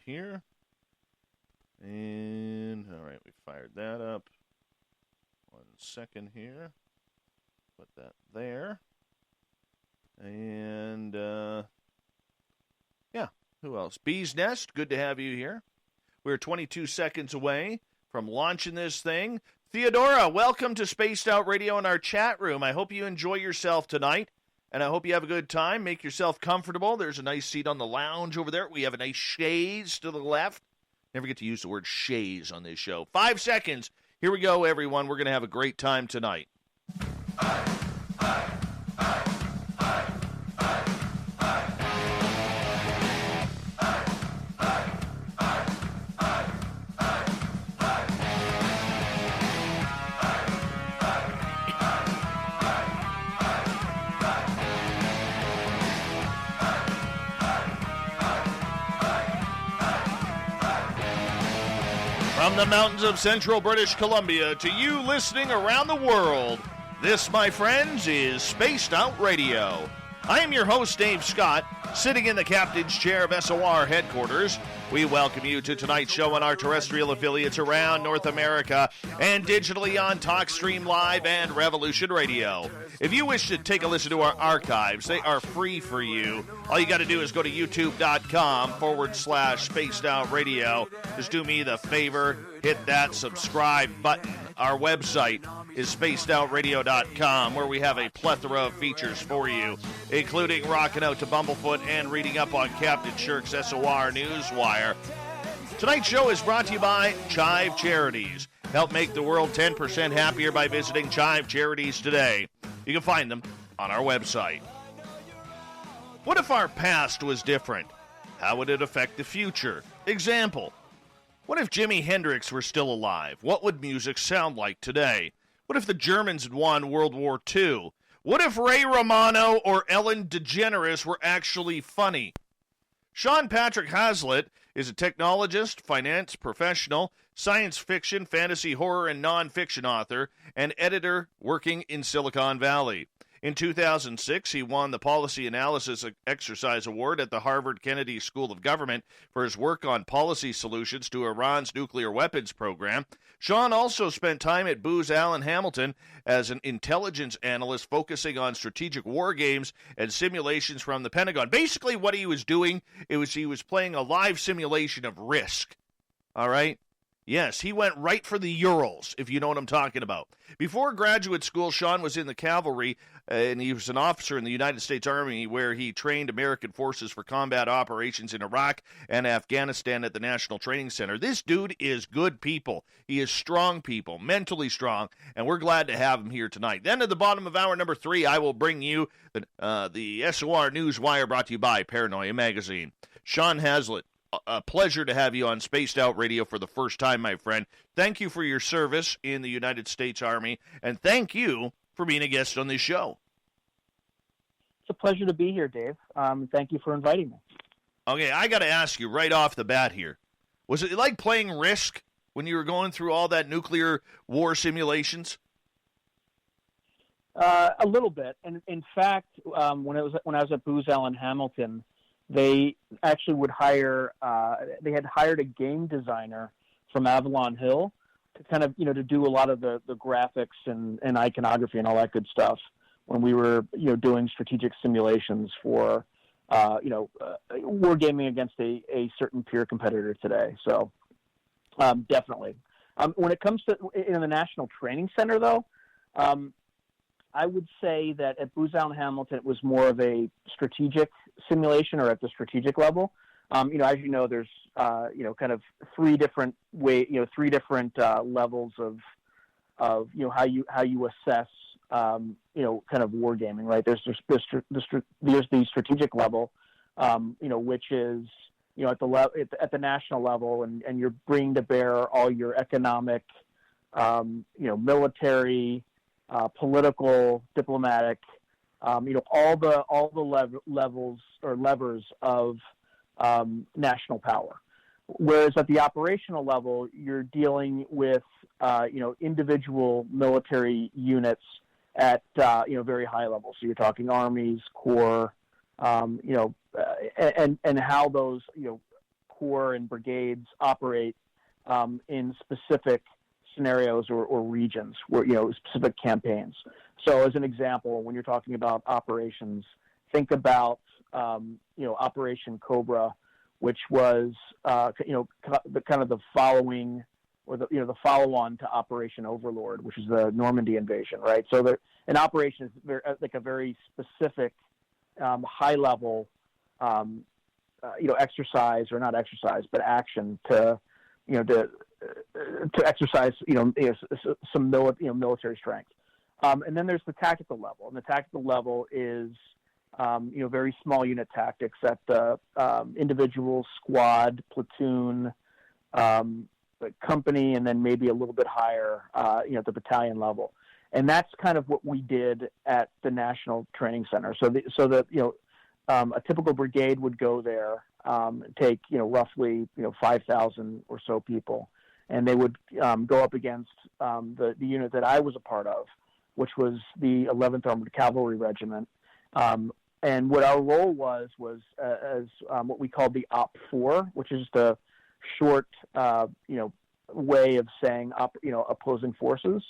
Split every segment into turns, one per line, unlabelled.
here. And, all right, we fired that up. 1 second here. Put that there. And, yeah, who else? Bee's Nest, good to have you here. We're 22 seconds away from launching this thing. Theodora, welcome to Spaced Out Radio in our chat room. I hope you enjoy yourself tonight, and I hope you have a good time. Make yourself comfortable. There's a nice seat on the lounge over there. We have a nice chaise to the left. Never get to use the word chaise on this show. 5 seconds. Here we go, everyone. We're going to have a great time tonight. From the mountains of central British Columbia to you listening around the world, this, my friends, is Spaced Out Radio. I am your host, Dave Scott, sitting in the captain's chair of SOR headquarters. We welcome you to tonight's show on our terrestrial affiliates around North America and digitally on TalkStream Live and Revolution Radio. If you wish to take a listen to our archives, they are free for you. All you got to do is go to youtube.com/Spaced Out Radio. Just do me the favor, hit that subscribe button. Our website is spacedoutradio.com, where we have a plethora of features for you, including rocking out to Bumblefoot and reading up on Captain Shirk's SOR Newswire. Tonight's show is brought to you by Chive Charities. Help make the world 10% happier by visiting Chive Charities today. You can find them on our website. What if our past was different? How would it affect the future? Example. What if Jimi Hendrix were still alive? What would music sound like today? What if the Germans had won World War II? What if Ray Romano or Ellen DeGeneres were actually funny? Sean Patrick Hazlitt is a technologist, finance professional, science fiction, fantasy, horror, and nonfiction author, and editor working in Silicon Valley. In 2006, he won the Policy Analysis Exercise Award at the Harvard Kennedy School of Government for his work on policy solutions to Iran's nuclear weapons program. Sean also spent time at Booz Allen Hamilton as an intelligence analyst focusing on strategic war games and simulations from the Pentagon. Basically, what he was doing, he was playing a live simulation of Risk. All right? Yes, he went right for the Urals, if you know what I'm talking about. Before graduate school, Sean was in the cavalry, and he was an officer in the United States Army, where he trained American forces for combat operations in Iraq and Afghanistan at the National Training Center. This dude is good people. He is strong people, mentally strong, and we're glad to have him here tonight. Then at the bottom of hour number 3, I will bring you the SOR Newswire, brought to you by Paranoia Magazine. Sean Hazlitt, a pleasure to have you on Spaced Out Radio for the first time, my friend. Thank you for your service in the United States Army, and thank you for being a guest on this show.
It's a pleasure to be here, Dave. Thank you for inviting me.
Okay, I got to ask you right off the bat here. Was it like playing Risk when you were going through all that nuclear war simulations?
A little bit. And in fact, when I was at Booz Allen Hamilton, they actually would hire, they had hired a game designer from Avalon Hill to kind of, to do a lot of the graphics and iconography and all that good stuff when we were, doing strategic simulations for, wargaming against a certain peer competitor today. So definitely. When it comes to in the National Training Center, though, I would say that at Booz Allen Hamilton, it was more of a strategic simulation, or at the strategic level. As you know, there's kind of three different levels of how you assess kind of wargaming, right? There's the strategic level, which is at the national level, and you're bringing to bear all your economic, military, political, diplomatic, all the levels or levers of national power. Whereas at the operational level, you're dealing with individual military units at very high levels. So you're talking armies, corps, and how those corps and brigades operate in specific scenarios or regions where, specific campaigns. So as an example, when you're talking about operations, think about, Operation Cobra, which was, the following or the follow-on to Operation Overlord, which is the Normandy invasion, right? So an operation is a very specific, high-level, exercise, or not exercise, but action to exercise, some military strength. And then there's the tactical level, and the tactical level is, very small unit tactics at the individual, squad, platoon, company, and then maybe a little bit higher, at the battalion level. And that's kind of what we did at the National Training Center. So that a typical brigade would go there, take roughly 5,000 or so people, and they would go up against the unit that I was a part of, which was the 11th Armored Cavalry Regiment. And what our role was as what we called the OP4, which is the short, way of saying opposing forces.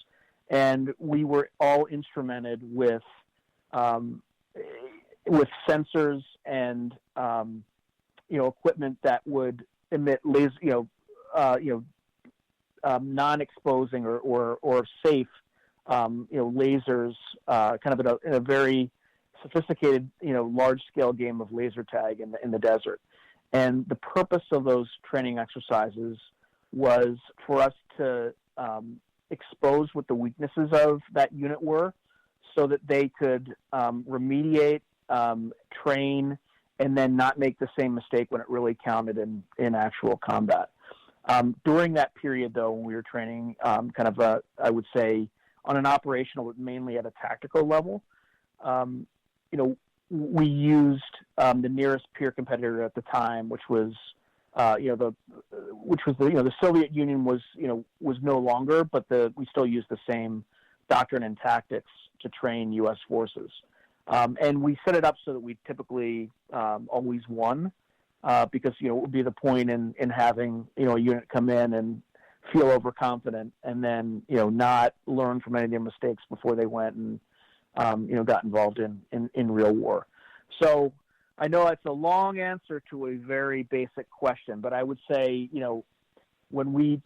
And we were all instrumented with sensors and equipment that would emit laser, non-exposing or safe, lasers, kind of in a very sophisticated, large-scale game of laser tag in the desert. And the purpose of those training exercises was for us to expose what the weaknesses of that unit were, so that they could remediate, train, and then not make the same mistake when it really counted in actual combat. During that period, though, when we were training, I would say, on an operational, but mainly at a tactical level, we used the nearest peer competitor at the time, which was, the Soviet Union was no longer, but we still used the same doctrine and tactics to train U.S. forces. And we set it up so that we typically always won, because, it would be the point in having, a unit come in and feel overconfident and then, not learn from any of their mistakes before they went and, got involved in real war. So I know it's a long answer to a very basic question, but I would say, when we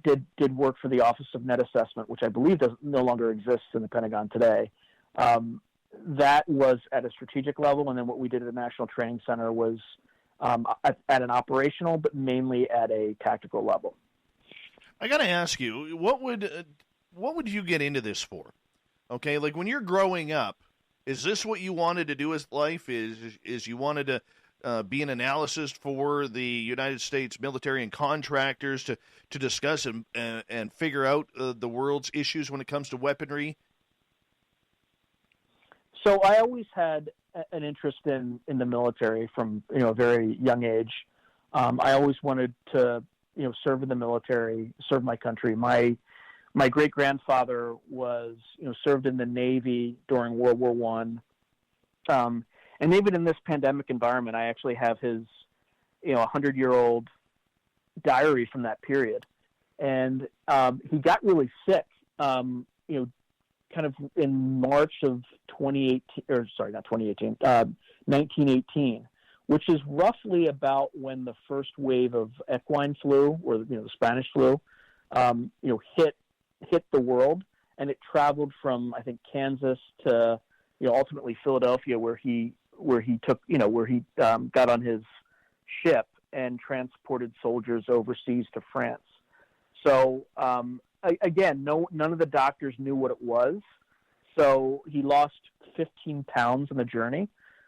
did work for the Office of Net Assessment, which I believe no longer exists in the Pentagon today, that was at a strategic level, and then what we did at the National Training Center was at an operational, but mainly at a tactical level.
I got to ask you, what would you get into this for? Okay, like when you're growing up, is this what you wanted to do as life? Is you wanted to be an analyst for the United States military and contractors to discuss and figure out the world's issues when it comes to weaponry?
So I always had an interest in the military from a very young age. I always wanted to serve in the military, serve my country. My great grandfather was served in the Navy during World War I. And even in this pandemic environment, I actually have his 100-year-old diary from that period. And he got really sick, kind of in March of 1918, which is roughly about when the first wave of equine flu, or the Spanish flu, hit the world, and it traveled from, I think, Kansas to ultimately Philadelphia, where he got on his ship and transported soldiers overseas to France. So again, none of the doctors knew what it was. So he lost 15 pounds on the journey.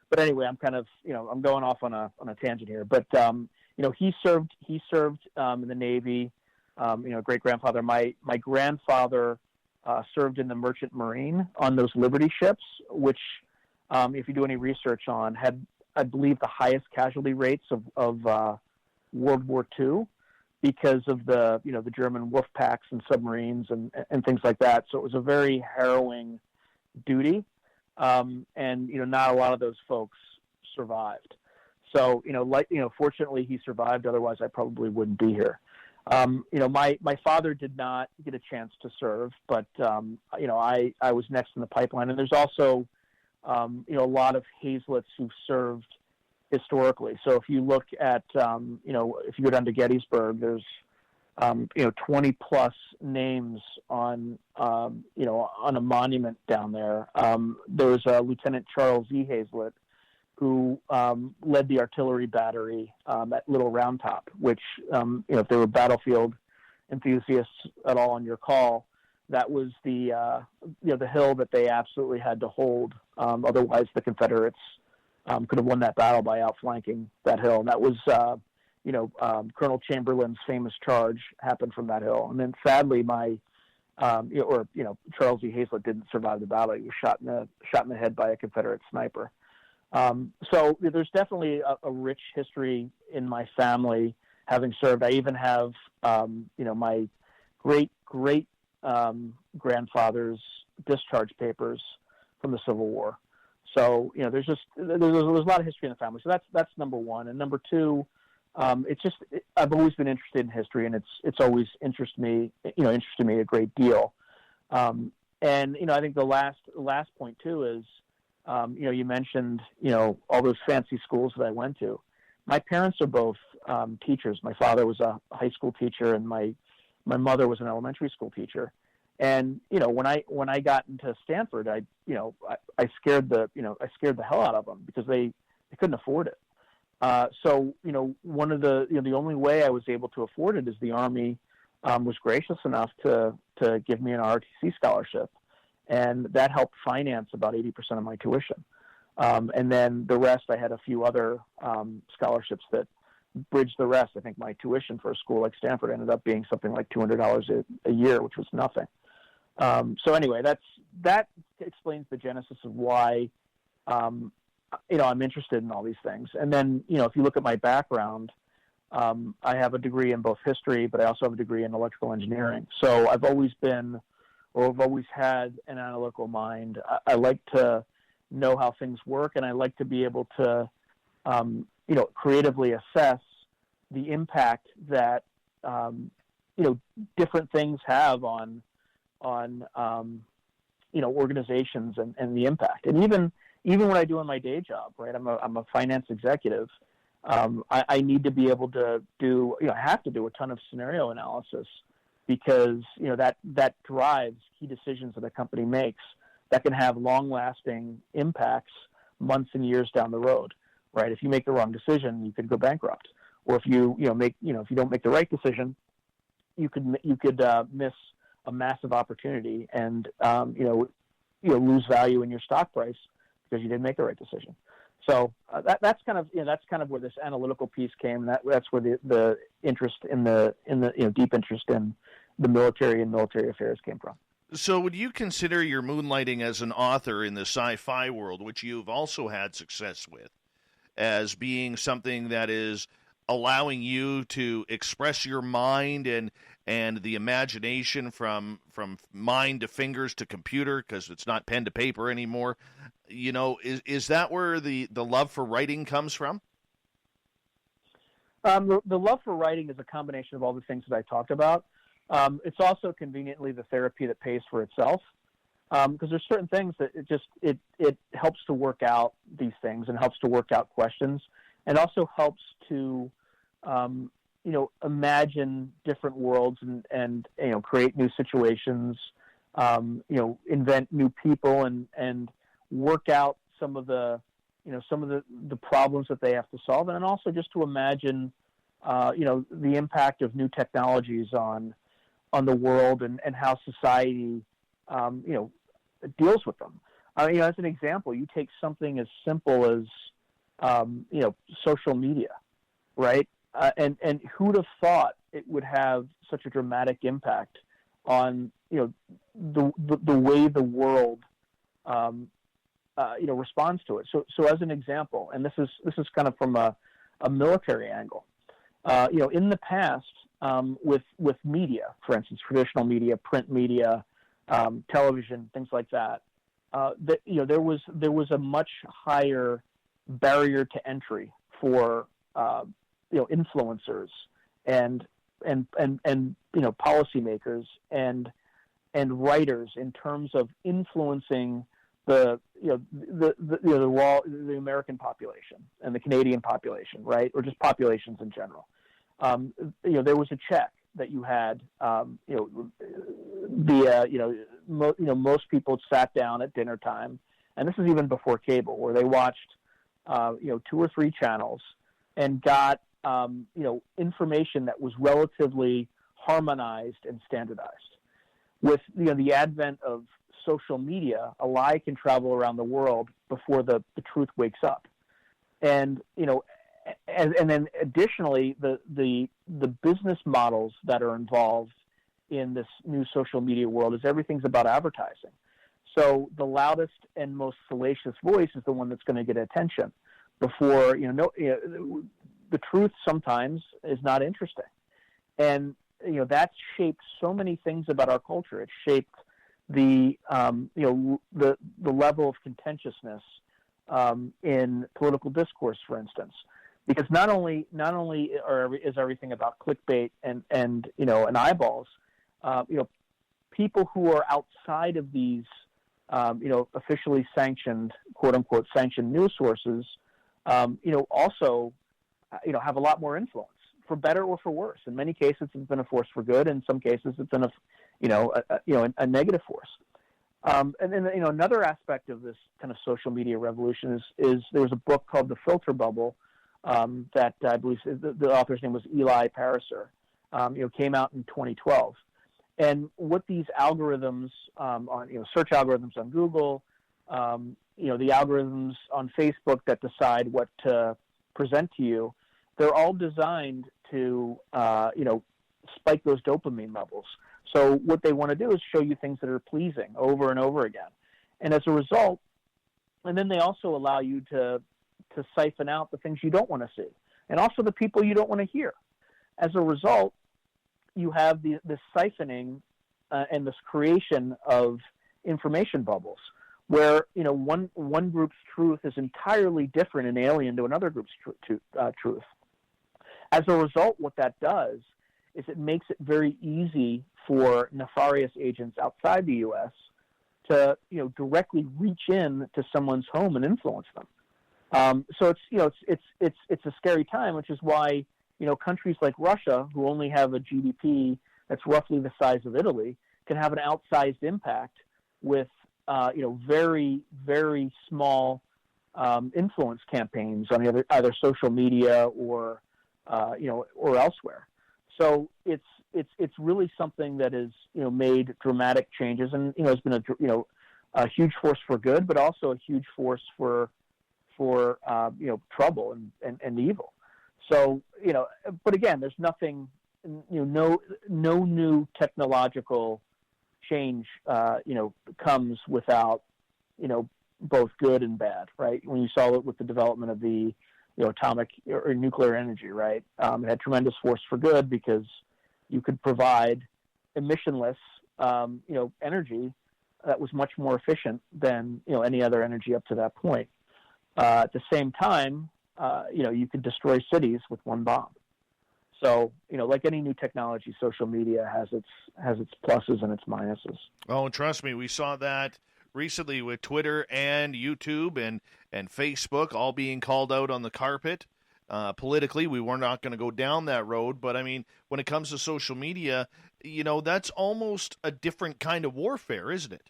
But anyway, I'm kind of, I'm going off on a tangent here. But he served in the Navy. Great grandfather. My grandfather served in the Merchant Marine on those Liberty ships, which, if you do any research on, had, I believe, the highest casualty rates of World War II, because of the German wolf packs and submarines and things like that. So it was a very harrowing duty, and not a lot of those folks survived. So, fortunately he survived. Otherwise, I probably wouldn't be here. My father did not get a chance to serve, but, I was next in the pipeline. And there's also, a lot of Hazletts who served historically. So if you look at, if you go down to Gettysburg, there's, 20 plus names on a monument down there. There's Lieutenant Charles E. Hazlett, who led the artillery battery at Little Round Top, which, if there were battlefield enthusiasts at all on your call, that was the hill that they absolutely had to hold. Otherwise, the Confederates could have won that battle by outflanking that hill. And that was, Colonel Chamberlain's famous charge happened from that hill. And then sadly, Charles E. Hazlett didn't survive the battle. He was shot in the head by a Confederate sniper. So there's definitely a rich history in my family having served. I even have, my great grandfather's discharge papers from the Civil War. So, there's a lot of history in the family. So that's number one. And number two, I've always been interested in history, and it's always interested me a great deal. And, I think the last point too is, you mentioned, all those fancy schools that I went to. My parents are both teachers. My father was a high school teacher, and my mother was an elementary school teacher. And when I got into Stanford, I scared the hell out of them because they couldn't afford it. So one of the only way I was able to afford it is the Army was gracious enough to give me an ROTC scholarship. And that helped finance about 80% of my tuition. And then the rest, I had a few other scholarships that bridged the rest. I think my tuition for a school like Stanford ended up being something like $200 a year, which was nothing. So anyway, that explains the genesis of why, I'm interested in all these things. And then, if you look at my background, I have a degree in both history, but I also have a degree in electrical engineering. So I've always had an analytical mind. I like to know how things work, and I like to be able to, creatively assess the impact that, different things have on organizations and the impact. And even what I do in my day job, right? I'm a finance executive. I need to be able to do, I have to do a ton of scenario analysis, because that drives key decisions that a company makes that can have long-lasting impacts months and years down the road, right? If you make the wrong decision, you could go bankrupt, or if you don't make the right decision, you could miss a massive opportunity and lose value in your stock price because you didn't make the right decision. So that's kind of where this analytical piece came. That's where the interest in the deep interest in the military and military affairs came from.
So would you consider your moonlighting as an author in the sci-fi world, which you've also had success with, as being something that is allowing you to express your mind and the imagination from mind to fingers to computer, because it's not pen to paper anymore? Is that where the love for writing comes from?
The love for writing is a combination of all the things that I talked about. It's also conveniently the therapy that pays for itself, because there's certain things that it helps to work out these things and helps to work out questions, and also helps to imagine different worlds and create new situations, invent new people and work out some of the problems that they have to solve, and also just to imagine the impact of new technologies on the world and how society deals with them. As an example, you take something as simple as social media, right? And who'd have thought it would have such a dramatic impact on the way the world responds to it. So as an example, and this is kind of from a military angle, in the past, with media, for instance, traditional media, print media, television, things like that, there was a much higher barrier to entry for influencers and policymakers and writers in terms of influencing the American population and the Canadian population, right, or just populations in general. There was a check that you had, most people sat down at dinner time, and this is even before cable, where they watched, 2 or 3 channels and got, information that was relatively harmonized and standardized. With, the advent of social media, a lie can travel around the world before the truth wakes up. And, and then additionally, the business models that are involved in this new social media world is everything's about advertising. So the loudest and most salacious voice is the one that's going to get attention before, the truth sometimes is not interesting. And, that's shaped so many things about our culture. It's shaped the level of contentiousness in political discourse, for instance, because not only is everything about clickbait and eyeballs, people who are outside of these officially sanctioned, quote unquote sanctioned news sources, also have a lot more influence, for better or for worse. In many cases, it's been a force for good. In some cases, it's been a negative force. And then, another aspect of this kind of social media revolution is there was a book called The Filter Bubble that I believe the author's name was Eli Pariser. Came out in 2012. And what these algorithms on search algorithms on Google, the algorithms on Facebook that decide what to present to you, they're all designed to spike those dopamine levels. So what they want to do is show you things that are pleasing over and over again. And as a result, and then they also allow you to siphon out the things you don't want to see, and also the people you don't want to hear. As a result, you have this siphoning and this creation of information bubbles where, one group's truth is entirely different and alien to another group's truth. As a result, what that does is it makes it very easy for nefarious agents outside the U.S. to, directly reach in to someone's home and influence them. So it's a scary time, which is why, countries like Russia, who only have a GDP that's roughly the size of Italy, can have an outsized impact with, very, very small influence campaigns on either social media or elsewhere. So it's really something that has made dramatic changes, and has been a huge force for good, but also a huge force for trouble and evil. So but again, there's nothing, no new technological change comes without both good and bad, right? When you saw it with the development of the atomic or nuclear energy, right? It had tremendous force for good because you could provide emissionless, energy that was much more efficient than, any other energy up to that point. At the same time, you could destroy cities with one bomb. So, like any new technology, social media has its pluses and its minuses.
Oh, and trust me, we saw that recently with Twitter and YouTube and Facebook all being called out on the carpet. Politically, we were not going to go down that road. But, I mean, when it comes to social media, that's almost a different kind of warfare, isn't it?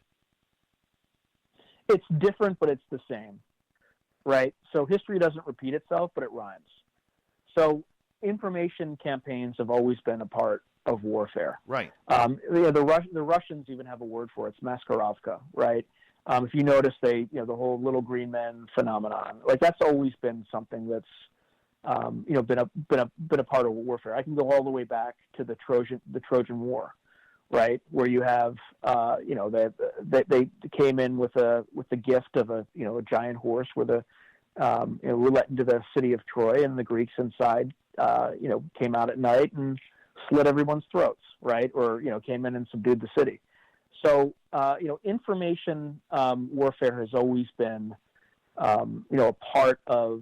It's different, but it's the same, right? So history doesn't repeat itself, but it rhymes. So information campaigns have always been a part of warfare.
Right.
The Russians even have a word for it. It's maskirovka, right? If you notice, the whole little green men phenomenon, like that's always been something that's, been a part of warfare. I can go all the way back to the Trojan War, right? Where you have, they came in with the gift of a giant horse where were let into the city of Troy, and the Greeks inside, came out at night and slit everyone's throats, right? Or, came in and subdued the city. So, information warfare has always been, a part of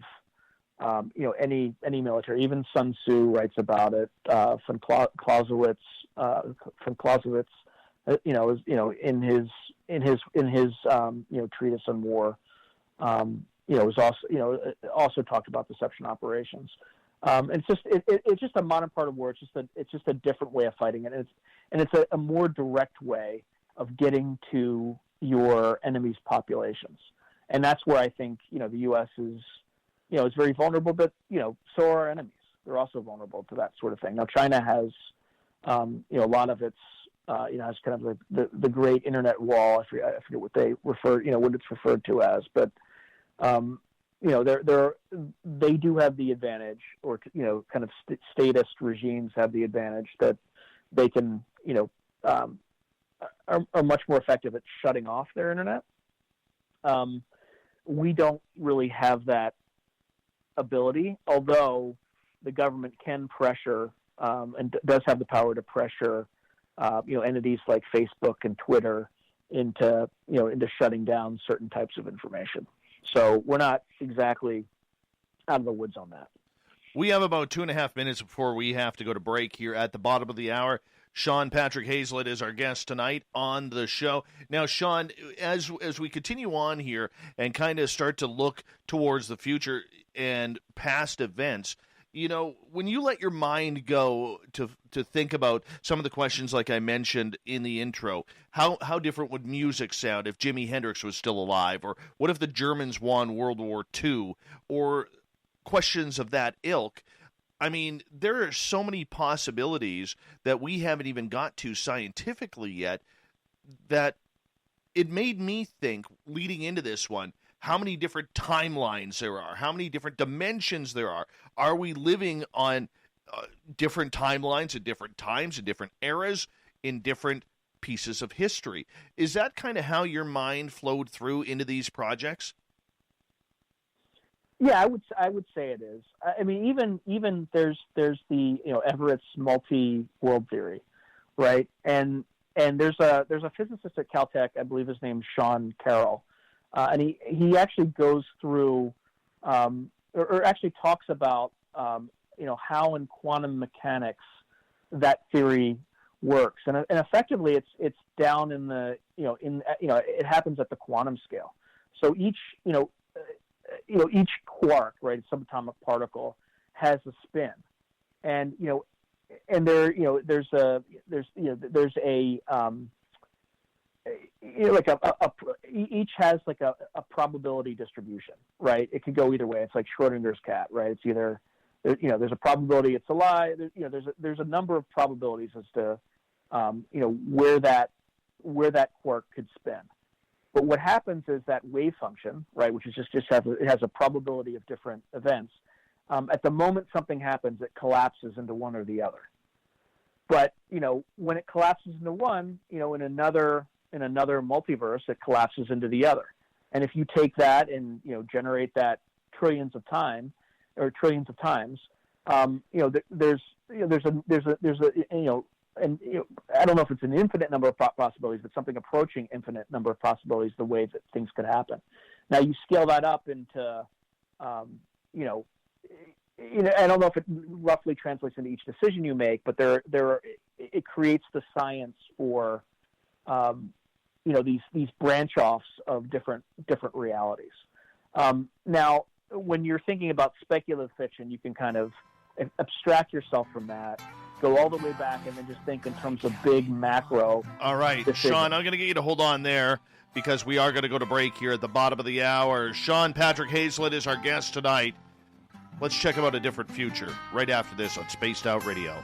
any military. Even Sun Tzu writes about it. Von Clausewitz, in his treatise on war, was also talked about deception operations. It's just a modern part of war. It's just a different way of fighting it, and it's a more direct way of getting to your enemy's populations, and that's where I think the U.S. is very vulnerable, but so are our enemies. They're also vulnerable to that sort of thing. Now China has a lot of its has kind of the great internet wall. I forget what they what it's referred to as, but they do have the advantage, or kind of statist regimes have the advantage that they can are much more effective at shutting off their internet. We don't really have that ability, although the government can pressure and does have the power to pressure entities like Facebook and Twitter into shutting down certain types of information. So we're not exactly out of the woods on that.
We have about 2.5 minutes before we have to go to break here at the bottom of the hour. Sean Patrick Hazlett is our guest tonight on the show. Now, Sean, as we continue on here and kind of start to look towards the future and past events, when you let your mind go to think about some of the questions like I mentioned in the intro, how different would music sound if Jimi Hendrix was still alive? Or what if the Germans won World War II? Or questions of that ilk. I mean, there are so many possibilities that we haven't even got to scientifically yet that it made me think, leading into this one, how many different timelines there are, how many different dimensions there are. Are we living on different timelines at different times, in different eras, in different pieces of history? Is that kind of how your mind flowed through into these projects?
Yeah, I would say it is. I mean, even there's the Everett's multi-world theory, right? And there's a physicist at Caltech, I believe his name's Sean Carroll, and he actually goes through or actually talks about how in quantum mechanics that theory works, and effectively it's down in the it happens at the quantum scale. So each quark, right, subatomic particle, has a spin, and there's each has like a probability distribution, right? It could go either way. It's like Schrodinger's cat, right? It's either there's a probability it's alive. There's a number of probabilities as to where that quark could spin. But what happens is that wave function, right, which is it has a probability of different events. At the moment something happens, it collapses into one or the other. But when it collapses into one, in another multiverse, it collapses into the other. And if you take that and generate that trillions of times, there's and I don't know if it's an infinite number of possibilities, but something approaching infinite number of possibilities, the way that things could happen. Now you scale that up into, I don't know if it roughly translates into each decision you make, but it creates the science for, these branch offs of different realities. Now, when you're thinking about speculative fiction, you can kind of abstract yourself from that, go all the way back, and then just think in terms of big macro.
All right, decisions. Sean, I'm going to get you to hold on there because we are going to go to break here at the bottom of the hour. Sean Patrick Hazlett is our guest tonight. Let's check about a different future right after this on Spaced Out Radio.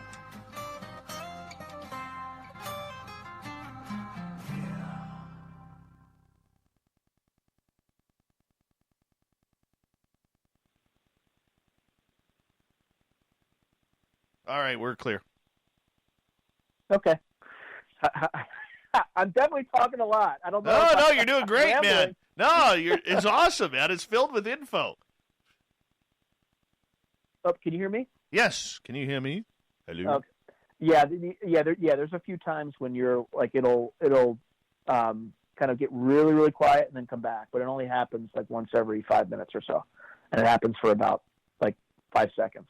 All right, we're clear.
Okay. I'm definitely talking a lot. I don't know.
No, you're doing great, man. No, it's awesome, man. It's filled with info.
Oh, can you hear me?
Yes. Can you hear me? Hello.
Okay. Yeah. There's a few times when you're like it'll kind of get really, really quiet and then come back, but it only happens like once every 5 minutes or so, and it happens for about like 5 seconds.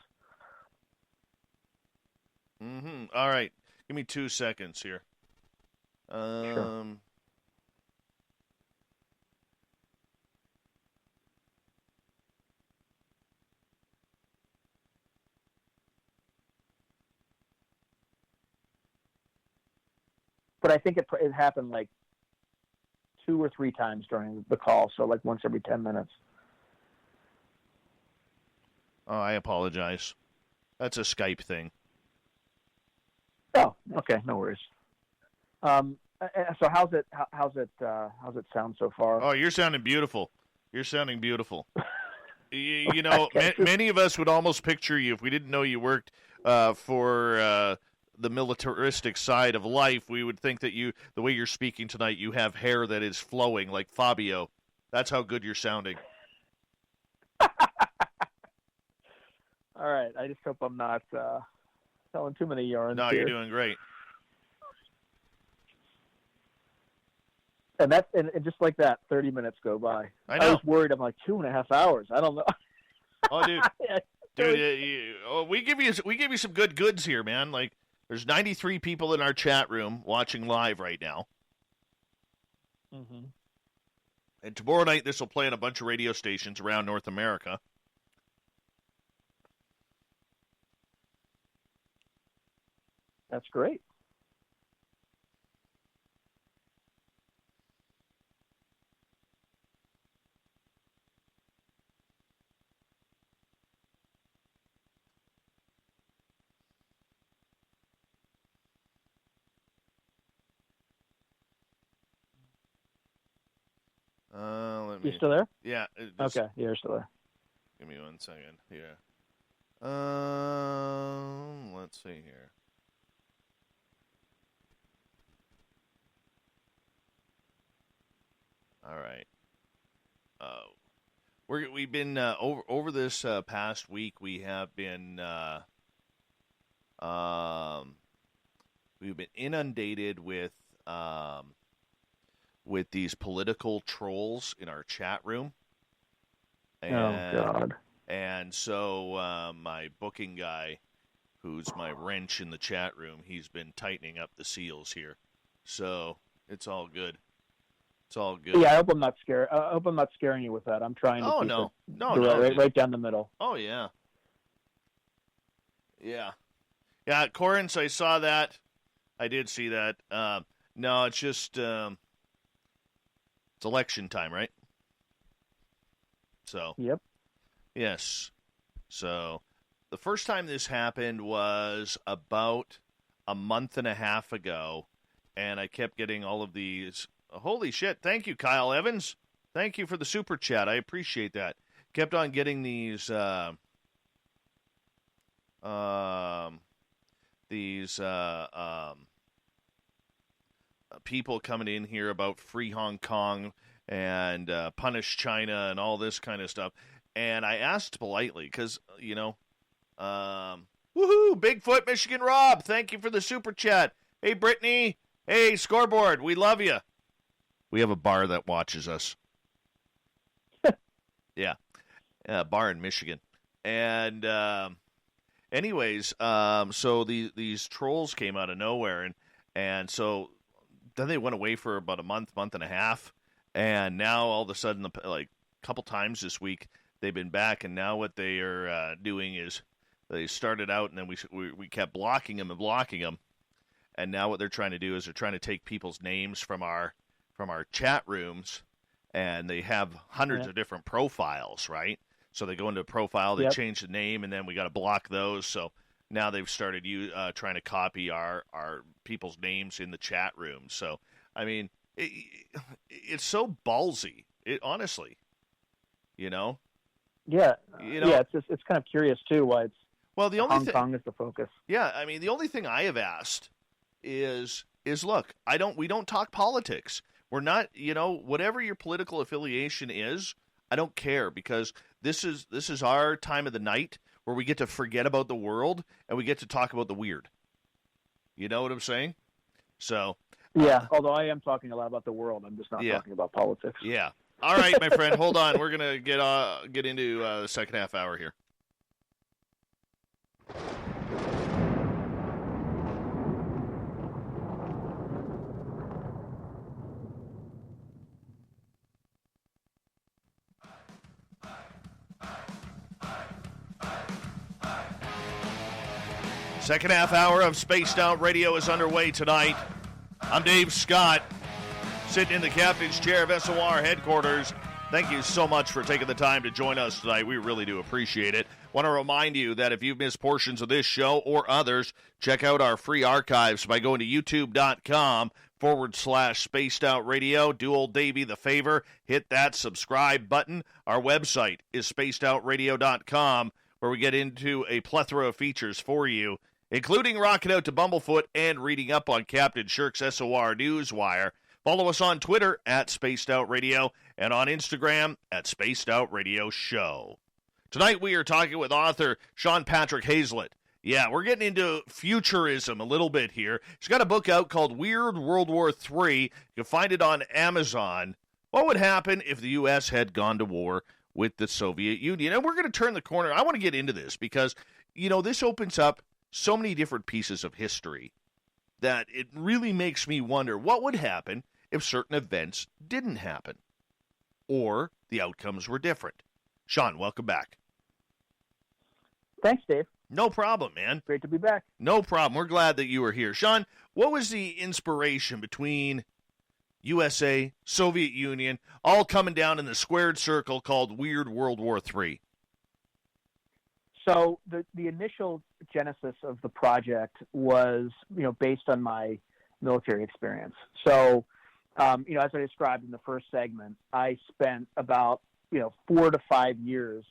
Mm-hmm. All right. Give me 2 seconds here.
Sure. But I think it happened like 2 or 3 times during the call, so like once every 10 minutes.
Oh, I apologize. That's a Skype thing.
Oh, okay, no worries. So how's it sound so far?
Oh, you're sounding beautiful. You're sounding beautiful. You know,
Okay.
many of us would almost picture you if we didn't know you worked for the militaristic side of life. We would think that the way you're speaking tonight, you have hair that is flowing like Fabio. That's how good you're sounding.
All right, I just hope I'm not telling too many yarns.
No,
here.
you're doing great.
And just like that, 30 minutes go by.
I know.
I was worried. I'm like 2.5 hours. I don't know.
Oh, dude, we give you some good goods here, man. Like, there's 93 people in our chat room watching live right now.
Mm-hmm.
And tomorrow night, this will play on a bunch of radio stations around North America.
That's great. You still there?
Yeah.
Okay, you're still there.
Give me 1 second here. Let's see here. All right. We've been over this past week. We have been we've been inundated with these political trolls in our chat room. And,
oh God!
And so my booking guy, who's my wrench in the chat room, he's been tightening up the seals here. So it's all good. It's all good.
Yeah, I hope I'm not scared. I hope I'm not scaring you with that. I'm trying to keep it right down the middle.
Oh yeah. Yeah, Corinth, I saw that. I did see that. No, it's just it's election time, right? So.
Yep.
Yes. So the first time this happened was about a month and a half ago, and I kept getting all of these. Holy shit. Thank you, Kyle Evans. Thank you for the super chat. I appreciate that. Kept on getting these people coming in here about free Hong Kong and punish China and all this kind of stuff. And I asked politely because, woohoo, Bigfoot, Michigan Rob. Thank you for the super chat. Hey, Brittany. Hey, Scoreboard. We love you. We have a bar that watches us. Yeah. Bar in Michigan. And anyways, so these trolls came out of nowhere. And so then they went away for about a month and a half. And now all of a sudden, like a couple times this week, they've been back. And now what they are doing is they started out and then we kept blocking them. And now what they're trying to do is they're trying to take people's names from our chat rooms, and they have hundreds of different profiles, right? So they go into a profile, they change the name, and then we got to block those. So now they've started trying to copy our people's names in the chat room. So, I mean, it's so ballsy, honestly,
Yeah. It's kind of curious, too, why it's Hong Kong is the focus.
Yeah, I mean, the only thing I have asked is look, we don't talk politics. We're not, whatever your political affiliation is, I don't care, because this is our time of the night where we get to forget about the world and we get to talk about the weird. You know what I'm saying? So
yeah, although I am talking a lot about the world, I'm just not talking about politics.
Yeah. All right, my friend, hold on. We're gonna get into the second half hour here. Second half hour of Spaced Out Radio is underway tonight. I'm Dave Scott, sitting in the captain's chair of SOR headquarters. Thank you so much for taking the time to join us tonight. We really do appreciate it. Want to remind you that if you've missed portions of this show or others, check out our free archives by going to youtube.com/Spaced Out Radio. Do old Davey the favor, hit that subscribe button. Our website is spacedoutradio.com, where we get into a plethora of features for you, including rocking out to Bumblefoot and reading up on Captain Shirk's SOR Newswire. Follow us on Twitter at Spaced Out Radio and on Instagram at Spaced Out Radio Show. Tonight we are talking with author Sean Patrick Hazlett. Yeah, we're getting into futurism a little bit here. He's got a book out called Weird World War III. You can find it on Amazon. What would happen if the U.S. had gone to war with the Soviet Union? And we're going to turn the corner. I want to get into this because, this opens up so many different pieces of history that it really makes me wonder what would happen if certain events didn't happen or the outcomes were different. Sean, welcome back.
Thanks, Dave.
No problem, man.
Great to be back.
No problem. We're glad that you were here. Sean, what was the inspiration between USA, Soviet Union, all coming down in the squared circle called Weird World War III?
So the initial genesis of the project was, based on my military experience. So, as I described in the first segment, I spent about 4 to 5 years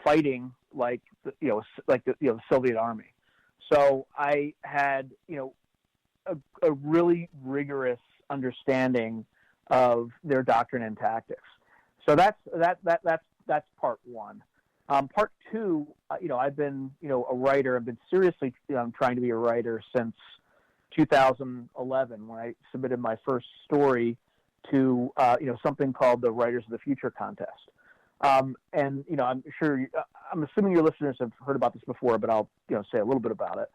fighting like the Soviet Army. So I had a really rigorous understanding of their doctrine and tactics. So that's part one. Part two, I've been a writer. I've been seriously trying to be a writer since 2011 when I submitted my first story to something called the Writers of the Future contest. I'm assuming your listeners have heard about this before, but I'll say a little bit about it.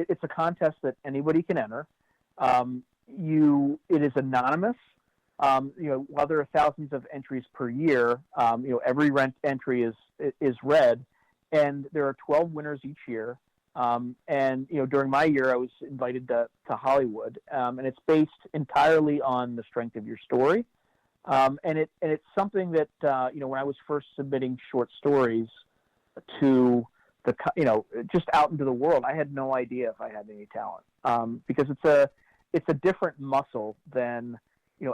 It's a contest that anybody can enter. It is anonymous. While there are thousands of entries per year, every entry is read, and there are 12 winners each year. During my year, I was invited to Hollywood, and it's based entirely on the strength of your story. And it's something that, when I was first submitting short stories to just out into the world, I had no idea if I had any talent, because it's a different muscle than,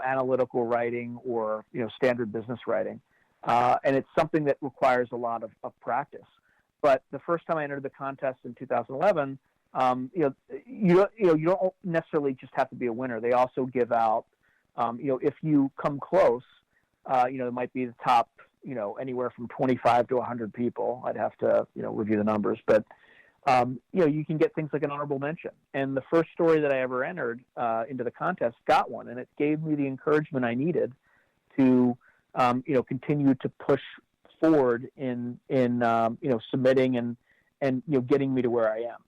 analytical writing or, standard business writing. And it's something that requires a lot of practice. But the first time I entered the contest in 2011, you don't necessarily just have to be a winner. They also give out, if you come close, it might be the top, anywhere from 25 to 100 people. I'd have to, review the numbers, but, you can get things like an honorable mention. And the first story that I ever entered into the contest got one, and it gave me the encouragement I needed to, continue to push forward in submitting and getting me to where I am.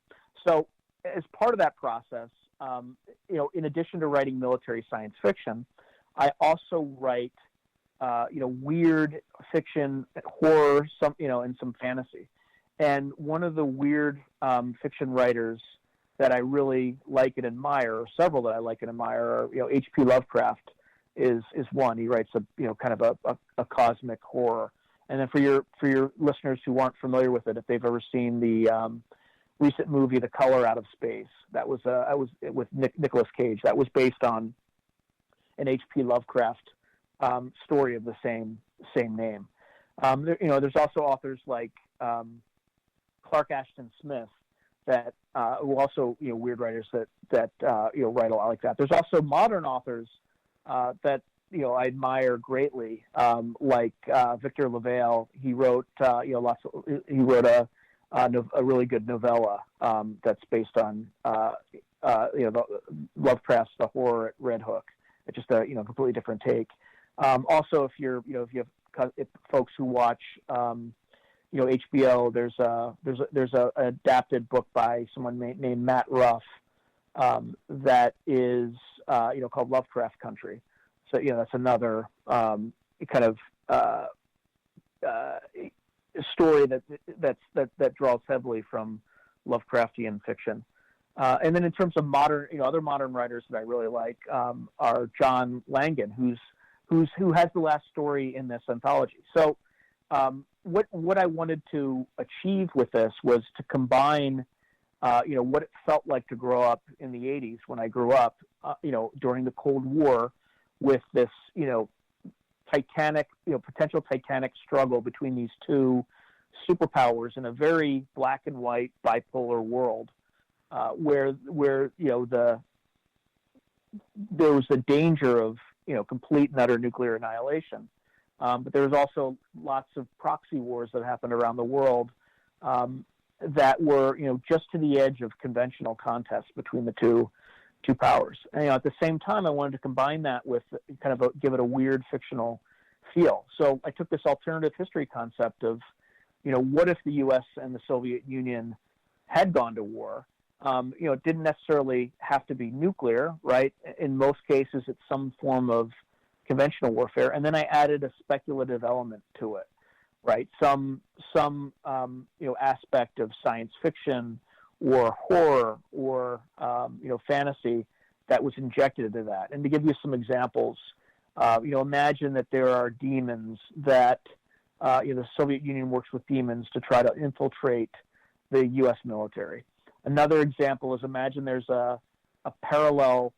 So as part of that process, in addition to writing military science fiction, I also write, weird fiction, horror, and some fantasy. And one of the weird fiction writers that I really like and admire, or several that I like and admire, are, H.P. Lovecraft is one. He writes kind of a cosmic horror. And then for your listeners who aren't familiar with it, if they've ever seen the recent movie The Color Out of Space, that was with Nicolas Cage. That was based on an H.P. Lovecraft story of the same name. There's also authors like Clark Ashton Smith that who also weird writers that write a lot like that. There's also modern authors that I admire greatly, like Victor LaValle. He wrote he wrote a really good novella that's based on Lovecraft's The Horror at Red Hook. It's just a completely different take. Also, if you have folks who watch HBO. There's a adapted book by someone named Matt Ruff that is called Lovecraft Country. So that's another kind of story that draws heavily from Lovecraftian fiction. And then in terms of modern, other modern writers that I really like are John Langan, who has the last story in this anthology. So what I wanted to achieve with this was to combine, what it felt like to grow up in the 80s when I grew up, during the Cold War, with this, titanic, potential titanic struggle between these two superpowers in a very black and white bipolar world, where there was the danger of complete and utter nuclear annihilation, but there was also lots of proxy wars that happened around the world that were just to the edge of conventional contests between the two powers. And at the same time, I wanted to combine that with kind of give it a weird fictional feel. So I took this alternative history concept of what if the U.S. and the Soviet Union had gone to war? It didn't necessarily have to be nuclear, right? In most cases, it's some form of conventional warfare. And then I added a speculative element to it, right? Some aspect of science fiction or horror or, fantasy that was injected into that. And to give you some examples, imagine that there are demons that, the Soviet Union works with demons to try to infiltrate the U.S. military. Another example is imagine there's a parallel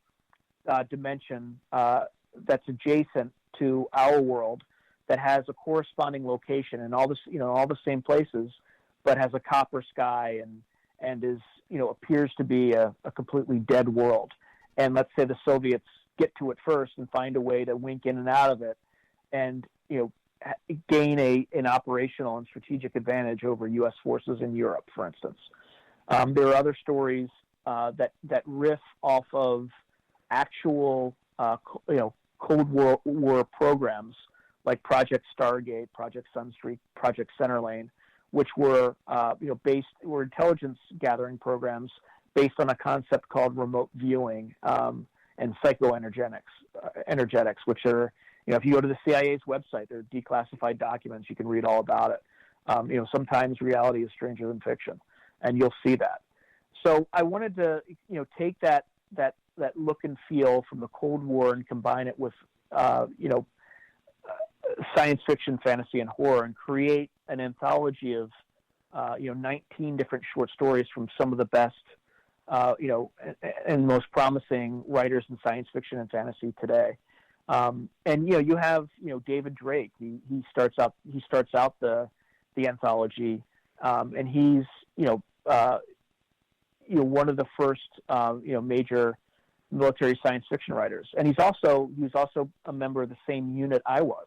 dimension that's adjacent to our world that has a corresponding location in all the same places, but has a copper sky and is appears to be a completely dead world. And let's say the Soviets get to it first and find a way to wink in and out of it, and gain an operational and strategic advantage over U.S. forces in Europe, for instance. There are other stories that riff off of actual, Cold War programs like Project Stargate, Project Sunstreak, Project Centerlane, which were, were intelligence gathering programs based on a concept called remote viewing and psychoenergetics, which are, if you go to the CIA's website, they're declassified documents. You can read all about it. Sometimes reality is stranger than fiction, and you'll see that. So I wanted to, take that look and feel from the Cold War and combine it with, science fiction, fantasy, and horror, and create an anthology of, 19 different short stories from some of the best, and most promising writers in science fiction and fantasy today. And you have David Drake. He starts out the anthology, and he's one of the first major military science fiction writers, and he was also a member of the same unit I was,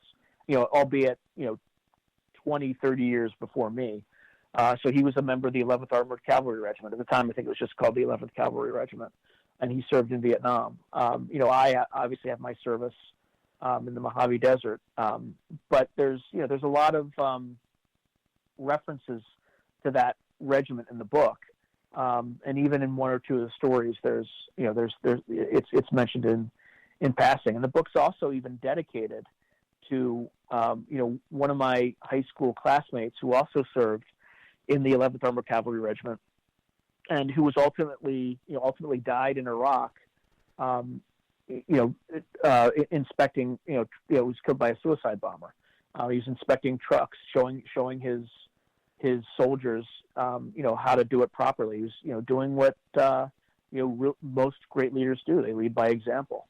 albeit 20, 30 years before me. So he was a member of the 11th Armored Cavalry Regiment. At the time, I think it was just called the 11th Cavalry Regiment, and he served in Vietnam. I obviously have my service in the Mojave Desert, but there's a lot of references to that regiment in the book, and even in one or two of the stories, it's mentioned in passing. And the book's also even dedicated to one of my high school classmates who also served in the 11th Armored Cavalry Regiment, and who was ultimately died in Iraq. Inspecting. Was killed by a suicide bomber. He was inspecting trucks, showing his soldiers, how to do it properly. He was, doing what most great leaders do. They lead by example.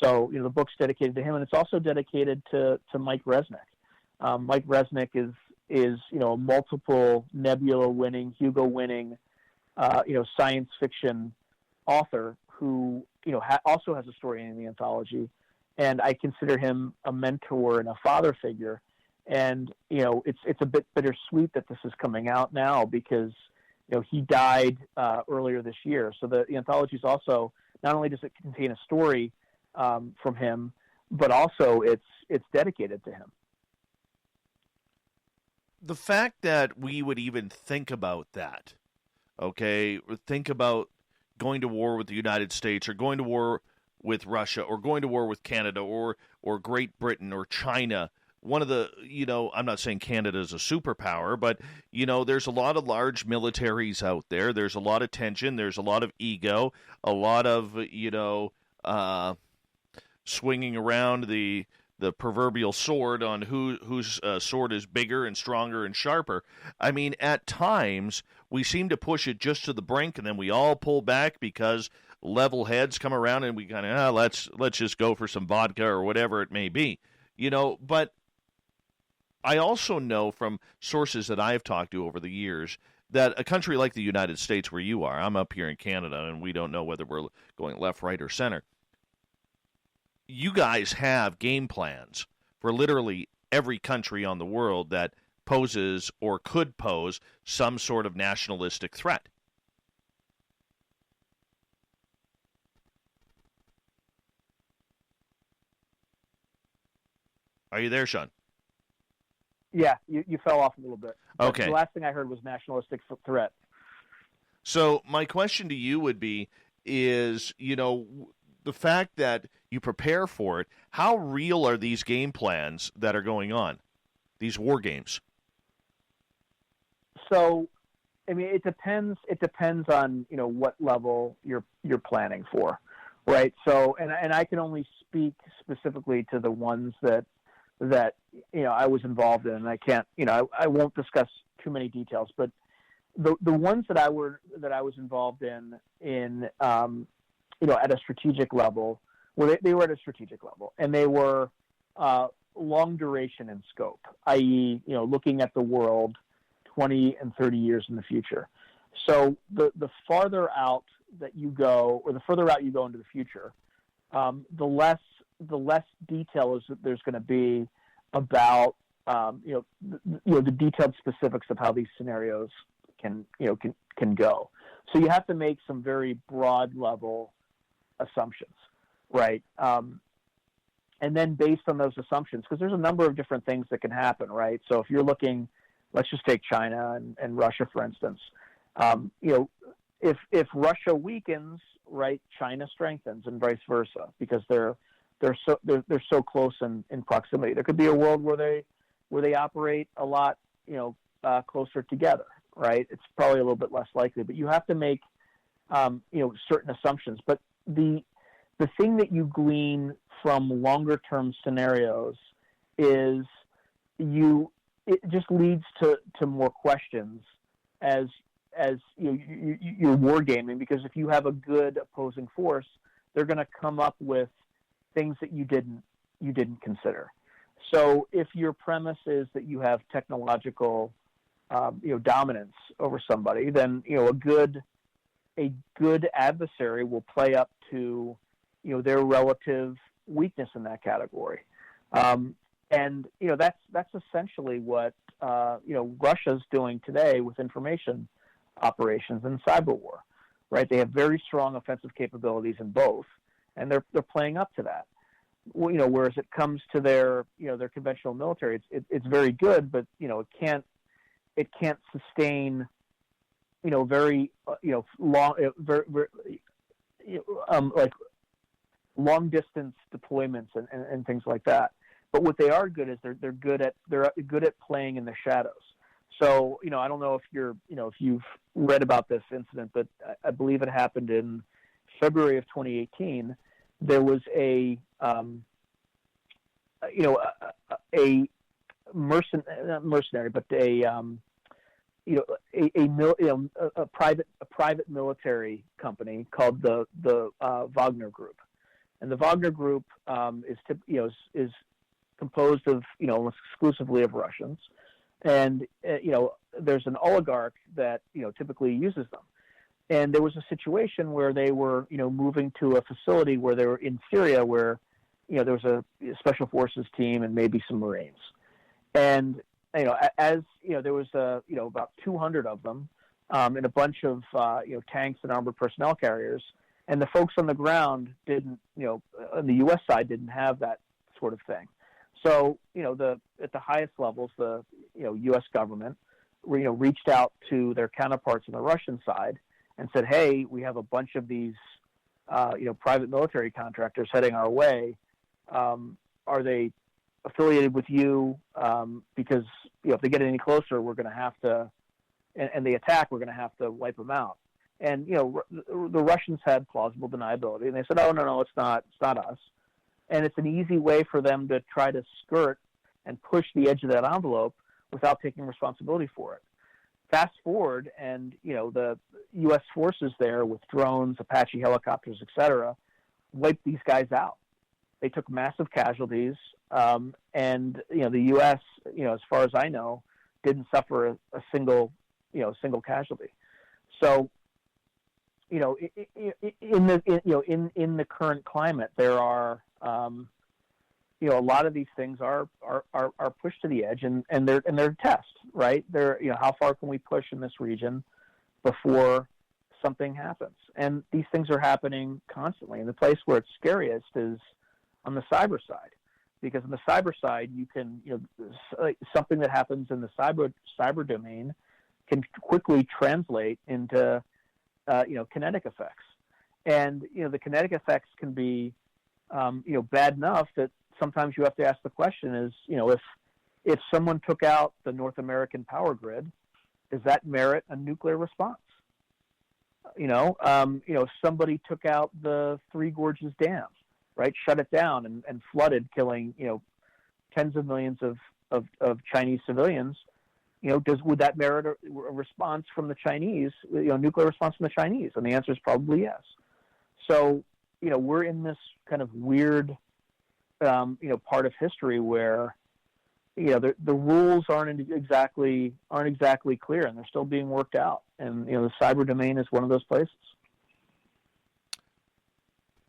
So, the book's dedicated to him, and it's also dedicated to Mike Resnick. Mike Resnick is a multiple Nebula-winning, Hugo-winning, science fiction author who, also has a story in the anthology, and I consider him a mentor and a father figure. And it's a bit bittersweet that this is coming out now because he died earlier this year. So the anthology is also, not only does it contain a story from him, but also it's dedicated to him.
the fact that we would even think about that, okay, think about going to war with the United States or going to war with Russia or going to war with Canada or Great Britain or China. One of the, I'm not saying Canada is a superpower, but, there's a lot of large militaries out there. There's a lot of tension. There's a lot of ego, a lot of, swinging around the proverbial sword on whose sword is bigger and stronger and sharper. I mean, at times we seem to push it just to the brink, and then we all pull back because level heads come around, and we kind of let's just go for some vodka or whatever it may be, But I also know from sources that I've talked to over the years that a country like the United States, where you are, I'm up here in Canada, and we don't know whether we're going left, right, or center. You guys have game plans for literally every country on the world that poses or could pose some sort of nationalistic threat. Are you there, Sean?
Yeah, you fell off a little bit.
Okay.
The last thing I heard was nationalistic threat.
So my question to you would be is, the fact that you prepare for it, how real are these game plans that are going on, these war games?
So, I mean, it depends. It depends on what level you're planning for, right? So, and I can only speak specifically to the ones that I was involved in. And I can't, I won't discuss too many details, but the ones that I was involved in at a strategic level, well, they were at a strategic level, and they were long duration in scope, i.e., looking at the world 20 and 30 years in the future. So the farther out that you go, or the further out you go into the future, the less detail there's going to be about the detailed specifics of how these scenarios can go. So you have to make some very broad level assumptions, right? And then based on those assumptions, because there's a number of different things that can happen, right? So if you're looking, let's just take China and Russia, for instance. If Russia weakens, right, China strengthens, and vice versa, because they're so close in proximity. There could be a world where they operate a lot, closer together, right? It's probably a little bit less likely, but you have to make, certain assumptions. But the thing that you glean from longer term scenarios is it just leads to more questions as you're wargaming, because if you have a good opposing force, they're going to come up with things that you didn't consider. So if your premise is that you have technological dominance over somebody, then a good adversary will play up to their relative weakness in that category. And that's essentially what Russia's doing today with information operations and cyber war, right? They have very strong offensive capabilities in both, and they're playing up to that. Whereas it comes to their conventional military, it's very good, but it can't sustain very long like long distance deployments and things like that. But what they are good is they're good at playing in the shadows. So I don't know if you've read about this incident, but I believe it happened in February of 2018. There was a mercenary, but a private military company called the Wagner Group, and the Wagner Group is composed of exclusively of Russians, and there's an oligarch that typically uses them. And there was a situation where they were moving to a facility where they were in Syria, where there was a special forces team and maybe some Marines, and there was about 200 of them, and a bunch of tanks and armored personnel carriers, and the folks on the ground didn't on the U.S. side didn't have that sort of thing. So, at the highest levels, the U.S. government, reached out to their counterparts on the Russian side and said, "Hey, we have a bunch of these, private military contractors heading our way. Are they affiliated with you? Because if they get any closer, we're going to have to, and they attack, we're going to have to wipe them out." And the Russians had plausible deniability, and they said, "Oh, no, it's not us." And it's an easy way for them to try to skirt and push the edge of that envelope without taking responsibility for it. Fast forward, and the U.S. forces there with drones, Apache helicopters, etc., wiped these guys out. They took massive casualties, and the U.S., as far as I know, didn't suffer a single casualty. So, in the current climate, there are a lot of these things are pushed to the edge, and they're tests, right? They're how far can we push in this region before something happens? And these things are happening constantly. And the place where it's scariest is on the cyber side, because on the cyber side, you can something that happens in the cyber domain can quickly translate into kinetic effects, and the kinetic effects can be bad enough that sometimes you have to ask the question is, if someone took out the North American power grid, does that merit a nuclear response? Somebody took out the Three Gorges Dam, right? Shut it down and flooded, killing, tens of millions of Chinese civilians. Would that merit a response from the Chinese, nuclear response from the Chinese? And the answer is probably yes. So, we're in this kind of weird, part of history where, the rules aren't exactly clear, and they're still being worked out. And, the cyber domain is one of those places.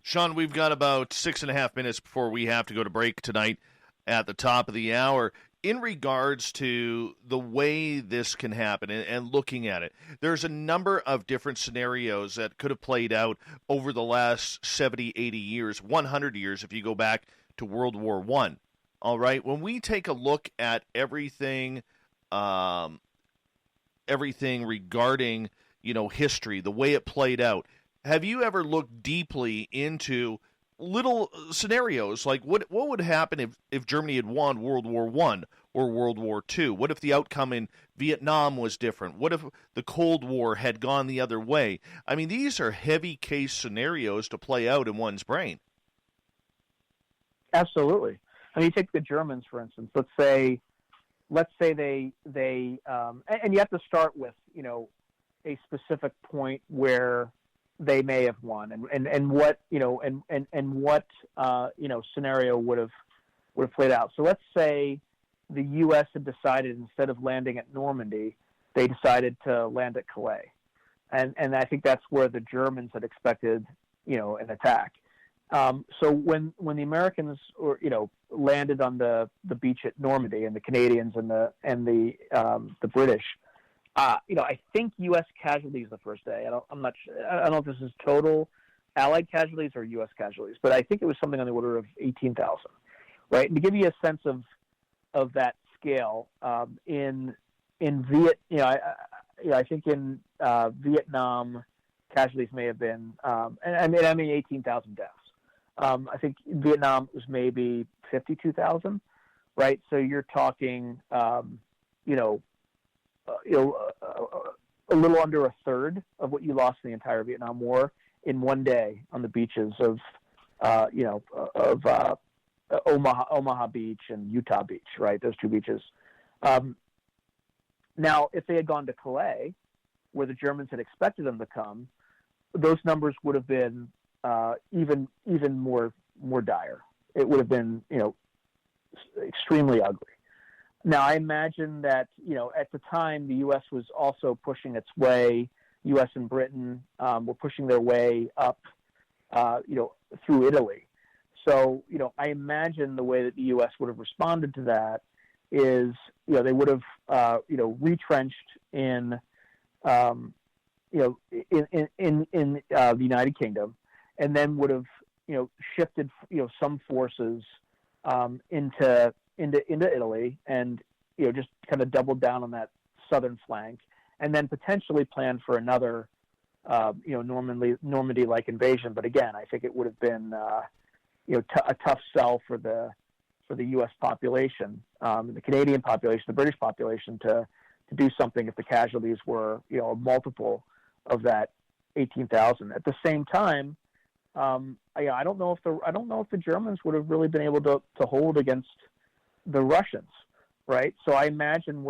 Sean, we've got about 6.5 minutes before we have to go to break tonight at the top of the hour. In regards to the way this can happen and looking at it, there's a number of different scenarios that could have played out over the last 70, 80 years, 100 years if you go back to World War I. All right, when we take a look at everything regarding, history, the way it played out, have you ever looked deeply into little scenarios like what would happen if Germany had won World War I or World War II? What if the outcome in Vietnam was different? What if the Cold War had gone the other way? I mean, these are heavy case scenarios to play out in one's brain.
Absolutely. I mean, you take the Germans, for instance. Let's say they and you have to start with, a specific point where they may have won, and what what scenario would have played out. So let's say the U.S. had decided, instead of landing at Normandy, they decided to land at Calais, and I think that's where the Germans had expected an attack. So when the Americans landed on the beach at Normandy, and the Canadians and the British. I think U.S. casualties the first day. I'm not sure. I don't know if this is total Allied casualties or U.S. casualties, but I think it was something on the order of 18,000, right? And to give you a sense of that scale, in I think in Vietnam, casualties may have been, and I mean 18,000 deaths. I think in Vietnam it was maybe 52,000, right? So you're talking, a little under a third of what you lost in the entire Vietnam War in one day on the beaches of Omaha Beach and Utah Beach, right? Those two beaches. Now, if they had gone to Calais, where the Germans had expected them to come, those numbers would have been even more dire. It would have been, extremely ugly. Now, I imagine that, at the time, the U.S. was also pushing its way. U.S. and Britain were pushing their way up, through Italy. So, I imagine the way that the U.S. would have responded to that is, they would have, retrenched in, in the United Kingdom, and then would have, shifted, some forces into into Italy, and just kind of doubled down on that southern flank, and then potentially planned for another Normandy-like invasion. But again, I think it would have been a tough sell for the U.S. population, the Canadian population, the British population to do something if the casualties were a multiple of that 18,000. At the same time, I don't know if the Germans would have really been able to hold against the Russians, right? So I imagine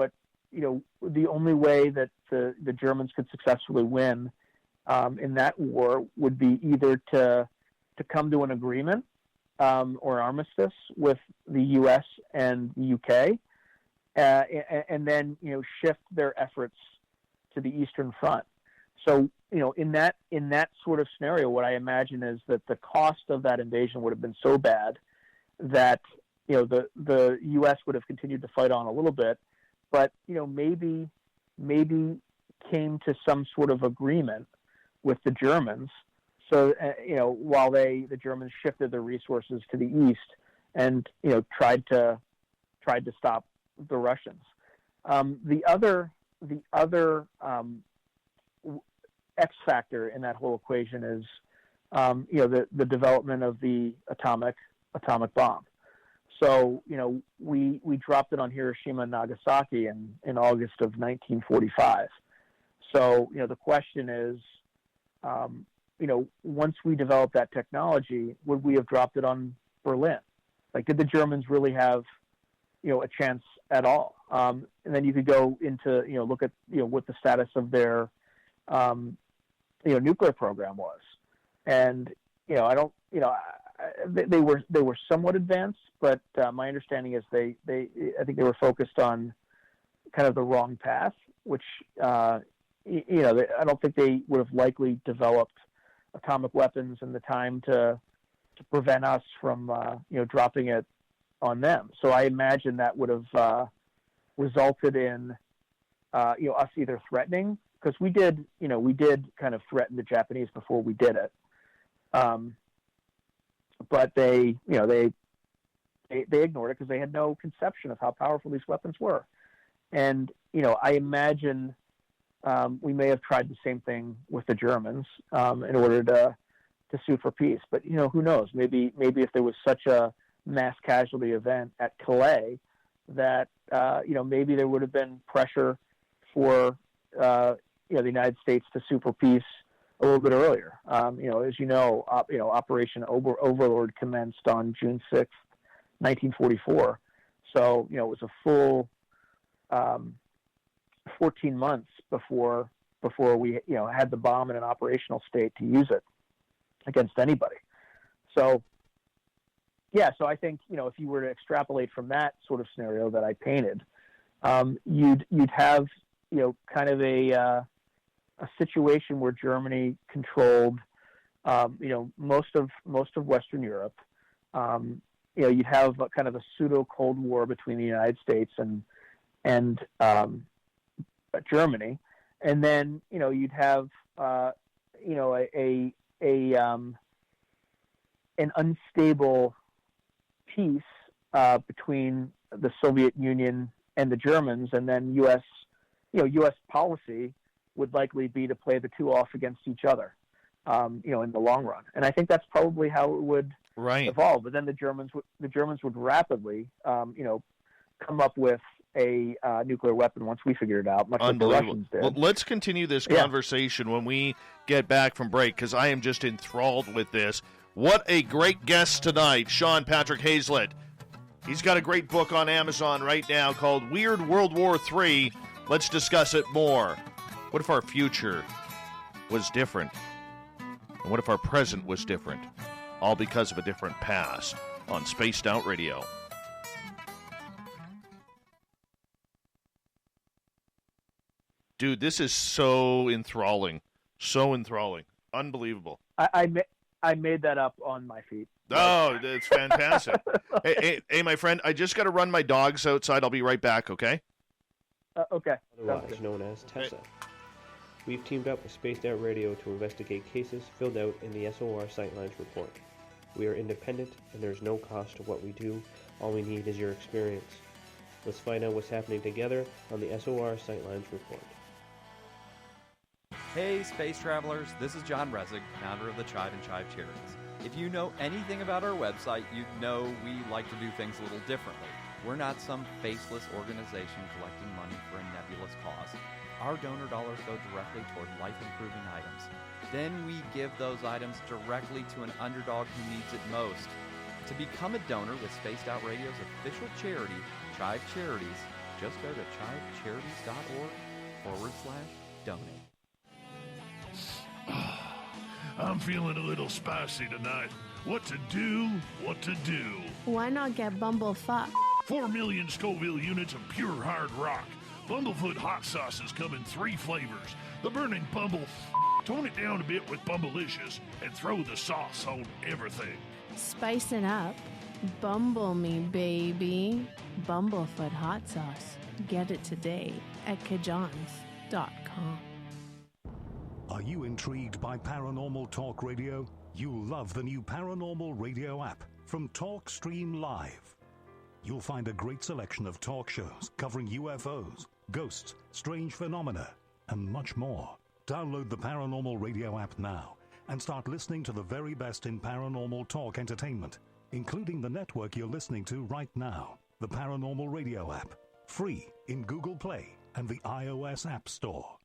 the only way that the Germans could successfully win in that war would be either to come to an agreement or armistice with the U.S. and the U.K. And then shift their efforts to the Eastern Front. So in that sort of scenario, what I imagine is that the cost of that invasion would have been so bad that the U.S. would have continued to fight on a little bit, but maybe came to some sort of agreement with the Germans. So while the Germans shifted their resources to the east and tried to stop the Russians. The other X factor in that whole equation is the development of the atomic bomb. So we dropped it on Hiroshima and Nagasaki in August of 1945. So the question is, once we developed that technology, would we have dropped it on Berlin? Like, did the Germans really have a chance at all? And then you could go into look at what the status of their nuclear program was, and I don't they were somewhat advanced, but my understanding is I think they were focused on kind of the wrong path, which I don't think they would have likely developed atomic weapons in the time to prevent us from dropping it on them. So I imagine that would have resulted in us either threatening, because we did kind of threaten the Japanese before we did it, but they ignored it because they had no conception of how powerful these weapons were. And I imagine we may have tried the same thing with the Germans in order to sue for peace. But who knows? Maybe if there was such a mass casualty event at Calais that maybe there would have been pressure for the United States to sue for peace a little bit earlier. As Operation Overlord commenced on June 6th, 1944. So it was a full 14 months before we had the bomb in an operational state to use it against anybody. So so I think if you were to extrapolate from that sort of scenario that I painted, you'd have kind of a situation where Germany controlled most of Western Europe. You'd have kind of a pseudo Cold War between the United States and Germany, and then you'd have an unstable peace between the Soviet Union and the Germans, and then U.S. policy would likely be to play the two off against each other, in the long run. And I think that's probably how it would evolve. But then the Germans would rapidly, come up with a nuclear weapon once we figured it out, much like the Russians did.
Well, let's continue this conversation when we get back from break, because I am just enthralled with this. What a great guest tonight, Sean Patrick Hazlett. He's got a great book on Amazon right now called Weird World War III. Let's discuss it more. What if our future was different? And what if our present was different? All because of a different past on Spaced Out Radio. Dude, this is so enthralling. So enthralling. Unbelievable.
I made that up on my feet.
Oh, that's fantastic. hey, my friend, I just got to run my dogs outside. I'll be right back, okay?
Okay.
Otherwise known as TESSA. We've teamed up with Spaced Out Radio to investigate cases filled out in the SOR Sightlines report. We are independent, and there's no cost to what we do. All we need is your experience. Let's find out what's happening together on the SOR Sightlines Report.
Hey, space travelers, this is John Resig, founder of the Chive and Chive Charities. If you know anything about our website, you know we like to do things a little differently. We're not some faceless organization collecting money for a nebulous cause. Our donor dollars go directly toward life-improving items. Then we give those items directly to an underdog who needs it most. To become a donor with Spaced Out Radio's official charity, Chive Charities, just go to chivecharities.org/donate.
I'm feeling a little spicy tonight. What to do?
Why not get Bumblefuck?
4 million Scoville units of pure hard rock. Bumblefoot hot sauces come in 3 flavors. The burning Bumble. Tone it down a bit with Bumblicious and throw the sauce on everything.
Spice it up. Bumble me, baby. Bumblefoot hot sauce. Get it today at kajans.com.
Are you intrigued by Paranormal Talk Radio? You'll love the new Paranormal Radio app from TalkStream Live. You'll find a great selection of talk shows covering UFOs, ghosts, strange phenomena, and much more. Download the Paranormal Radio app now and start listening to the very best in paranormal talk entertainment, including the network you're listening to right now, the Paranormal Radio app. Free in Google Play and the iOS App Store.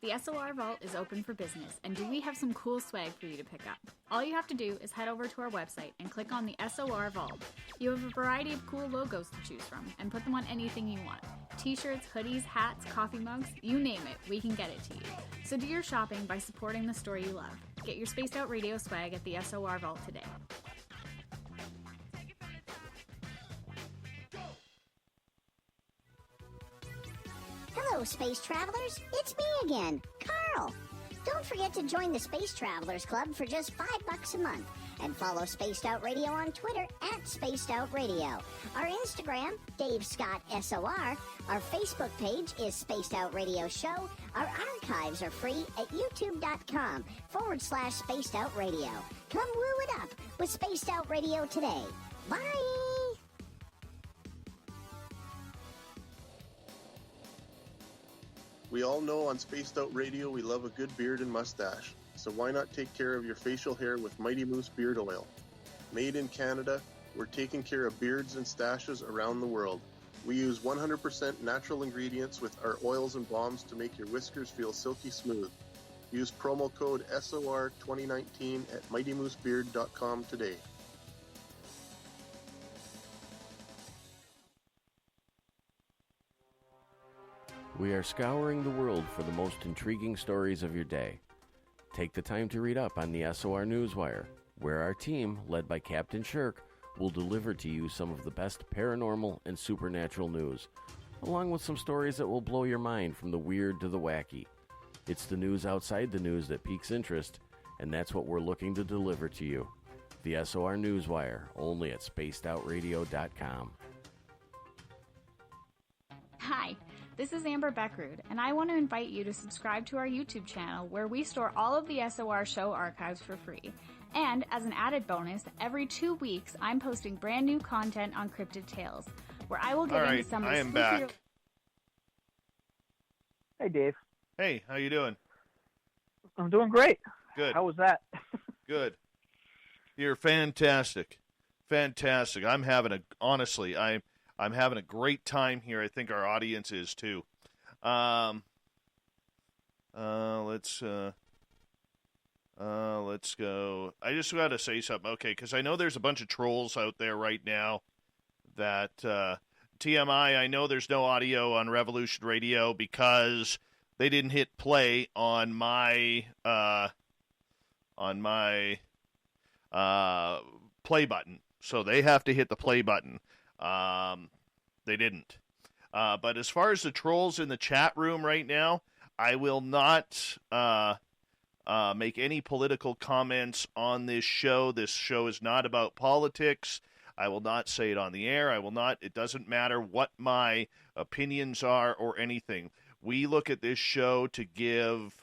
The SOR Vault is open for business, and do we have some cool swag for you to pick up? All you have to do is head over to our website and click on the SOR Vault. You have a variety of cool logos to choose from, and put them on anything you want. T-shirts, hoodies, hats, coffee mugs, you name it, we can get it to you. So do your shopping by supporting the store you love. Get your Spaced Out Radio swag at the SOR Vault today.
Hello, Space Travelers. It's me again, Carl. Don't forget to join the Space Travelers Club for just $5 a month. And follow Spaced Out Radio on Twitter at Spaced Out Radio. Our Instagram, Dave Scott SOR. Our Facebook page is Spaced Out Radio Show. Our archives are free at youtube.com/Spaced Out Radio. Come woo it up with Spaced Out Radio today. Bye!
We all know on Spaced Out Radio we love a good beard and mustache, so why not take care of your facial hair with Mighty Moose Beard Oil? Made in Canada, we're taking care of beards and stashes around the world. We use 100% natural ingredients with our oils and balms to make your whiskers feel silky smooth. Use promo code SOR2019 at MightyMooseBeard.com today.
We are scouring the world for the most intriguing stories of your day. Take the time to read up on the SOR Newswire, where our team, led by Captain Shirk, will deliver to you some of the best paranormal and supernatural news, along with some stories that will blow your mind from the weird to the wacky. It's the news outside the news that piques interest, and that's what we're looking to deliver to you. The SOR Newswire, only at spacedoutradio.com.
Hi. This is Amber Beckrud, and I want to invite you to subscribe to our YouTube channel where we store all of the SOR show archives for free. And as an added bonus, every 2 weeks I'm posting brand new content on Cryptid Tales, where I will get into some of the
I am back.
Hey, Dave.
Hey, how you doing?
I'm doing great.
Good.
How was that?
Good. You're fantastic. Fantastic. I'm having a great time here. I think our audience is too. Let's go. I just got to say something. Okay, because I know there's a bunch of trolls out there right now that TMI, I know there's no audio on Revolution Radio because they didn't hit play on my play button. So they have to hit the play button. They didn't. But as far as the trolls in the chat room right now, I will not make any political comments on this show. This show is not about politics. I will not say it on the air. I will not. It doesn't matter what my opinions are or anything. We look at this show to give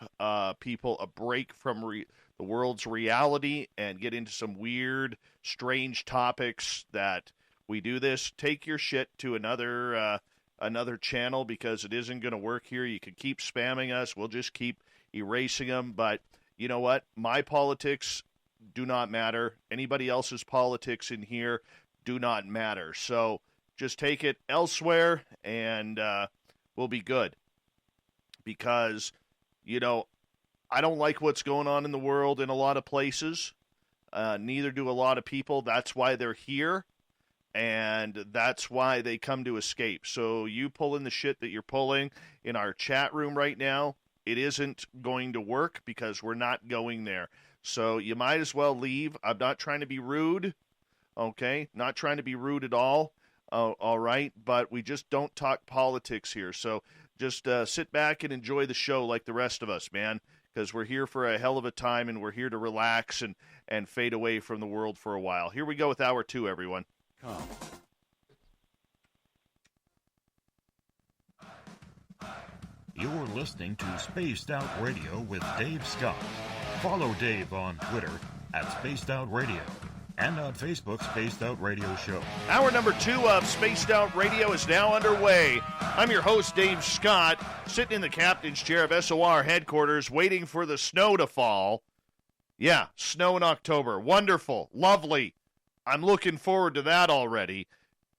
people a break from the world's reality and get into some weird, strange topics that we do this. Take your shit to another channel because it isn't going to work here. You can keep spamming us. We'll just keep erasing them. But you know what? My politics do not matter. Anybody else's politics in here do not matter. So just take it elsewhere and we'll be good. Because, you know, I don't like what's going on in the world in a lot of places. Neither do a lot of people. That's why they're here. And that's why they come to escape. So you pulling the shit that you're pulling in our chat room right now, it isn't going to work because we're not going there. So you might as well leave. I'm not trying to be rude, okay? Not trying to be rude at all, all right? But we just don't talk politics here. So just sit back and enjoy the show like the rest of us, man, because we're here for a hell of a time, and we're here to relax and fade away from the world for a while. Here we go with Hour 2, everyone.
You're listening to Spaced Out Radio with Dave Scott. Follow Dave on Twitter at Spaced Out Radio and on Facebook, Spaced Out Radio Show.
Hour number 2 of Spaced Out Radio is now underway. I'm your host, Dave Scott, sitting in the captain's chair of SOR headquarters, waiting for the snow to fall. Yeah, snow in October. Wonderful. Lovely. I'm looking forward to that already.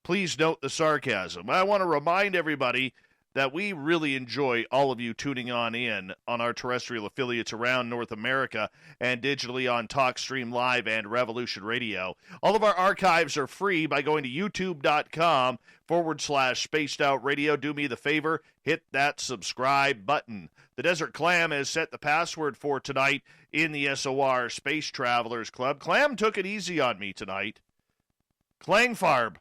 Please note the sarcasm. I want to remind everybody that we really enjoy all of you tuning in on our terrestrial affiliates around North America and digitally on TalkStream Live and Revolution Radio. All of our archives are free by going to youtube.com/Spaced Out Radio. Do me the favor, hit that subscribe button. The Desert Clam has set the password for tonight in the SOR Space Travelers Club. Clam took it easy on me tonight. Clangfarb.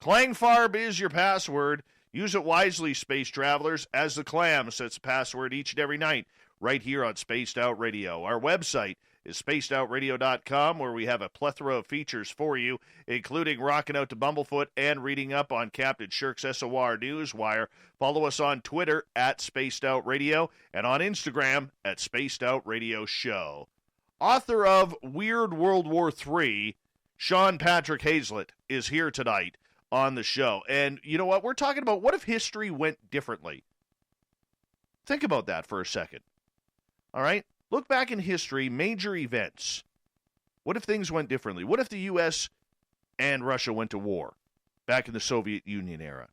Clangfarb is your password. Use it wisely, Space Travelers, as the Clam sets the password each and every night right here on Spaced Out Radio. Our website is spacedoutradio.com, where we have a plethora of features for you, including rocking out to Bumblefoot and reading up on Captain Shirk's SOR Newswire. Follow us on Twitter at Spaced Out Radio and on Instagram at Spaced Out Radio Show. Author of Weird World War III, Sean Patrick Hazlett, is here tonight on the show. And you know what? We're talking about what if history went differently. Think about that for a second. All right? Look back in history, major events. What if things went differently? What if the U.S. and Russia went to war back in the Soviet Union era?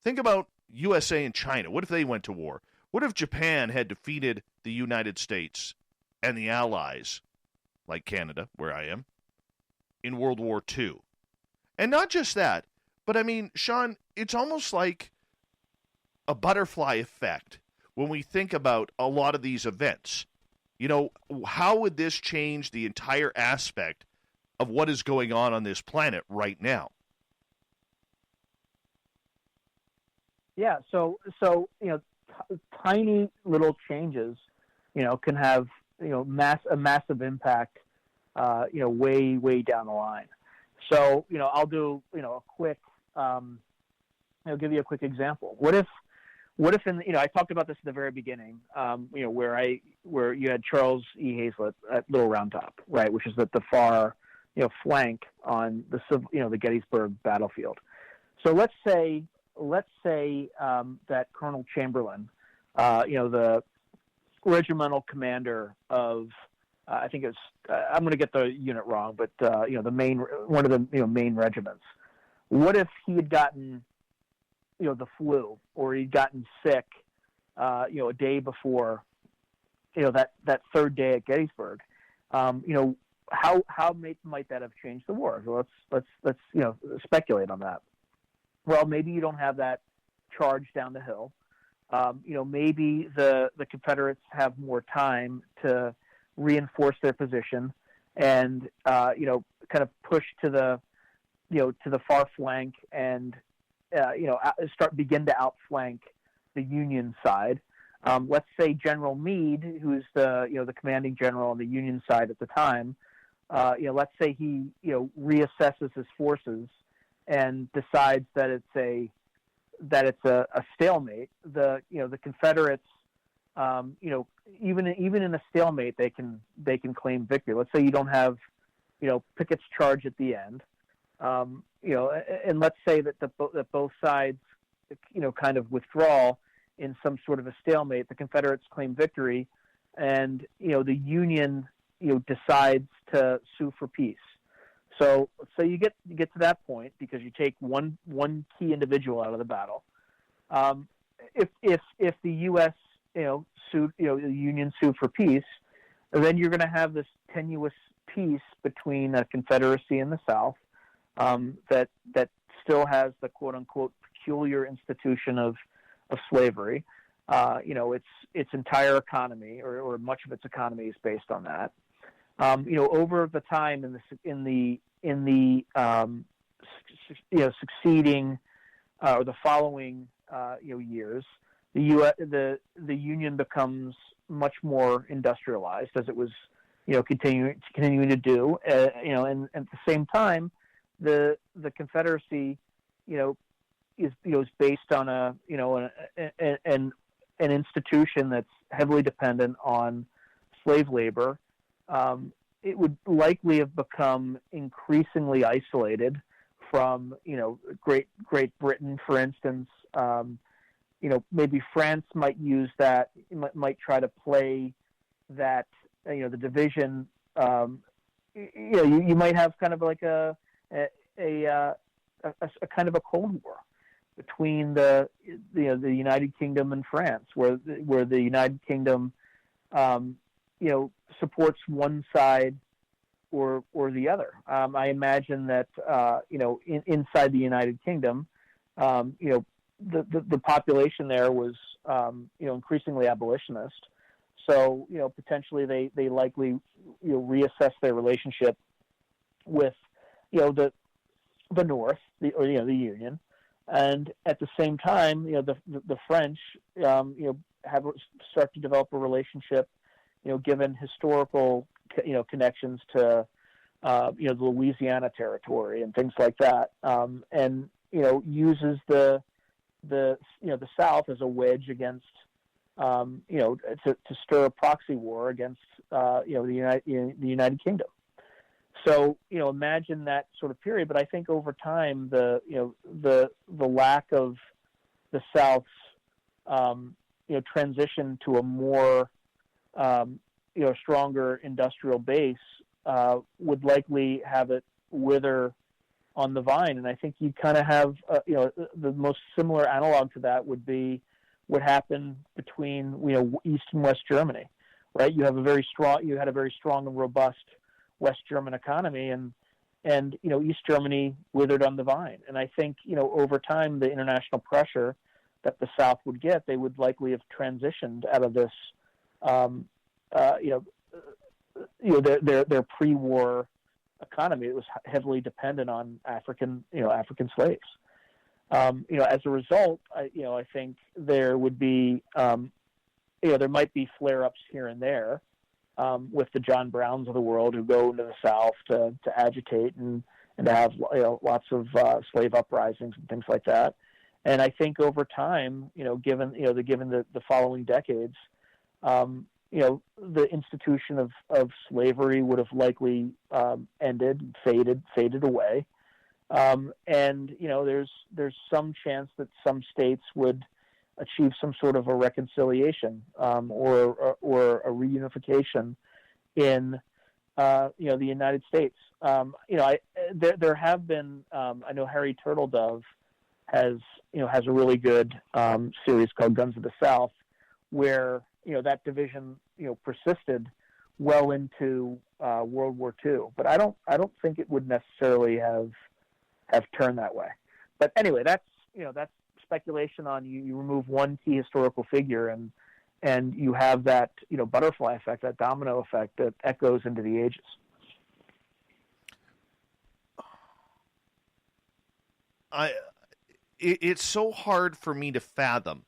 Think about USA and China. What if they went to war? What if Japan had defeated the United States and the Allies, like Canada, where I am, in World War II? And not just that, but I mean, Sean, it's almost like a butterfly effect when we think about a lot of these events. You know, how would this change the entire aspect of what is going on this planet right now?
Yeah, so you know, tiny little changes, you know, can have, you know, a massive impact, you know, way down the line. So, you know, I'll do, you know, a quick, I'll give you a quick example. What if in, you know, I talked about this at the very beginning, you know, where you had Charles E. Hazlett at Little Round Top, right, which is at the far, you know, flank on the, you know, the Gettysburg battlefield. So let's say that Colonel Chamberlain, you know, the regimental commander of, I think it's, I'm going to get the unit wrong, but you know, one of the, you know, main regiments. What if he had gotten, you know, the flu, or he'd gotten sick, you know, a day before, you know, that third day at Gettysburg? You know, how might that have changed the war? So let's you know, speculate on that. Well, maybe you don't have that charge down the hill. You know, maybe the Confederates have more time to reinforce their position and, you know, kind of push to the far flank and, you know, begin to outflank the Union side. Let's say General Meade, who's the commanding general on the Union side at the time, you know, let's say he, you know, reassesses his forces and decides that it's that it's a stalemate. The Confederates, even in a stalemate, they can claim victory. Let's say you don't have, Pickett's charge at the end, and let's say that that both sides, kind of withdraw in some sort of a stalemate. The Confederates claim victory, and the Union decides to sue for peace. So you get to that point because you take one key individual out of the battle. If the U.S. sued, the Union sued for peace, then you're going to have this tenuous peace between a Confederacy and the South that still has the quote unquote peculiar institution of slavery. Its entire economy or much of its economy is based on that. Over the time in the succeeding or the following years, the Union becomes much more industrialized as it was continuing to do. And at the same time, the Confederacy is based on an institution that's heavily dependent on slave labor. It would likely have become increasingly isolated from, Great Britain, for instance. Maybe France might use that, might try to play that, the division. You might have kind of like a kind of a Cold War between the United Kingdom and France, where the United Kingdom, supports one side or the other. I imagine that inside the United Kingdom, the population there was increasingly abolitionist. So potentially they likely reassess their relationship with the North, the Union, and at the same time the French start to develop a relationship, given historical connections to the Louisiana Territory and things like that, and uses the South as a wedge against to stir a proxy war against the United Kingdom. So imagine that sort of period. But I think over time the lack of the South's transition to a more stronger industrial base would likely have it wither on the vine. And I think you kind of have the most similar analog to that would be what happened between East and West Germany, right? You had a very strong and robust West German economy, and East Germany withered on the vine. And I think over time the international pressure that the South would get, they would likely have transitioned out of this their pre-war economy. It was heavily dependent on African slaves. As a result, I think there would be, there might be flare-ups here and there with the John Browns of the world who go into the South to agitate and to have lots of slave uprisings and things like that. And I think over time, given the following decades, the institution of slavery would have likely ended, faded away. And there's some chance that some states would achieve some sort of a reconciliation or a reunification in the United States. There have been I know Harry Turtledove has a really good series called Guns of the South, where that division persisted well into World War II. But I don't think it would necessarily have turned that way. But anyway, that's speculation on you remove one key historical figure and you have that butterfly effect, that domino effect that echoes into the ages.
It's so hard for me to fathom.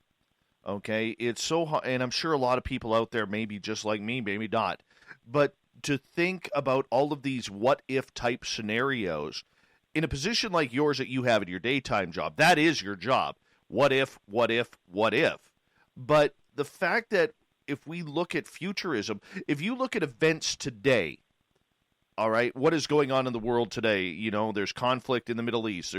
Okay, it's so hard, and I'm sure a lot of people out there, maybe just like me, maybe not, but to think about all of these what-if type scenarios in a position like yours that you have in your daytime job. That is your job. what if. But the fact that if we look at futurism, if you look at events today, all right, what is going on in the world today? You know, there's conflict in the Middle East.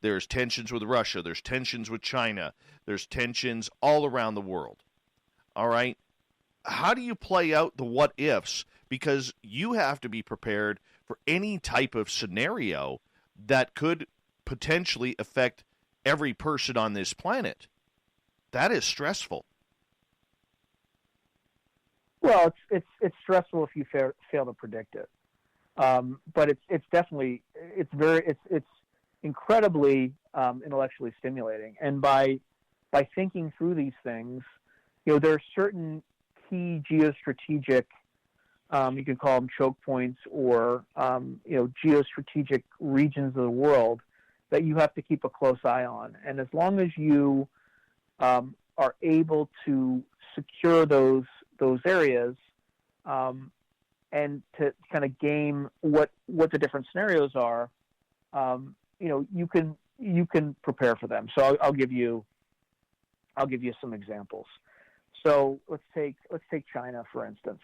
There's tensions with Russia. There's tensions with China. There's tensions all around the world. All right. How do you play out the what ifs? Because you have to be prepared for any type of scenario that could potentially affect every person on this planet. That is stressful.
Well, it's stressful if you fail to predict it. But it's definitely it's incredibly intellectually stimulating. And by thinking through these things, you know, there are certain key geostrategic, you can call them choke points, or you know, geostrategic regions of the world that you have to keep a close eye on. And as long as you are able to secure those areas, and to kind of game what the different scenarios are, you know, you can prepare for them. So I'll give you some examples. So let's take China, for instance.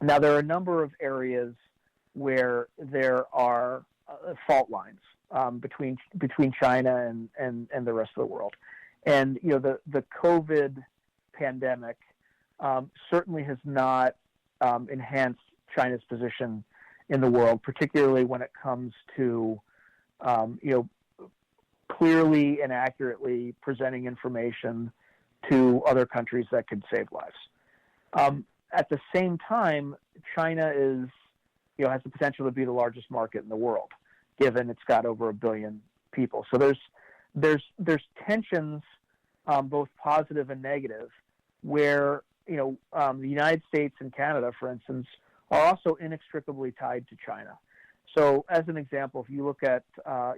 Now, there are a number of areas where there are fault lines between China and the rest of the world. And, you know, the COVID pandemic certainly has not enhanced China's position in the world, particularly when it comes to, you know, clearly and accurately presenting information to other countries that could save lives. At the same time, China has the potential to be the largest market in the world, given it's got over 1 billion people. So there's tensions, both positive and negative, where, you know, the United States and Canada, for instance, are also inextricably tied to China. So, as an example, if you look at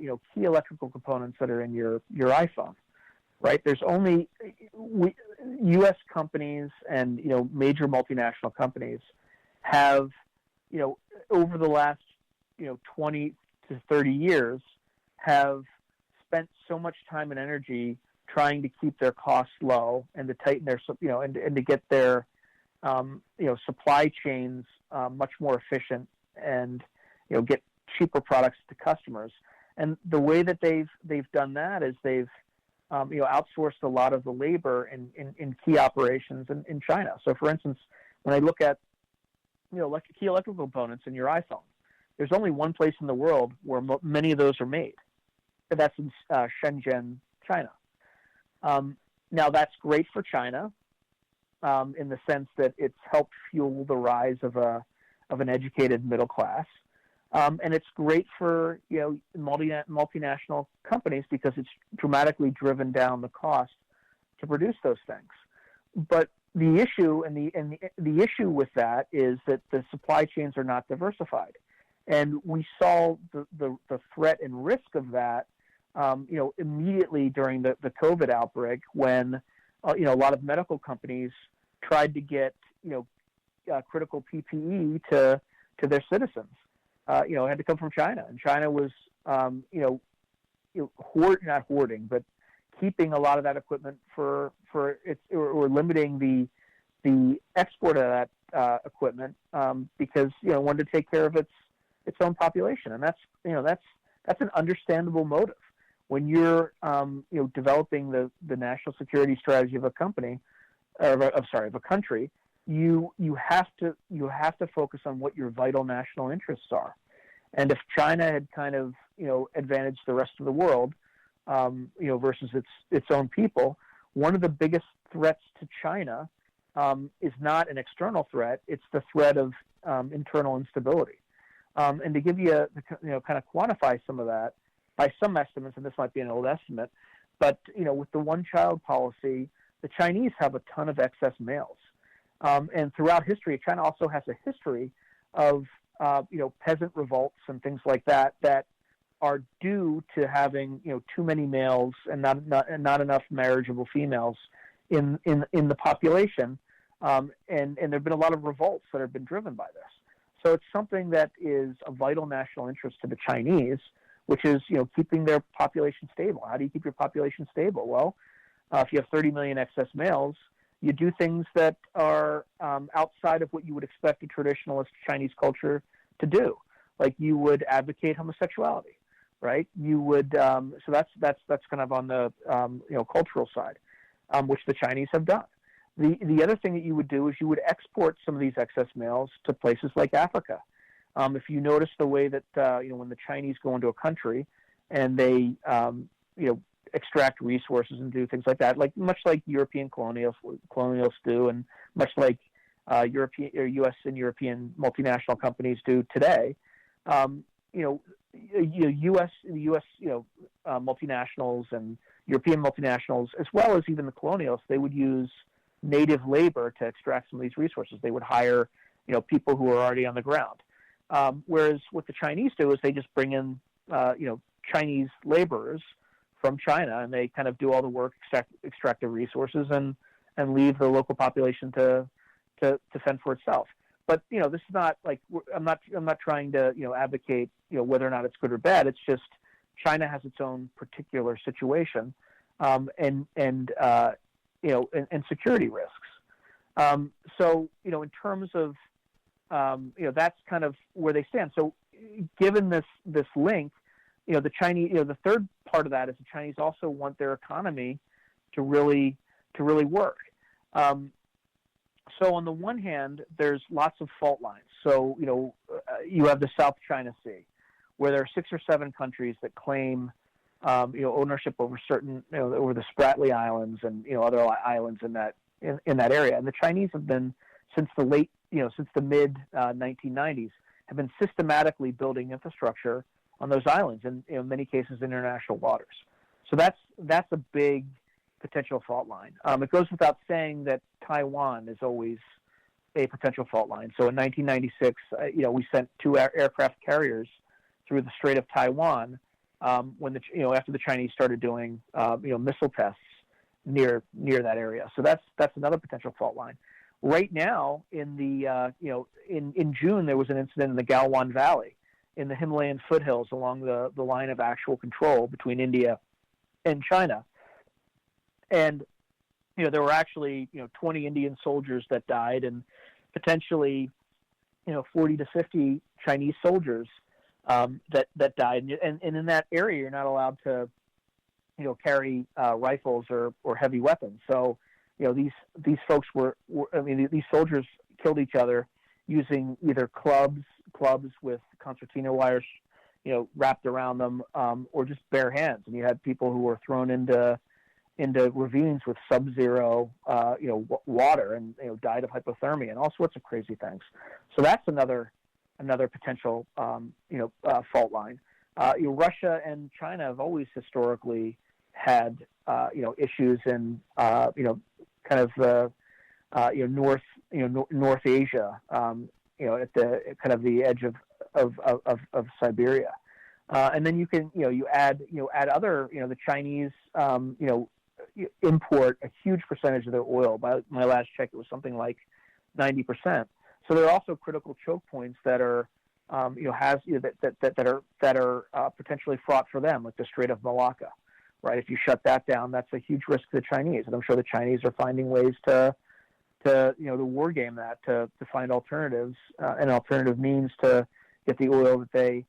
you know, key electrical components that are in your iPhone, right? There's only U.S. companies and, you know, major multinational companies have, you know, over the last, you know, 20 to 30 years, have spent so much time and energy trying to keep their costs low and to tighten their, you know, and to get their, you know, supply chains much more efficient and, you know, get cheaper products to customers. And the way that they've done that is they've, you know, outsourced a lot of the labor in key operations in China. So, for instance, when I look at, you know, key electrical components in your iPhone, there's only one place in the world where many of those are made, and that's in Shenzhen, China. Now, that's great for China in the sense that it's helped fuel the rise of an educated middle class, and it's great for, you know, multinational companies because it's dramatically driven down the cost to produce those things. But the issue the issue with that is that the supply chains are not diversified, and we saw the threat and risk of that, you know, immediately during the COVID outbreak, when you know, a lot of medical companies tried to get, you know, critical PPE to their citizens. You know, it had to come from China, and China was, you know, not hoarding, but keeping a lot of that equipment for its, or limiting the export of that equipment because, you know, wanted to take care of its own population, and that's an understandable motive. When you're, you know, developing the national security strategy of a company, of a country, you have to focus on what your vital national interests are. And if China had kind of, you know, advantaged the rest of the world, you know, versus its own people, one of the biggest threats to China is not an external threat; it's the threat of internal instability. And to give you you know, kind of quantify some of that, by some estimates, and this might be an old estimate, but, you know, with the one-child policy, the Chinese have a ton of excess males. And throughout history, China also has a history of, you know, peasant revolts and things like that are due to having, you know, too many males and not enough marriageable females in the population. And there have been a lot of revolts that have been driven by this. So it's something that is a vital national interest to the Chinese, which is, keeping their population stable. How do you keep your population stable? Well, if you have 30 million excess males, you do things that are outside of what you would expect a traditionalist Chinese culture to do. Like you would advocate homosexuality, right? You would, so that's kind of on the, cultural side, which the Chinese have done. The other thing that you would do is you would export some of these excess males to places like Africa. If you notice the way that, when the Chinese go into a country and they, extract resources and do things like that, much like European colonialists do, and much like European or U.S. and European multinational companies do today. U.S. Multinationals and European multinationals, as well as even the colonialists, they would use native labor to extract some of these resources. They would hire, people who are already on the ground. Whereas what the Chinese do is they just bring in, Chinese laborers from China, and they kind of do all the work, extract the resources, and leave the local population to fend for itself. But this is not like I'm not trying to advocate whether or not it's good or bad. It's just China has its own particular situation, and security risks. So in terms of that's kind of where they stand. So given this link, the Chinese, the third part of that is the Chinese also want their economy to really work. So on the one hand, there's lots of fault lines. So, you have the South China Sea, where there are 6 or 7 countries that claim, ownership over certain, over the Spratly Islands and, other islands in that area. And the Chinese have been, since the mid 1990s, have been systematically building infrastructure on those islands, and in many cases international waters. So that's a big potential fault line. It goes without saying that Taiwan is always a potential fault line. So in 1996, we sent 2 aircraft carriers through the Strait of Taiwan when after the Chinese started doing missile tests near that area. So that's another potential fault line. Right now, in the in June, there was an incident in the Galwan Valley, in the Himalayan foothills along the line of actual control between India and China. And, there were actually, 20 Indian soldiers that died, and potentially, 40 to 50 Chinese soldiers that died. And in that area, you're not allowed to, carry rifles or heavy weapons. So, these folks these soldiers killed each other using either clubs with concertina wires, wrapped around them, or just bare hands. And you had people who were thrown into ravines with sub-zero, water, and died of hypothermia and all sorts of crazy things. So that's another potential, fault line. Russia and China have always historically had, issues in, kind of North Asia, at the kind of the edge of Siberia, and then you can you add other the Chinese import a huge percentage of their oil. By my last check, it was something like 90%. So there are also critical choke points that are that are potentially fraught for them, like the Strait of Malacca. Right, if you shut that down, that's a huge risk to the Chinese, and I'm sure the Chinese are finding ways to war game that, to find alternatives and alternative means to get the oil that they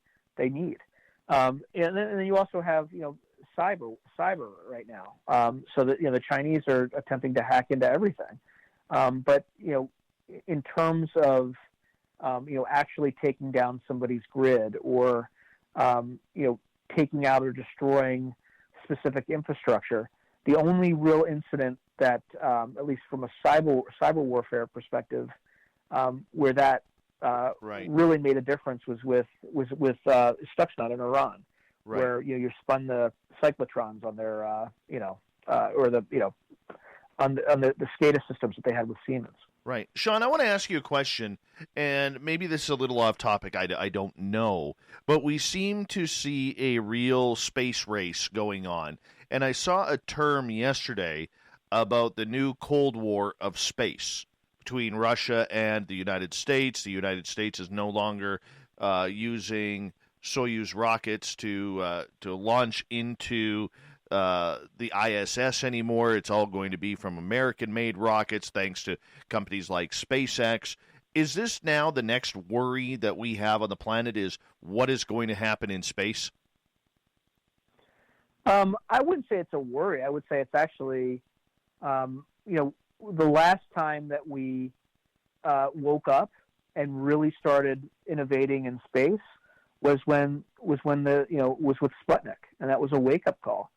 need. And then you also have cyber right now. So that the Chinese are attempting to hack into everything. But in terms of actually taking down somebody's grid, or taking out or destroying specific infrastructure, the only real incident that, at least from a cyber warfare perspective, where that really made a difference was with Stuxnet in Iran, where you spun the cyclotrons on their on the SCADA systems that they had with Siemens.
Right. Sean, I want to ask you a question, and maybe this is a little off topic, I don't know, but we seem to see a real space race going on. And I saw a term yesterday about the new Cold War of space between Russia and the United States. The United States is no longer using Soyuz rockets to launch into the ISS anymore. It's all going to be from American-made rockets, thanks to companies like SpaceX. Is this now the next worry that we have on the planet? Is what is going to happen in space?
I wouldn't say it's a worry. I would say it's actually, the last time that we woke up and really started innovating in space was with Sputnik, and that was a wake-up call.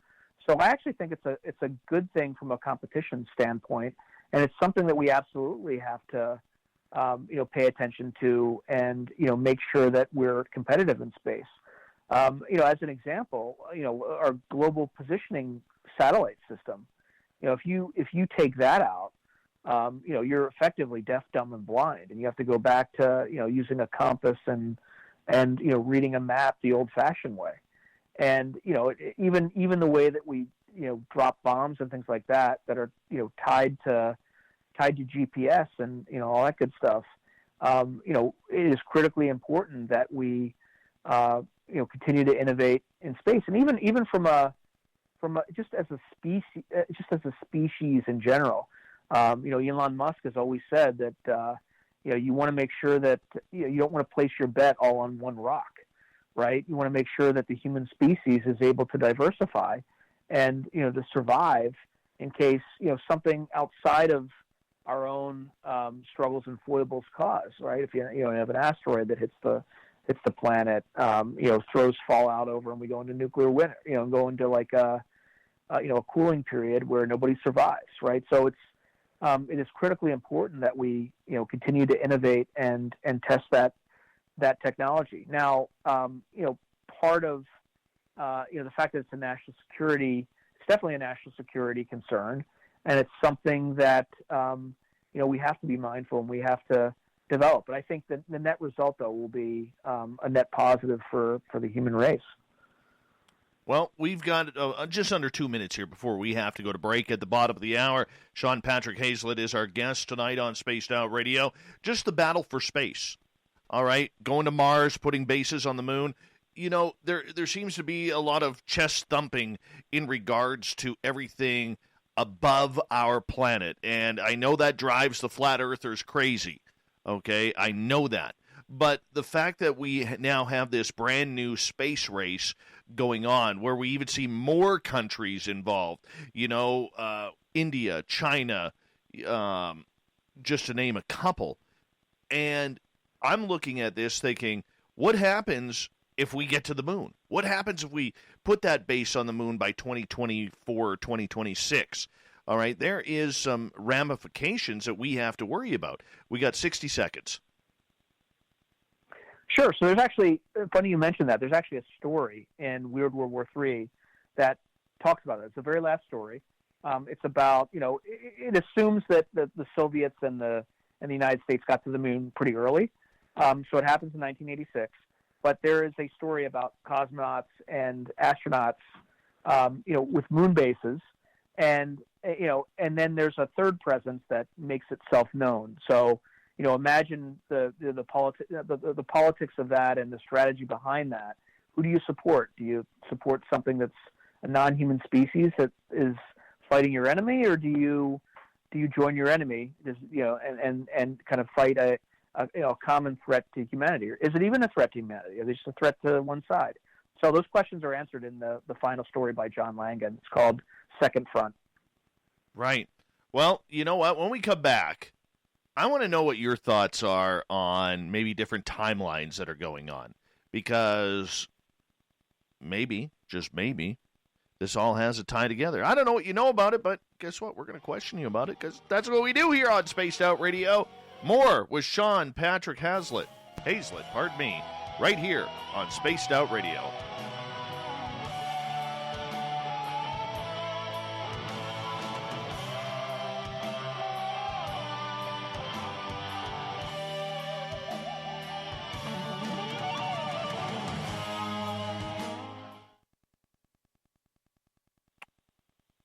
So I actually think it's a good thing from a competition standpoint, and it's something that we absolutely have to pay attention to and make sure that we're competitive in space. As an example, our global positioning satellite system. If you take that out, you're effectively deaf, dumb, and blind, and you have to go back to using a compass and reading a map the old-fashioned way. And even the way that we drop bombs and things like that are tied to GPS and all that good stuff. It is critically important that we continue to innovate in space, and even from a just as a species in general. Elon Musk has always said that you want to make sure that you don't want to place your bet all on one rock, right? You want to make sure that the human species is able to diversify and to survive in case something outside of our own struggles and foibles cause, right? If you have an asteroid that hits the planet, throws fallout over, and we go into nuclear winter, go into like a cooling period where nobody survives, right? So it is critically important that we continue to innovate and test that technology. Now, part of the fact that it's a national security, it's definitely a national security concern, and it's something that we have to be mindful and we have to develop. But I think that the net result, though, will be a net positive for the human race.
Well, we've got just under 2 minutes here before we have to go to break at the bottom of the hour. Sean Patrick Hazlett is our guest tonight on Spaced Out Radio. Just the battle for space. All right, going to Mars, putting bases on the moon. There seems to be a lot of chest thumping in regards to everything above our planet. And I know that drives the flat earthers crazy. Okay, I know that. But the fact that we now have this brand new space race going on, where we even see more countries involved, India, China, just to name a couple. And I'm looking at this thinking, what happens if we get to the moon? What happens if we put that base on the moon by 2024 or 2026? All right, there is some ramifications that we have to worry about. We got 60 seconds.
Sure. So there's actually, funny you mentioned that, there's actually a story in Weird World War III that talks about it. It's the very last story. It's about, it assumes that the Soviets and the United States got to the moon pretty early. So it happens in 1986. But there is a story about cosmonauts and astronauts, with moon bases. And then there's a third presence that makes itself known. So, imagine the politics of that and the strategy behind that. Who do you support? Do you support something that's a non-human species that is fighting your enemy, or do you join your enemy? And kind of fight a common threat to humanity? Or is it even a threat to humanity? Are they just a threat to one side? So those questions are answered in the final story by John Langan. It's called Second Front.
Right. Well, you know what? When we come back, I want to know what your thoughts are on maybe different timelines that are going on, because maybe, just maybe, this all has a tie together. I don't know what you know about it, but guess what? We're going to question you about it, because that's what we do here on Spaced Out Radio. More with Sean Patrick Hazlett, right here on Spaced Out Radio.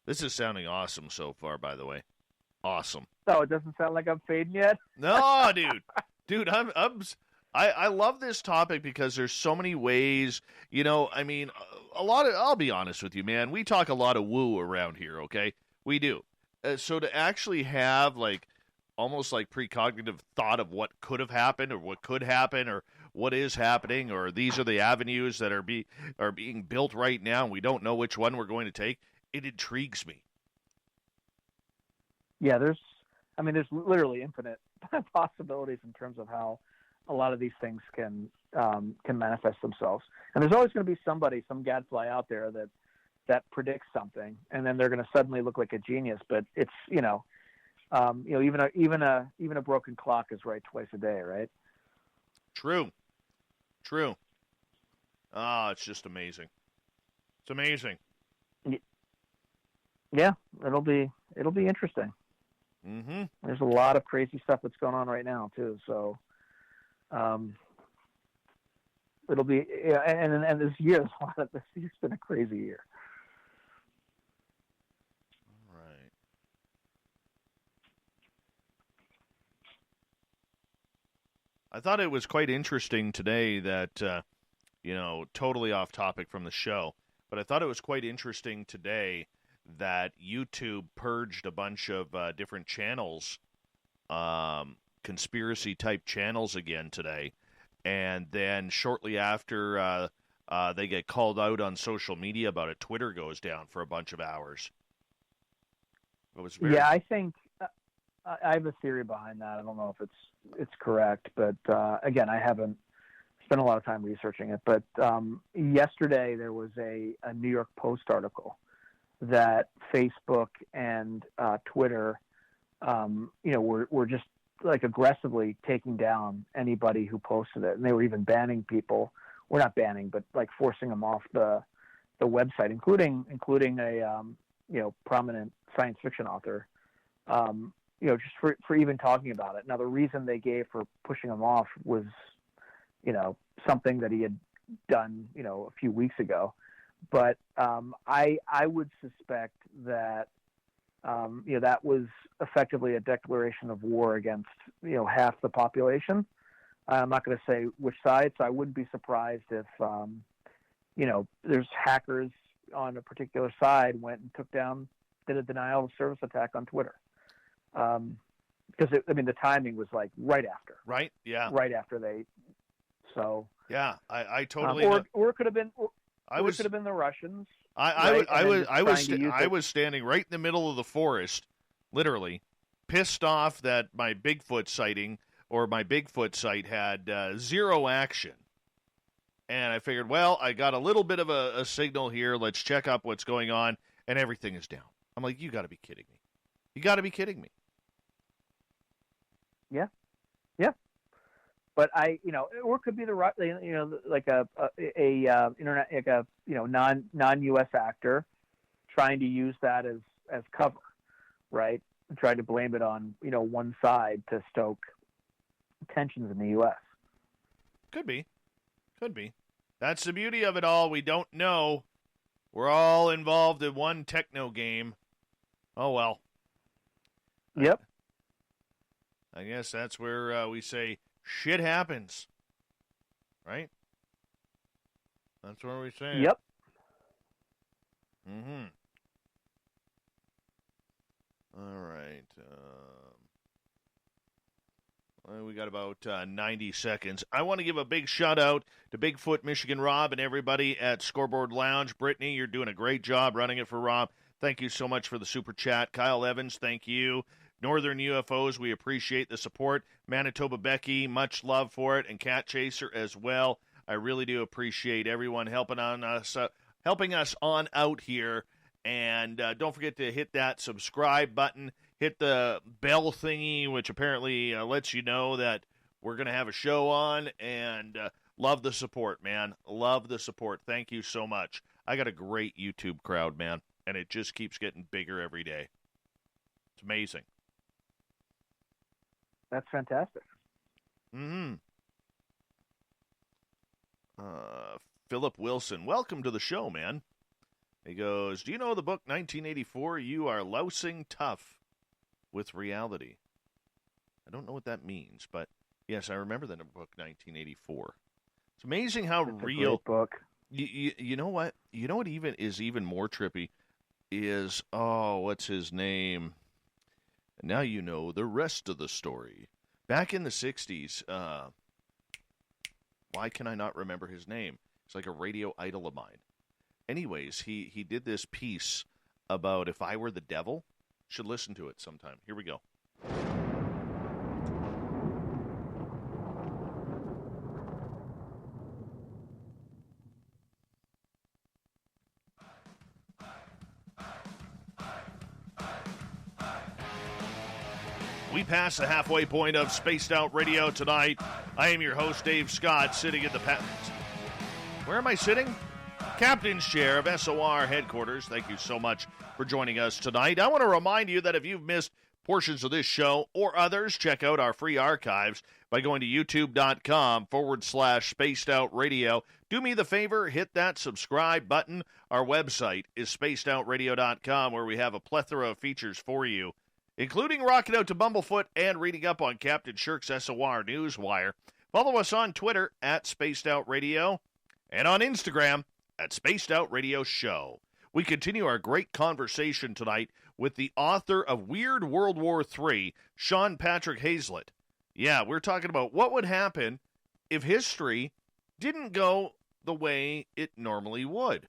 This is sounding awesome so far, by the way. Awesome.
Oh, it doesn't sound like I'm fading yet?
No, dude. Dude, I love this topic because there's so many ways, I mean, I'll be honest with you, man, we talk a lot of woo around here, okay? We do. So to actually have, like, almost like precognitive thought of what could have happened or what could happen or what is happening or these are the avenues that are being built right now and we don't know which one we're going to take, it intrigues me.
Yeah, there's literally infinite possibilities in terms of how a lot of these things can manifest themselves. And there's always going to be somebody, some gadfly out there that predicts something, and then they're going to suddenly look like a genius. But it's even a broken clock is right twice a day, right?
True. It's just amazing. It's amazing.
Yeah, it'll be interesting.
Mm-hmm.
There's a lot of crazy stuff that's going on right now too. So, it'll be and this year, this year's been a crazy year.
All right. I thought it was quite interesting today that, totally off topic from the show, but I thought it was quite interesting today that YouTube purged a bunch of different channels, conspiracy-type channels again today, and then shortly after they get called out on social media about it, Twitter goes down for a bunch of hours. It was very...
Yeah, I think I have a theory behind that. I don't know if it's correct, but again, I haven't spent a lot of time researching it. But yesterday there was a New York Post article that Facebook and Twitter, were just like aggressively taking down anybody who posted it, and they were even banning people. We're not banning, but like forcing them off the website, including a prominent science fiction author. Just for even talking about it. Now, the reason they gave for pushing him off was, something that he had done, a few weeks ago. But I would suspect that that was effectively a declaration of war against half the population. I'm not going to say which side, so I wouldn't be surprised if there's hackers on a particular side went and did a denial of service attack on Twitter. Because the timing was like right after.
Right. Yeah.
Right after they. So.
Yeah, I totally.
Or it could have been. It could have been the Russians.
I was standing right in the middle of the forest, literally, pissed off that my Bigfoot sighting or my Bigfoot site had zero action. And I figured, well, I got a little bit of a signal here. Let's check up what's going on, and everything is down. I'm like, you got to be kidding me. You got to be kidding me.
Yeah. But or it could be like a internet, like a non-U.S. actor trying to use that as cover, right? And trying to blame it on one side to stoke tensions in the U.S.
Could be. That's the beauty of it all. We don't know. We're all involved in one techno game. Oh well.
Yep.
I guess that's where we say shit happens, right? That's where we say
Yep.
it. Mm-hmm. All right. We got about 90 seconds. I want to give a big shout-out to Bigfoot Michigan Rob and everybody at Scoreboard Lounge. Brittany, you're doing a great job running it for Rob. Thank you so much for the super chat. Kyle Evans, thank you. Northern UFOs, we appreciate the support. Manitoba Becky, much love for it, and Cat Chaser as well. I really do appreciate everyone helping us on out here. And don't forget to hit that subscribe button. Hit the bell thingy, which apparently lets you know that we're going to have a show on. And love the support, man. Love the support. Thank you so much. I got a great YouTube crowd, man, and it just keeps getting bigger every day. It's amazing.
That's fantastic.
Mm-hmm. Philip Wilson, welcome to the show, man. He goes, do you know the book 1984, You Are Lousing Tough with Reality? I don't know what that means, but Yes, I remember that book, 1984. It's amazing how
That's
real.
a great book.
You know what? You know what is even more trippy is, what's his name? Now you know the rest of the story. Back in the 60s, why can I not remember his name? It's like a radio idol of mine. Anyways, he did this piece about if I were the devil. Should listen to it sometime. Here we go. We pass the halfway point of Spaced Out Radio tonight. I am your host, Dave Scott, sitting at the Where am I sitting? Captain's chair of SOR headquarters. Thank you so much for joining us tonight. I want to remind you that if you've missed portions of this show or others, check out our free archives by going to youtube.com/Spaced Out Radio. Do me the favor, hit that subscribe button. Our website is spacedoutradio.com, where we have a plethora of features for you, including rocking out to Bumblefoot and reading up on Captain Shirk's SOR Newswire. Follow us on Twitter at Spaced Out Radio and on Instagram at Spaced Out Radio Show. We continue our great conversation tonight with the author of Weird World War III, Sean Patrick Hazlett. Yeah, we're talking about what would happen if history didn't go the way it normally would,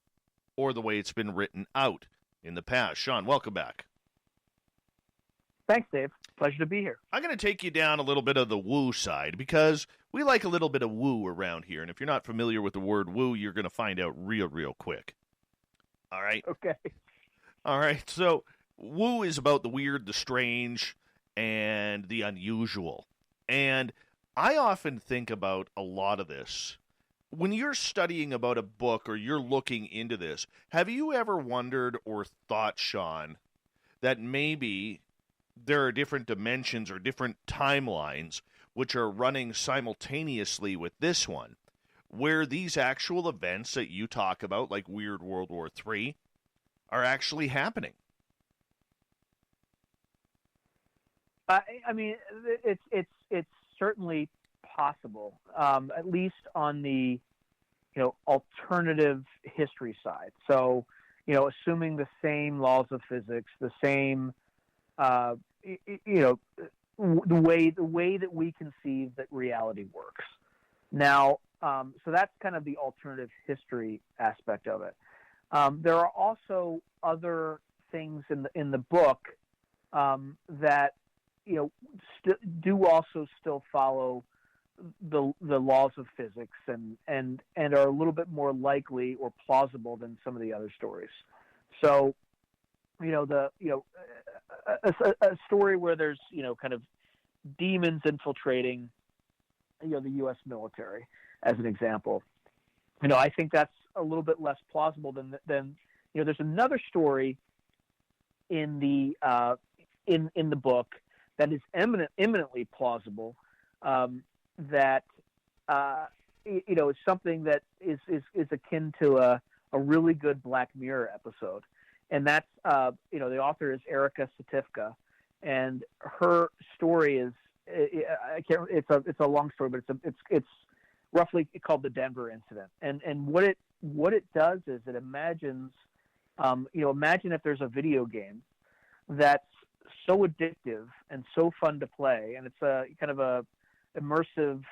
or the way it's been written out in the past. Sean, welcome back.
Thanks, Dave. Pleasure to be here.
I'm going to take you down a little bit of the woo side, because we like a little bit of woo around here. And if you're not familiar with the word woo, you're going to find out real quick. All right?
Okay.
All right. So woo is about the weird, the strange, and the unusual. And I often think about a lot of this. When you're studying about a book or you're looking into this, have you ever wondered or thought, Sean, that maybe there are different dimensions or different timelines which are running simultaneously with this one, where these actual events that you talk about, like Weird World War III, are actually happening?
I mean, it's certainly possible, at least on the alternative history side. So, assuming the same laws of physics, the same the way that we conceive that reality works. Now, so that's kind of the alternative history aspect of it. There are also other things in the book that do also still follow the laws of physics and are a little bit more likely or plausible than some of the other stories. So, a story where there's kind of demons infiltrating the U.S. military, as an example. I think that's a little bit less plausible than there's another story in the book that is eminently plausible, that is something that is akin to a really good Black Mirror episode. And that's, the author is Erica Satifka, and her story is, it's a long story, but it's roughly called the Denver Incident. And what it does is it imagines, imagine if there's a video game that's so addictive and so fun to play, and it's a kind of a immersive,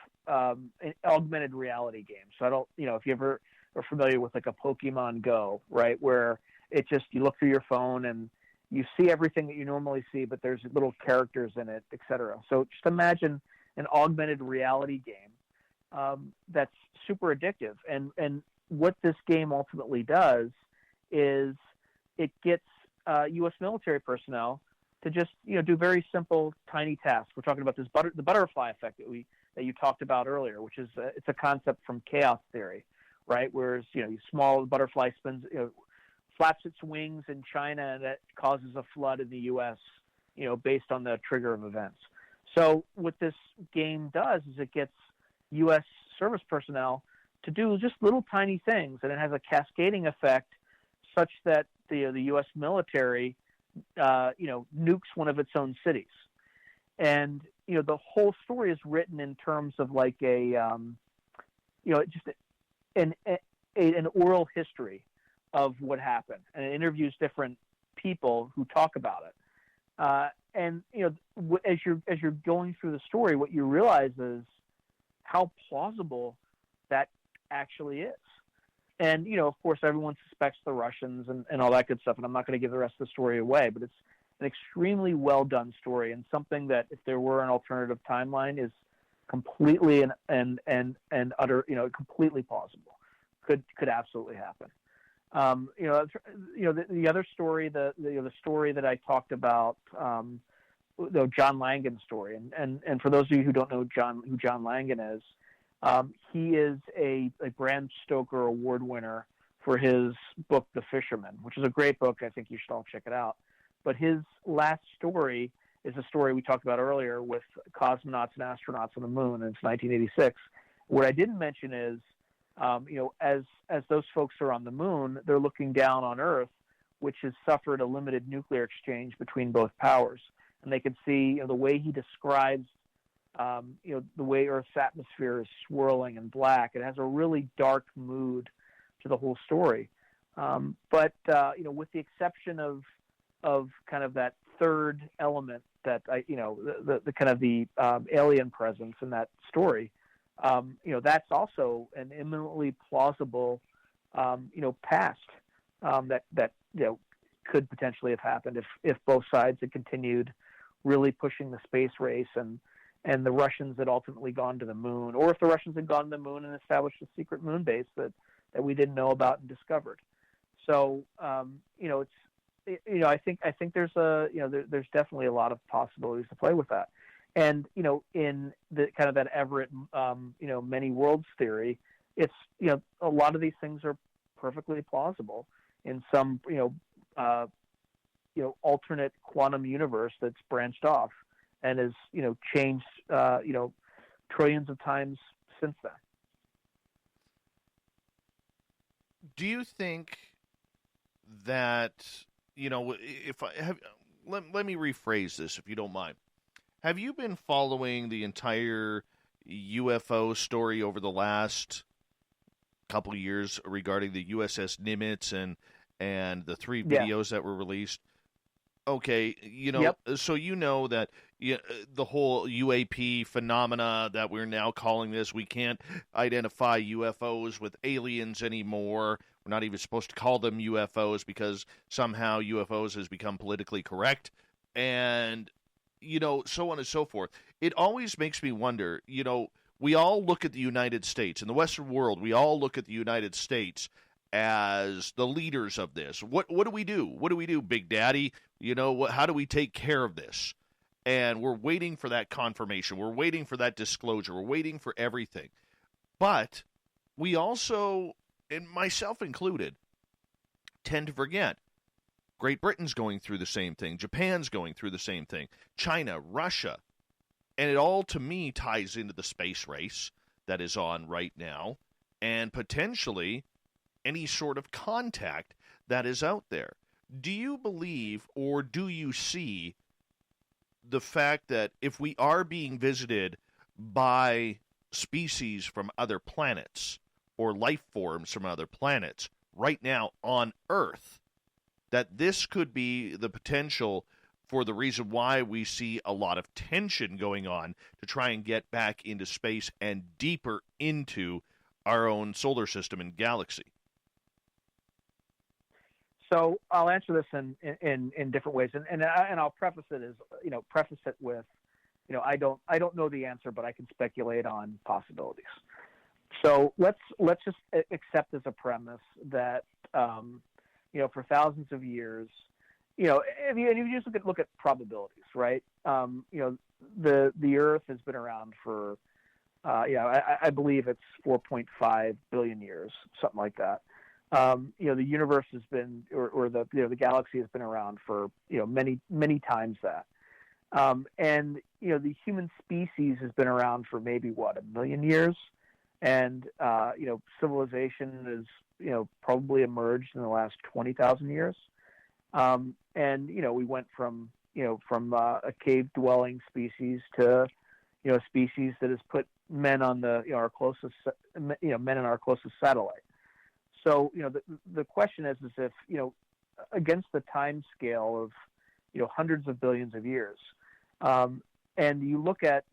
augmented reality game. So I don't, if you ever are familiar with like a Pokemon Go, right, where it just, you look through your phone and you see everything that you normally see, but there's little characters in it, etc. So just imagine an augmented reality game that's super addictive. And what this game ultimately does is it gets U.S. military personnel to just do very simple, tiny tasks. We're talking about the butterfly effect that you talked about earlier, which is it's a concept from chaos theory, right? Whereas small butterfly spins, flaps its wings in China, and that causes a flood in the U.S., based on the trigger of events. So what this game does is it gets U.S. service personnel to do just little tiny things, and it has a cascading effect such that the U.S. military, nukes one of its own cities. And, the whole story is written in terms of like a just an oral history of what happened, and it interviews different people who talk about it. And as you're going through the story, what you realize is how plausible that actually is. And of course, everyone suspects the Russians and all that good stuff. And I'm not going to give the rest of the story away, but it's an extremely well done story, and something that, if there were an alternative timeline, is completely and utter completely plausible. Could absolutely happen. The other story, the story that I talked about, the John Langan story, and for those of you who don't know who John Langan is, he is a Bram Stoker Award winner for his book The Fisherman, which is a great book. I think you should all check it out. But his last story is a story we talked about earlier with cosmonauts and astronauts on the moon, and it's 1986. What I didn't mention is, as those folks are on the moon, they're looking down on Earth, which has suffered a limited nuclear exchange between both powers. And they can see the way he describes, the way Earth's atmosphere is swirling and black. It has a really dark mood to the whole story. But with the exception of kind of that third element, that the kind of the alien presence in that story, that's also an eminently plausible, past that could potentially have happened if both sides had continued really pushing the space race, and the Russians had ultimately gone to the moon, or if the Russians had gone to the moon and established a secret moon base that we didn't know about and discovered. So I think there's there's definitely a lot of possibilities to play with that. And, in the kind of that Everett, many worlds theory, it's, a lot of these things are perfectly plausible in some, alternate quantum universe that's branched off and has, changed, trillions of times since then.
Do you think that, if I have, let me rephrase this, if you don't mind. Have you been following the entire UFO story over the last couple of years regarding the USS Nimitz and the 3 videos that were released? Okay,
Yep.
So that the whole UAP phenomena that we're now calling this, we can't identify UFOs with aliens anymore. We're not even supposed to call them UFOs because somehow UFOs has become politically correct. And so on and so forth. It always makes me wonder, we all look at the United States, in the Western world, we all look at the United States as the leaders of this. What do we do? What do we do, Big Daddy? How do we take care of this? And we're waiting for that confirmation. We're waiting for that disclosure. We're waiting for everything. But we also, and myself included, tend to forget. Great Britain's going through the same thing. Japan's going through the same thing. China, Russia. And it all, to me, ties into the space race that is on right now, and potentially any sort of contact that is out there. Do you believe, or do you see the fact that if we are being visited by species from other planets or life forms from other planets right now on Earth, that this could be the potential for the reason why we see a lot of tension going on to try and get back into space and deeper into our own solar system and galaxy?
So I'll answer this in different ways, and I'll preface it with, I don't know the answer, but I can speculate on possibilities. So let's just accept as a premise that for thousands of years, if you just look at probabilities, right? The Earth has been around for, I believe it's 4.5 billion years, something like that. The universe has been, or the galaxy has been around for, many times that. And the human species has been around for maybe 1 million years, and civilization has probably emerged in the last 20,000 years. And we went from a cave dwelling species to a species that has put men on our closest, men in our closest satellite. So, the question is if, against the time scale of, hundreds of billions of years, and you look at,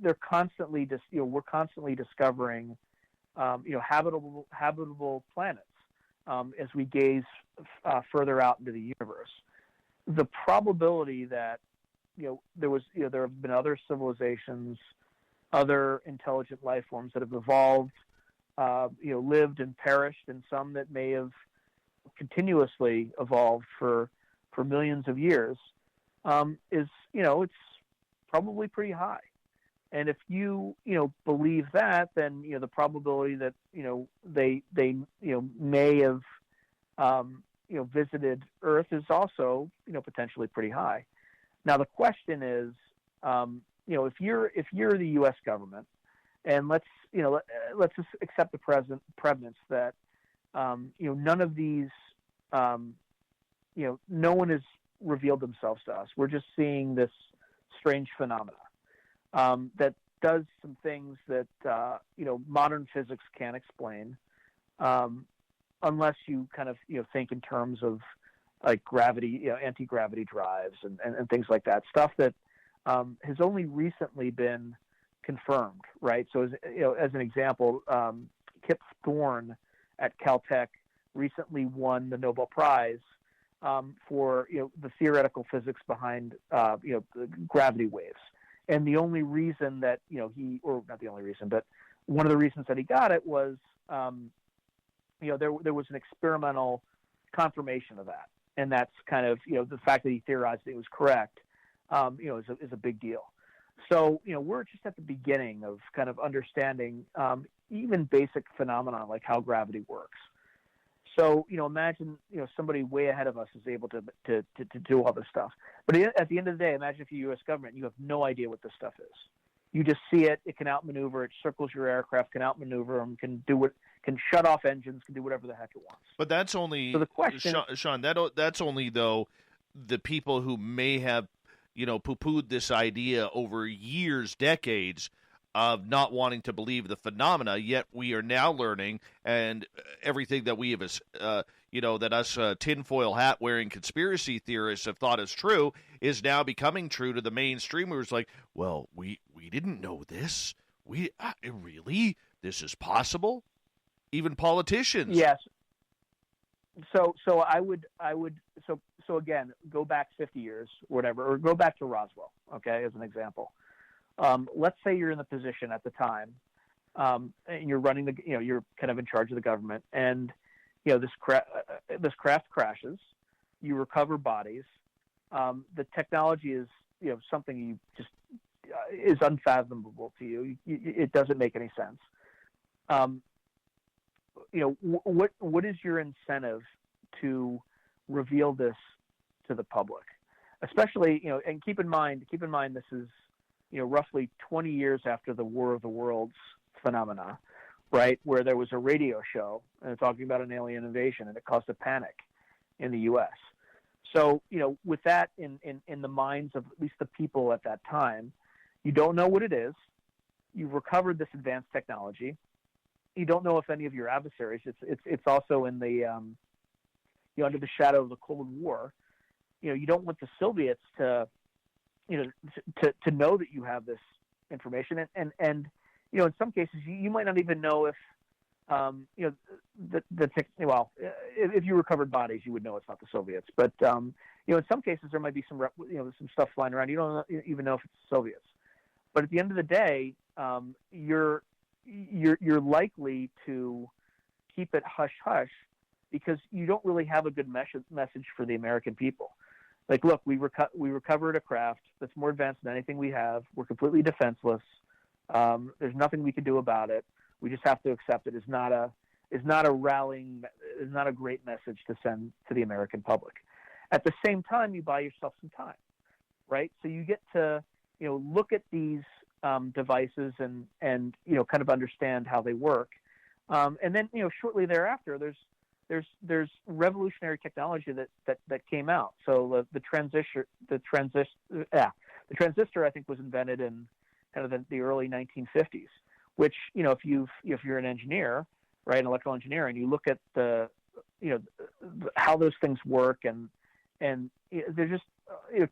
they're constantly we're constantly discovering, habitable planets as we gaze further out into the universe. The probability that there have been other civilizations, other intelligent life forms that have evolved, lived and perished, and some that may have continuously evolved for millions of years, is it's probably pretty high. And if you believe that, then the probability that they may have visited Earth is also potentially pretty high. Now the question is, if you're the U.S. government, and let's just accept the premise that none of these, no one has revealed themselves to us. We're just seeing this strange phenomena that does some things that modern physics can't explain, unless you kind of think in terms of like gravity, anti-gravity drives and things like that. Stuff that has only recently been confirmed, right? So as an example, Kip Thorne at Caltech recently won the Nobel Prize for the theoretical physics behind the gravity waves. And the only reason that not the only reason, but one of the reasons that he got it was there was an experimental confirmation of that, and that's kind of the fact that he theorized it was correct is a big deal. So we're just at the beginning of kind of understanding even basic phenomena like how gravity works. So imagine somebody way ahead of us is able to do all this stuff. But at the end of the day, imagine if you're U.S. government, you have no idea what this stuff is. You just see it. It can outmaneuver. It circles your aircraft. Can outmaneuver them. Can shut off engines. Can do whatever the heck it wants.
But that's only
so the question,
Sean. That's only though the people who may have poo-pooed this idea over years, decades, of not wanting to believe the phenomena, yet we are now learning, and everything that we have, that us tinfoil hat wearing conspiracy theorists have thought is true, is now becoming true to the mainstream. Who's like, well, we didn't know this. Really, this is possible. Even politicians.
Yes. So I would again go back 50 years, or whatever, or go back to Roswell. Okay, as an example. Let's say you're in the position at the time, and you're running you're kind of in charge of the government, and this craft crashes. You recover bodies. The technology is something you just is unfathomable to you. It doesn't make any sense. What is your incentive to reveal this to the public, especially and keep in mind this is roughly 20 years after the War of the Worlds phenomena, right, where there was a radio show and talking about an alien invasion, and it caused a panic in the U.S. So with that in the minds of at least the people at that time, you don't know what it is. You've recovered this advanced technology. You don't know if any of your adversaries. It's also in the under the shadow of the Cold War. You don't want the Soviets to know that you have this information, and in some cases you might not even know if if you recovered bodies, you would know it's not the Soviets. But in some cases there might be some stuff flying around. You don't even know if it's the Soviets. But at the end of the day, you're likely to keep it hush hush because you don't really have a good message for the American people. Like, look, we recovered a craft that's more advanced than anything we have. We're completely defenseless. There's nothing we can do about it. We just have to accept it. It's not a great message to send to the American public. At the same time, you buy yourself some time, right? So you get to look at these devices and kind of understand how they work, and then shortly thereafter, there's revolutionary technology that came out. So the transistor I think was invented in kind of the early 1950s. Which, if you're an engineer, right, an electrical engineer, and you look at how those things work, and they're just,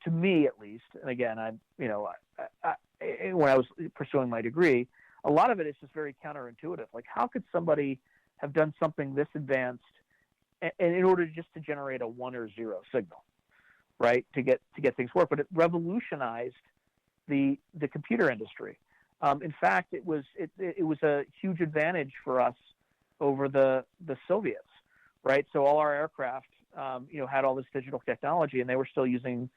to me at least, and again, when I was pursuing my degree, a lot of it is just very counterintuitive. Like, how could somebody have done something this advanced in order just to generate a 1 or 0 signal, right, to get things work? But it revolutionized the computer industry. In fact, it was a huge advantage for us over the Soviets, right? So all our aircraft, had all this digital technology, and they were still using,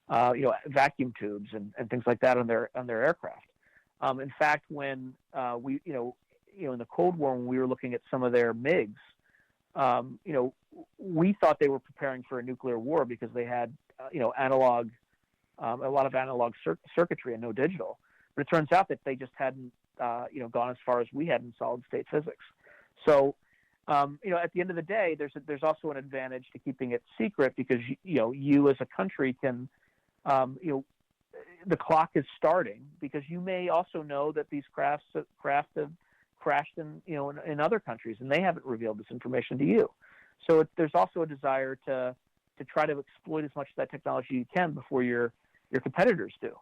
vacuum tubes and things like that on their aircraft. In fact, when we, in the Cold War, when we were looking at some of their MiGs, we thought they were preparing for a nuclear war because they had, analog, a lot of analog circuitry and no digital. But it turns out that they just hadn't, gone as far as we had in solid state physics. So, at the end of the day, there's also an advantage to keeping it secret because you as a country can, the clock is starting because you may also know that these craft have crashed in other countries and they haven't revealed this information to you. So there's also a desire to try to exploit as much of that technology you can before your competitors do.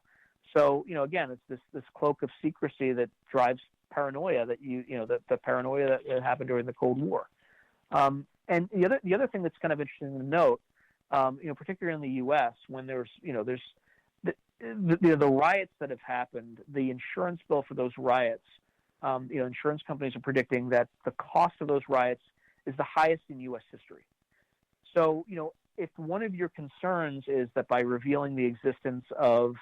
So, again, it's this cloak of secrecy that drives paranoia that the paranoia that happened during the Cold War. And the other thing that's kind of interesting to note, particularly in the U.S., when there's the riots that have happened, the insurance bill for those riots, insurance companies are predicting that the cost of those riots is the highest in U.S. history. So, if one of your concerns is that by revealing the existence of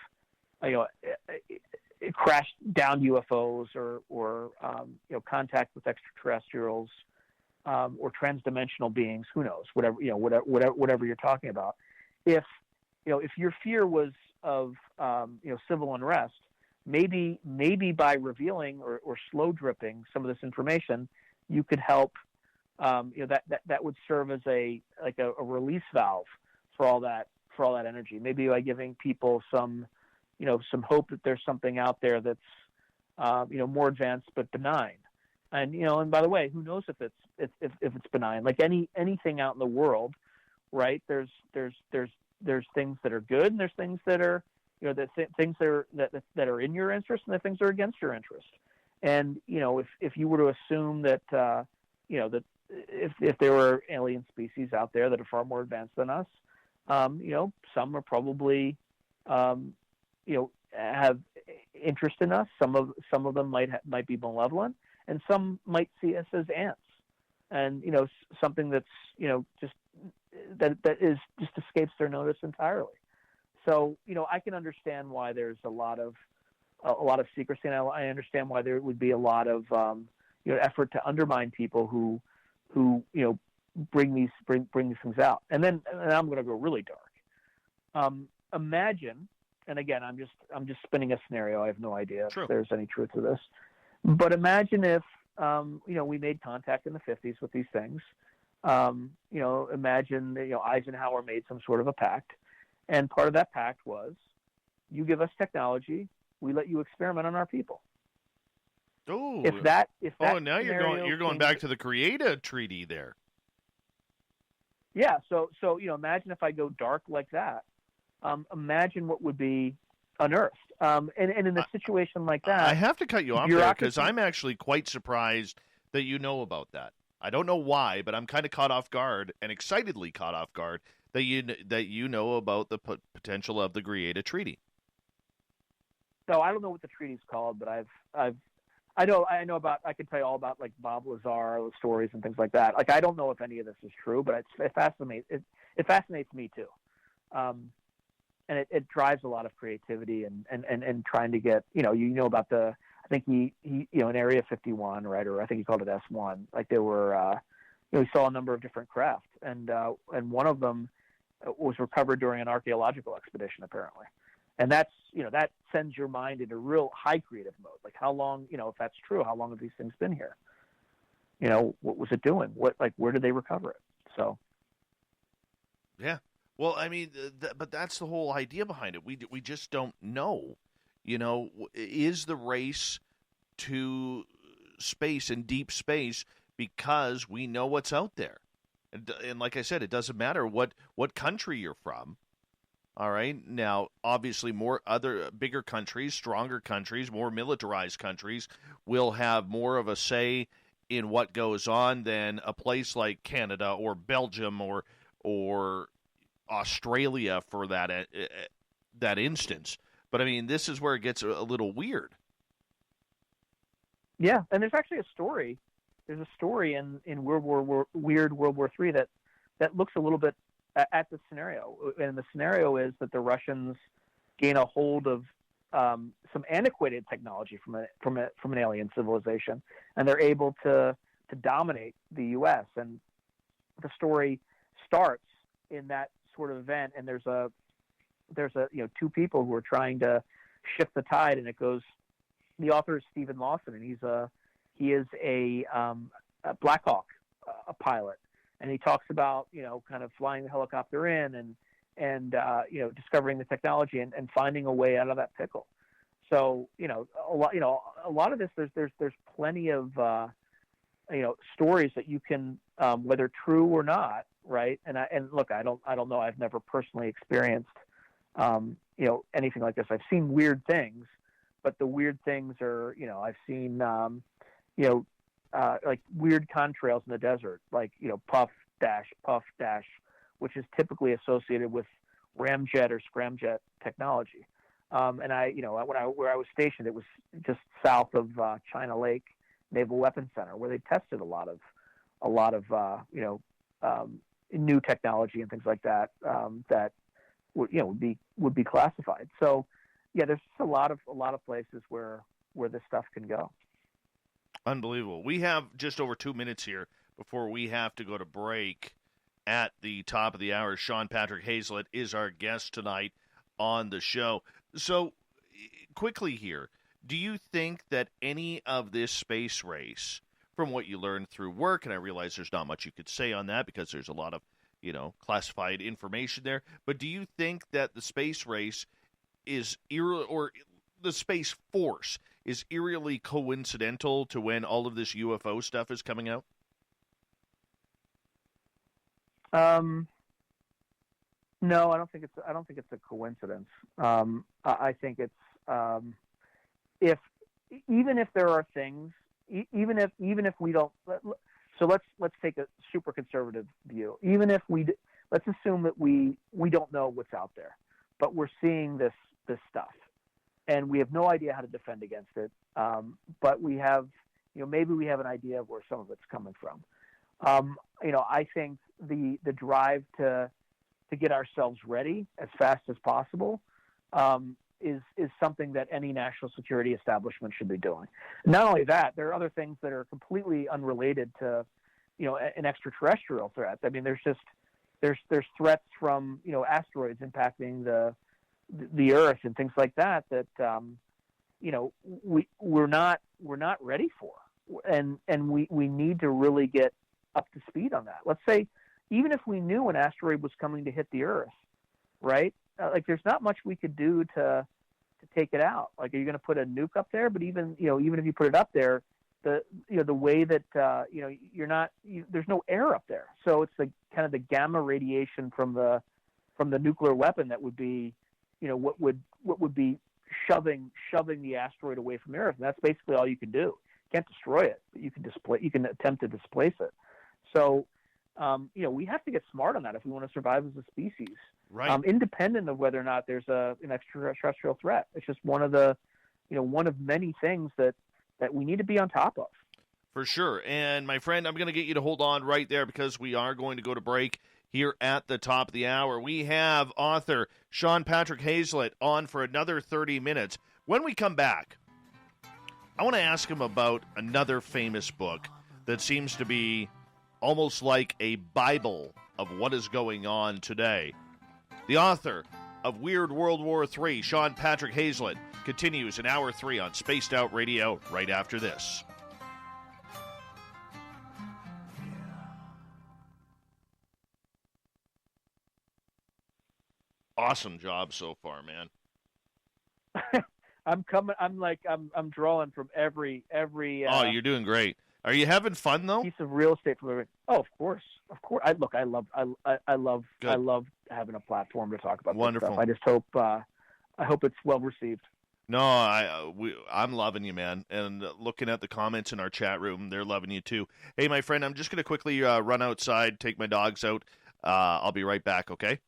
crashed down UFOs or contact with extraterrestrials or transdimensional beings, who knows, whatever you're talking about. If your fear was of civil unrest, maybe by revealing or slow dripping some of this information, you could help. That would serve as a release valve for all that energy. Maybe by giving people some hope that there's something out there that's, more advanced but benign. And by the way, who knows if it's benign? Like anything out in the world, right? There's things that are good, and there's things that are, things that are in your interest, and the things that are against your interest. And if you were to assume that that if there were alien species out there that are far more advanced than us, some are probably have interest in us. Some of them might be malevolent, and some might see us as ants, and something that's just that just escapes their notice entirely. So I can understand why there's a lot of secrecy, and I understand why there would be a lot of effort to undermine people who bring these things out. And I'm going to go really dark. Imagine. And again, I'm just spinning a scenario. I have no idea if there's any truth to this. But imagine if we made contact in the 50s with these things. Imagine Eisenhower made some sort of a pact, and part of that pact was, you give us technology, we let you experiment on our people.
Oh, now you're going back to the Creator Treaty there.
Yeah. So imagine if I go dark like that. Imagine what would be unearthed. And in a situation like that,
I have to cut you off there because I'm actually quite surprised that you know about that. I don't know why, but I'm kind of caught off guard and excitedly caught off guard that you know about the potential of the Creator Treaty.
No, I don't know what the treaty's called, but I know about. I can tell you all about like Bob Lazar stories and things like that. Like I don't know if any of this is true, but it fascinates me too. And it drives a lot of creativity and trying to get, about the, I think he in Area 51, right? Or I think he called it S1. Like there were, we saw a number of different craft, and one of them was recovered during an archaeological expedition, apparently. And that's, that sends your mind into real high creative mode. Like how long, if that's true, how long have these things been here? What was it doing? Where did they recover it? So.
Yeah. Well, I mean, but that's the whole idea behind it. We just don't know. is the race to space and deep space because we know what's out there. And like I said, it doesn't matter what country you're from. All right. Now, obviously, more other bigger countries, stronger countries, more militarized countries will have more of a say in what goes on than a place like Canada or Belgium or Australia for that instance. But I mean, this is where it gets a little weird.
Yeah, and there's actually a story. There's a story in World War III that looks a little bit at the scenario, and the scenario is that the Russians gain a hold of some antiquated technology from an alien civilization, and they're able to dominate the U.S. And the story starts in that sort of event, and there's two people who are trying to shift the tide, and it goes. The author is Stephen Lawson, and he is a Black Hawk a pilot, and he talks about kind of flying the helicopter in and discovering the technology and finding a way out of that pickle. So a lot of this there's plenty of stories that you can whether true or not, right? And look, I don't know. I've never personally experienced anything like this. I've seen weird things. But the weird things are, I've seen, like weird contrails in the desert, like, puff dash, which is typically associated with ramjet or scramjet technology. And where I was stationed, it was just south of China Lake Naval Weapons Center, where they tested a lot of new technology and things like that that would be classified. So. Yeah, there's just a lot of places where this stuff can go.
Unbelievable. We have just over 2 minutes here before we have to go to break. At the top of the hour, Sean Patrick Hazlett is our guest tonight on the show. So, quickly here, do you think that any of this space race, from what you learned through work, and I realize there's not much you could say on that because there's a lot of, classified information there, but do you think that the space race or the Space Force is eerily coincidental to when all of this UFO stuff is coming out?
No, I don't think it's a coincidence. I think it's even if there are things, even if we don't. So let's take a super conservative view. Even if let's assume that we don't know what's out there, but we're seeing this stuff, and we have no idea how to defend against it. But we have, maybe we have an idea of where some of it's coming from. I think the drive to get ourselves ready as fast as possible is something that any national security establishment should be doing. Not only that, there are other things that are completely unrelated to, an extraterrestrial threat. I mean, there's threats from asteroids impacting the Earth and things like that we're not ready for, and we need to really get up to speed on that. Let's say even if we knew an asteroid was coming to hit the Earth, right? Like there's not much we could do to take it out. Like, are you going to put a nuke up there? But even if you put it up there, the way that there's no air up there, so it's the kind of the gamma radiation from the nuclear weapon that would be what would be shoving the asteroid away from the Earth, and that's basically all you can do. You can't destroy it, but you can attempt to displace it. So we have to get smart on that if we want to survive as a species,
right?
Independent of whether or not there's an extraterrestrial threat. It's just one of many things that we need to be on top of.
For sure. And my friend, I'm going to get you to hold on right there because we are going to go to break here at the top of the hour. We have author Sean Patrick Hazlett on for another 30 minutes. When we come back, I want to ask him about another famous book that seems to be almost like a Bible of what is going on today. The author of Weird World War III, Sean Patrick Hazlett, continues in Hour 3 on Spaced Out Radio right after this. Awesome job so far, man.
I'm coming. I'm drawing from every.
Oh, you're doing great. Are you having fun though?
Piece of real estate from every. Oh, of course. I love having a platform to talk about
Wonderful.
this stuff. I just hope. I hope it's well received.
No, I'm loving you, man. And looking at the comments in our chat room, they're loving you too. Hey, my friend, I'm just going to quickly run outside, take my dogs out. I'll be right back, okay?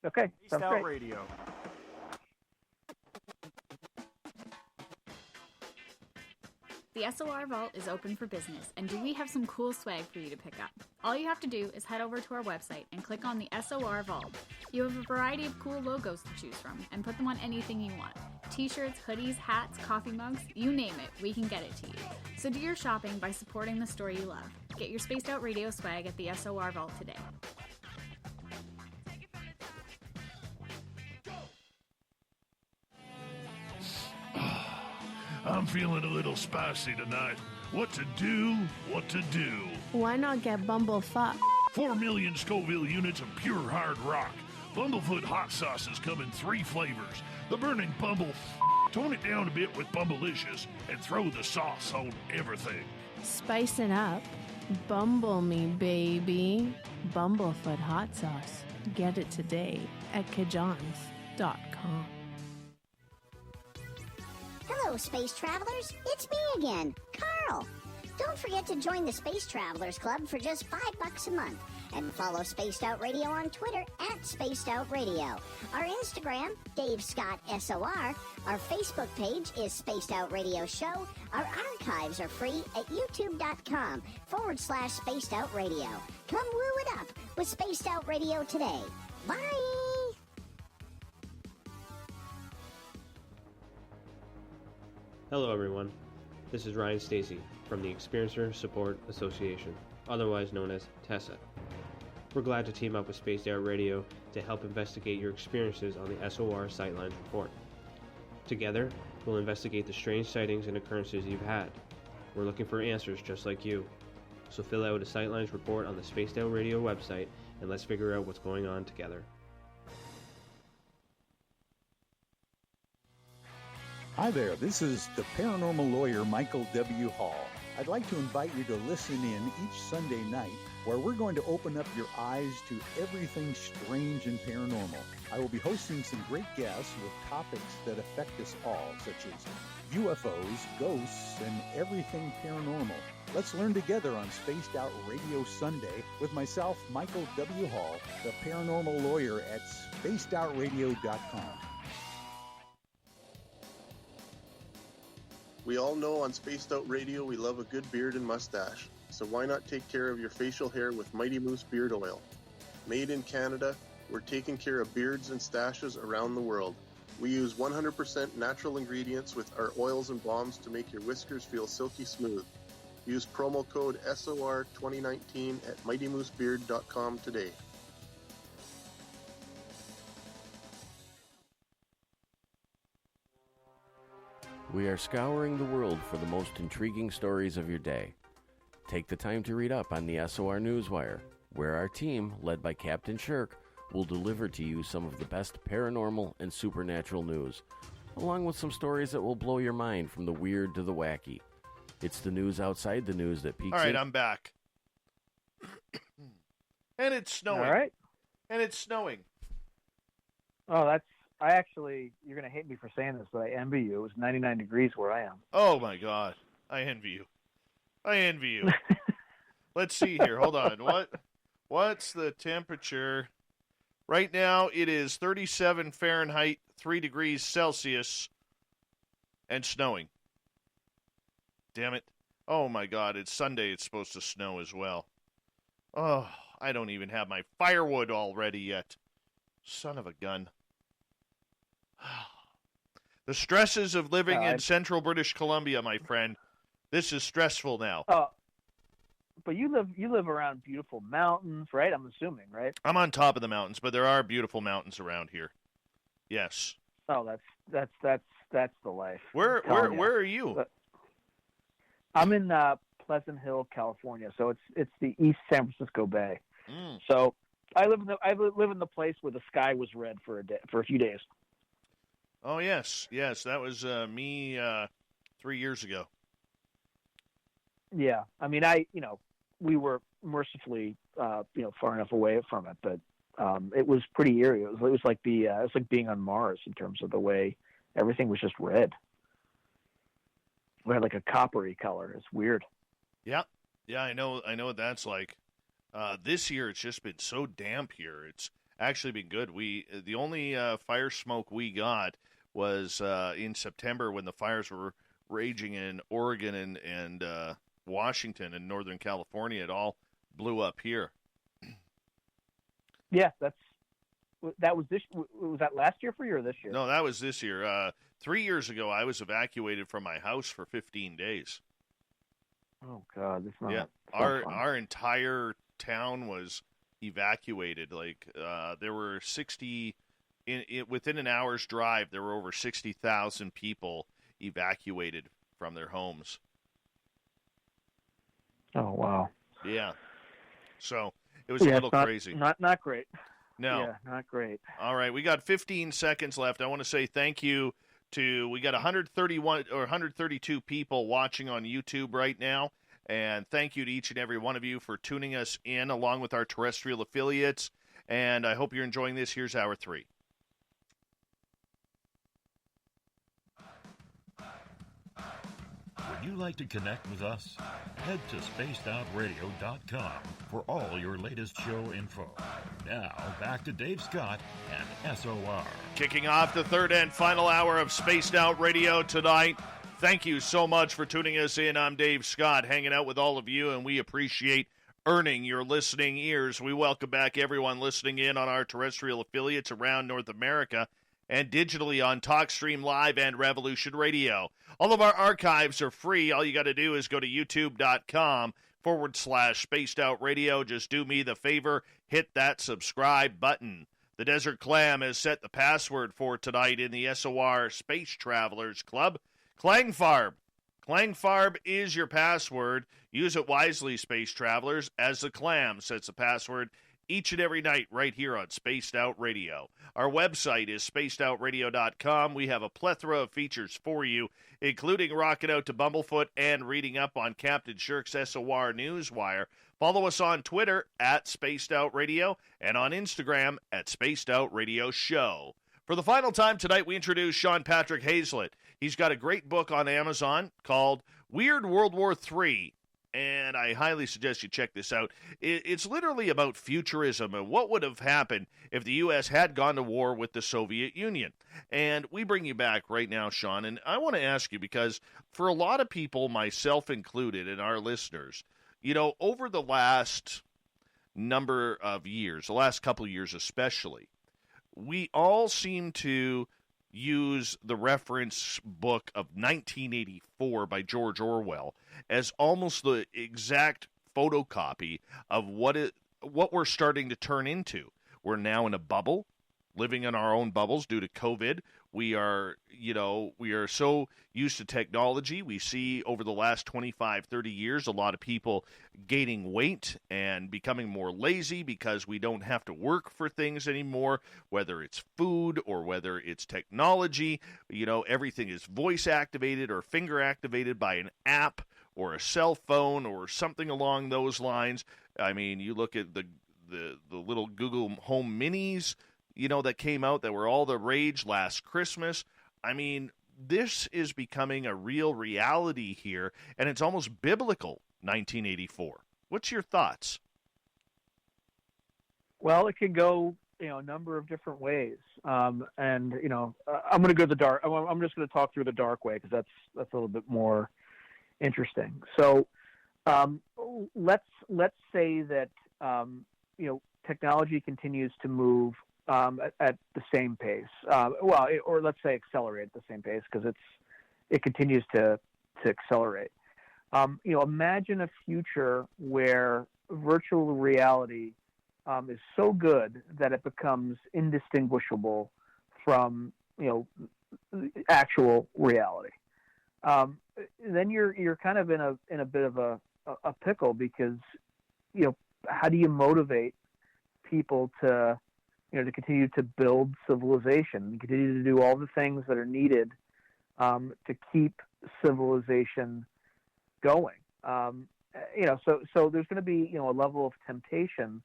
Okay, sounds great.
Radio.
The SOR Vault is open for business, and do we have some cool swag for you to pick up? All you have to do is head over to our website and click on the SOR Vault. You have a variety of cool logos to choose from, and put them on anything you want. T-shirts, hoodies, hats, coffee mugs, you name it, we can get it to you. So do your shopping by supporting the store you love. Get your Spaced Out Radio swag at the SOR Vault today.
I'm feeling a little spicy tonight. What to do? What to do?
Why not get Bumblefuck?
4 million Scoville units of pure hard rock. Bumblefoot hot sauces come in 3 flavors. The burning Bumble. Tone it down a bit with Bumblicious and throw the sauce on everything.
Spice it up. Bumble me, baby. Bumblefoot hot sauce. Get it today at kajans.com.
Hello, space travelers. It's me again, Carl. Don't forget to join the Space Travelers Club for just $5 a month. And follow Spaced Out Radio on Twitter at Spaced Out Radio. Our Instagram, Dave Scott SOR. Our Facebook page is Spaced Out Radio Show. Our archives are free at youtube.com/Spaced Out Radio. Come woo it up with Spaced Out Radio today. Bye!
Hello, everyone. This is Ryan Stacy from the Experiencer Support Association, otherwise known as TESSA. We're glad to team up with Spaced Out Radio to help investigate your experiences on the SOR Sightlines Report. Together, we'll investigate the strange sightings and occurrences you've had. We're looking for answers just like you. So fill out a Sightlines report on the Spaced Out Radio website and let's figure out what's going on together.
Hi there, this is the paranormal lawyer Michael W. Hall. I'd like to invite you to listen in each Sunday night where we're going to open up your eyes to everything strange and paranormal. I will be hosting some great guests with topics that affect us all, such as UFOs, ghosts, and everything paranormal. Let's learn together on Spaced Out Radio Sunday with myself, Michael W. Hall, the paranormal lawyer at spacedoutradio.com.
We all know on Spaced Out Radio we love a good beard and mustache, so why not take care of your facial hair with Mighty Moose Beard Oil? Made in Canada, we're taking care of beards and stashes around the world. We use 100% natural ingredients with our oils and balms to make your whiskers feel silky smooth. Use promo code SOR2019 at MightyMooseBeard.com today.
We are scouring the world for the most intriguing stories of your day. Take the time to read up on the SOR Newswire, where our team, led by Captain Shirk, will deliver to you some of the best paranormal and supernatural news, along with some stories that will blow your mind from the weird to the wacky. It's the news outside the news that peaks.
All right, I'm back. And it's snowing.
All right.
And it's snowing.
Oh, you're going to hate me for saying this, but I envy you. It was 99 degrees where I am.
Oh, my God. I envy you. Let's see here. Hold on. What's the temperature? Right now, it is 37 Fahrenheit, 3 degrees Celsius, and snowing. Damn it. Oh, my God. It's Sunday. It's supposed to snow as well. Oh, I don't even have my firewood all ready yet. Son of a gun. The stresses of living in central British Columbia, my friend. This is stressful now.
But you live around beautiful mountains, right? I'm assuming, right?
I'm on top of the mountains, but there are beautiful mountains around here. Yes.
Oh, that's the life.
Where are you?
I'm in Pleasant Hill, California. So it's the East San Francisco Bay.
Mm.
So I live in the place where the sky was red for a few days.
Oh, yes. That was me 3 years ago.
Yeah, I mean, we were mercifully, far enough away from it, but it was pretty eerie. It was like it's like being on Mars in terms of the way everything was just red. We had like a coppery color. It's weird.
Yeah, I know what that's like. This year it's just been so damp here. It's actually been good. The only fire smoke we got was in September when the fires were raging in Oregon and Washington and Northern California. It all blew up here.
Yeah, was that last year for you or this year?
No, that was this year. 3 years ago, I was evacuated from my house for 15 days.
Oh God, that's not.
Yeah, our entire town was evacuated. Like there were 60 within an hour's drive. There were over 60,000 people evacuated from their homes.
Oh wow.
Yeah. So it was a little crazy.
Not great.
No.
Yeah, not great.
All right, we got 15 seconds left. I want to say thank you we got 131 or 132 people watching on YouTube right now. And thank you to each and every one of you for tuning us in along with our terrestrial affiliates. And I hope you're enjoying this. Here's Hour 3.
Would you like to connect with us? Head to spacedoutradio.com for all your latest show info. Now, back to Dave Scott and SOR.
Kicking off the third and final hour of Spaced Out Radio tonight. Thank you so much for tuning us in. I'm Dave Scott, hanging out with all of you, and we appreciate earning your listening ears. We welcome back everyone listening in on our terrestrial affiliates around North America and digitally on TalkStream Live and Revolution Radio. All of our archives are free. All you got to do is go to youtube.com/Spaced Out Radio. Just do me the favor, hit that subscribe button. The Desert Clam has set the password for tonight in the SOR Space Travelers Club. Klangfarb. Klangfarb is your password. Use it wisely, Space Travelers, as the Clam sets the password each and every night right here on Spaced Out Radio. Our website is spacedoutradio.com. We have a plethora of features for you, including rocking out to Bumblefoot and reading up on Captain Shirk's SOR Newswire. Follow us on Twitter at Spaced Out Radio and on Instagram at Spaced Out Radio Show. For the final time tonight, we introduce Sean Patrick Hazlett. He's got a great book on Amazon called Weird World War III. And I highly suggest you check this out. It's literally about futurism and what would have happened if the U.S. had gone to war with the Soviet Union. And we bring you back right now, Sean. And I want to ask you, because for a lot of people, myself included, and our listeners, over the last number of years, the last couple of years especially, we all seem to use the reference book of 1984 by George Orwell as almost the exact photocopy of what we're starting to turn into. We're now in a bubble, living in our own bubbles due to COVID. We are so used to technology. We see over the last 25, 30 years, a lot of people gaining weight and becoming more lazy because we don't have to work for things anymore, whether it's food or whether it's technology. Everything is voice activated or finger activated by an app or a cell phone or something along those lines. I mean, you look at the little Google Home Minis, that came out that were all the rage last Christmas. I mean, this is becoming a real reality here, and it's almost biblical, 1984. What's your thoughts?
Well, it could go, a number of different ways. I'm going to go the dark. I'm just going to talk through the dark way because that's a little bit more interesting. So, let's say that technology continues to move at the same pace. Or let's say accelerate at the same pace because it continues to accelerate. Imagine a future where virtual reality is so good that it becomes indistinguishable from actual reality. Then you're kind of in a bit of a pickle because how do you motivate people to to continue to build civilization, continue to do all the things that are needed to keep civilization going. So there's going to be, a level of temptation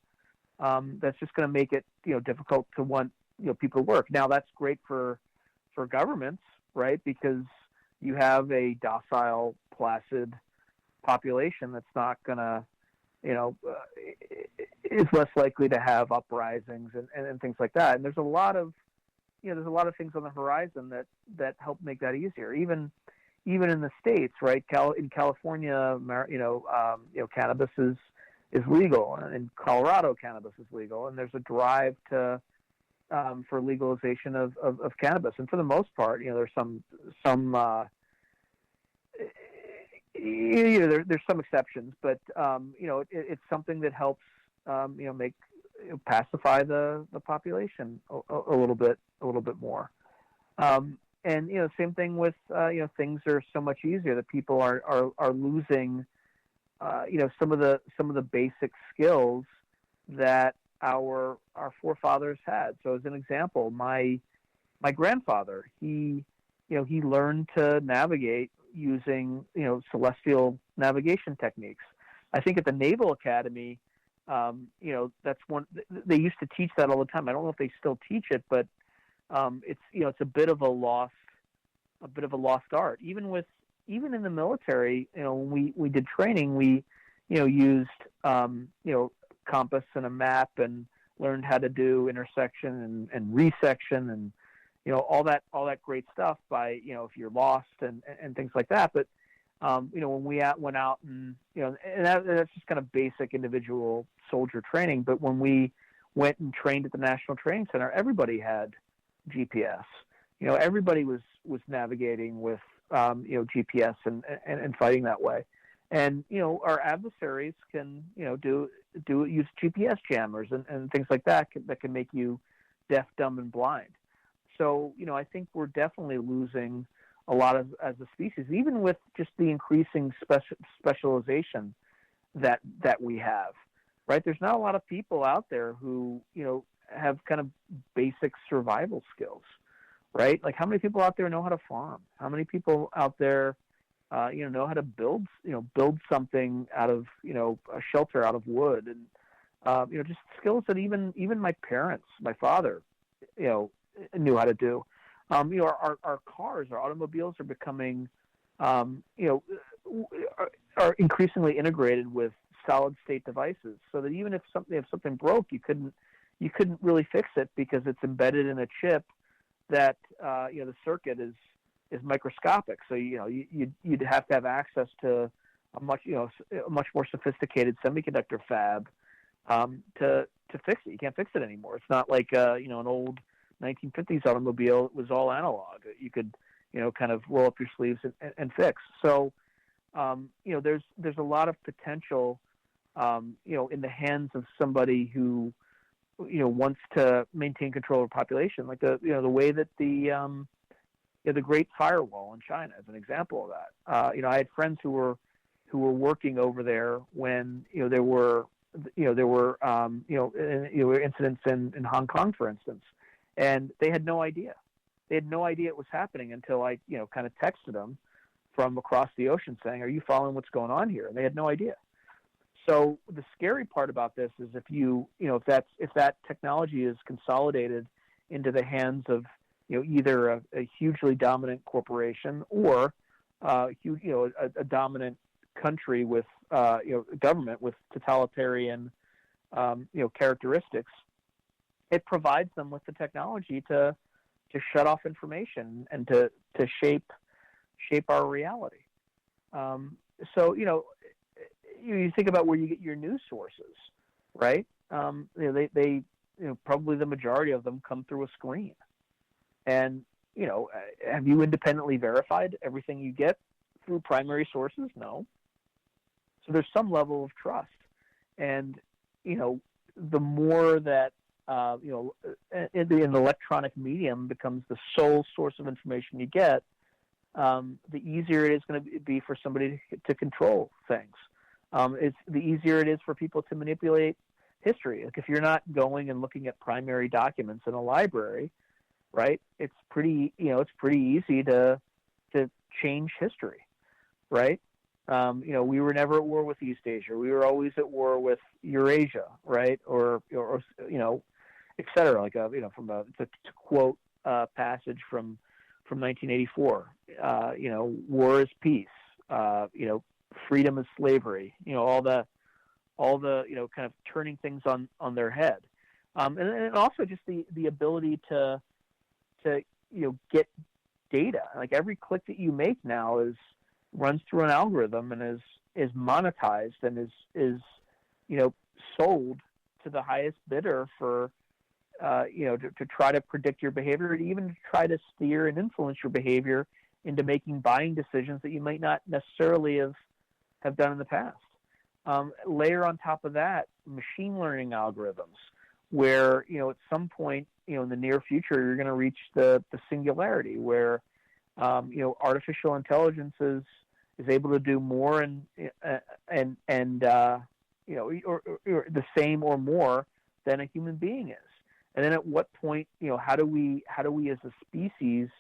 that's just going to make it, difficult to want, people to work. Now, that's great for governments, right? Because you have a docile, placid population that's not going to, is less likely to have uprisings and things like that. And there's a lot of, there's a lot of things on the horizon that help make that easier. Even in the States, right? In California, cannabis is legal, and in Colorado, cannabis is legal, and there's a drive for legalization of cannabis. And for the most part, there's some there's some exceptions, but it's something that helps make pacify the population a little bit more. And same thing with things are so much easier that people are losing some of the basic skills that our forefathers had. So as an example, my grandfather, he learned to navigate using celestial navigation techniques. I think at the Naval Academy, that's one they used to teach that all the time. I don't know if they still teach it, but it's a bit of a lost art. Even in the military, when we did training, we used compass and a map and learned how to do intersection and resection and all that great stuff by if you're lost and things like that. But when we went out and that's just kind of basic individual soldier training. But when we went and trained at the National Training Center, everybody had GPS. Everybody was navigating with GPS and fighting that way. And our adversaries can use GPS jammers and things like that can make you deaf, dumb, and blind. So I think we're definitely losing a lot as a species, even with just the increasing specialization that we have. Right? There's not a lot of people out there who have kind of basic survival skills. Right? Like, how many people out there know how to farm? How many people out there, know how to build something out of, a shelter out of wood, and just skills that even my parents, my father, knew how to do. Our cars, our automobiles are becoming, are increasingly integrated with solid state devices, so that even if something broke, you couldn't really fix it because it's embedded in a chip that the circuit is microscopic. So you'd have to have access to a much more sophisticated semiconductor fab to fix it. You can't fix it anymore. It's not like an old 1950s automobile. It was all analog. You could kind of roll up your sleeves and fix. So there's a lot of potential in the hands of somebody who wants to maintain control of the population, like the way that the Great Firewall in China is an example of that. I had friends who were working over there when there were incidents in Hong Kong, for instance, and they had no idea. They had no idea it was happening until I kind of texted them from across the ocean saying, "Are you following what's going on here?" And they had no idea. So the scary part about this is if that technology is consolidated into the hands of either a hugely dominant corporation or a dominant country with government with totalitarian characteristics, it provides them with the technology to shut off information and to shape our reality. So you think about where you get your news sources, right? They probably the majority of them come through a screen. And, have you independently verified everything you get through primary sources? No. So there's some level of trust. And, the more that, an electronic medium becomes the sole source of information you get, the easier it is going to be for somebody to control things. It's the easier it is for people to manipulate history. Like if you're not going and looking at primary documents in a library, right? It's pretty easy to change history, right? We were never at war with East Asia. We were always at war with Eurasia, right? Or et cetera. Like to quote a passage from 1984. War is peace. Freedom is slavery. All the kind of turning things on their head, and also just the ability to get data. Like every click that you make now runs through an algorithm and is monetized and is sold to the highest bidder for to try to predict your behavior, and even to try to steer and influence your behavior into making buying decisions that you might not necessarily have done in the past. Layer on top of that machine learning algorithms, where at some point in the near future you're going to reach the singularity where artificial intelligence is able to do more and or the same or more than a human being is. And then at what point how do we as a species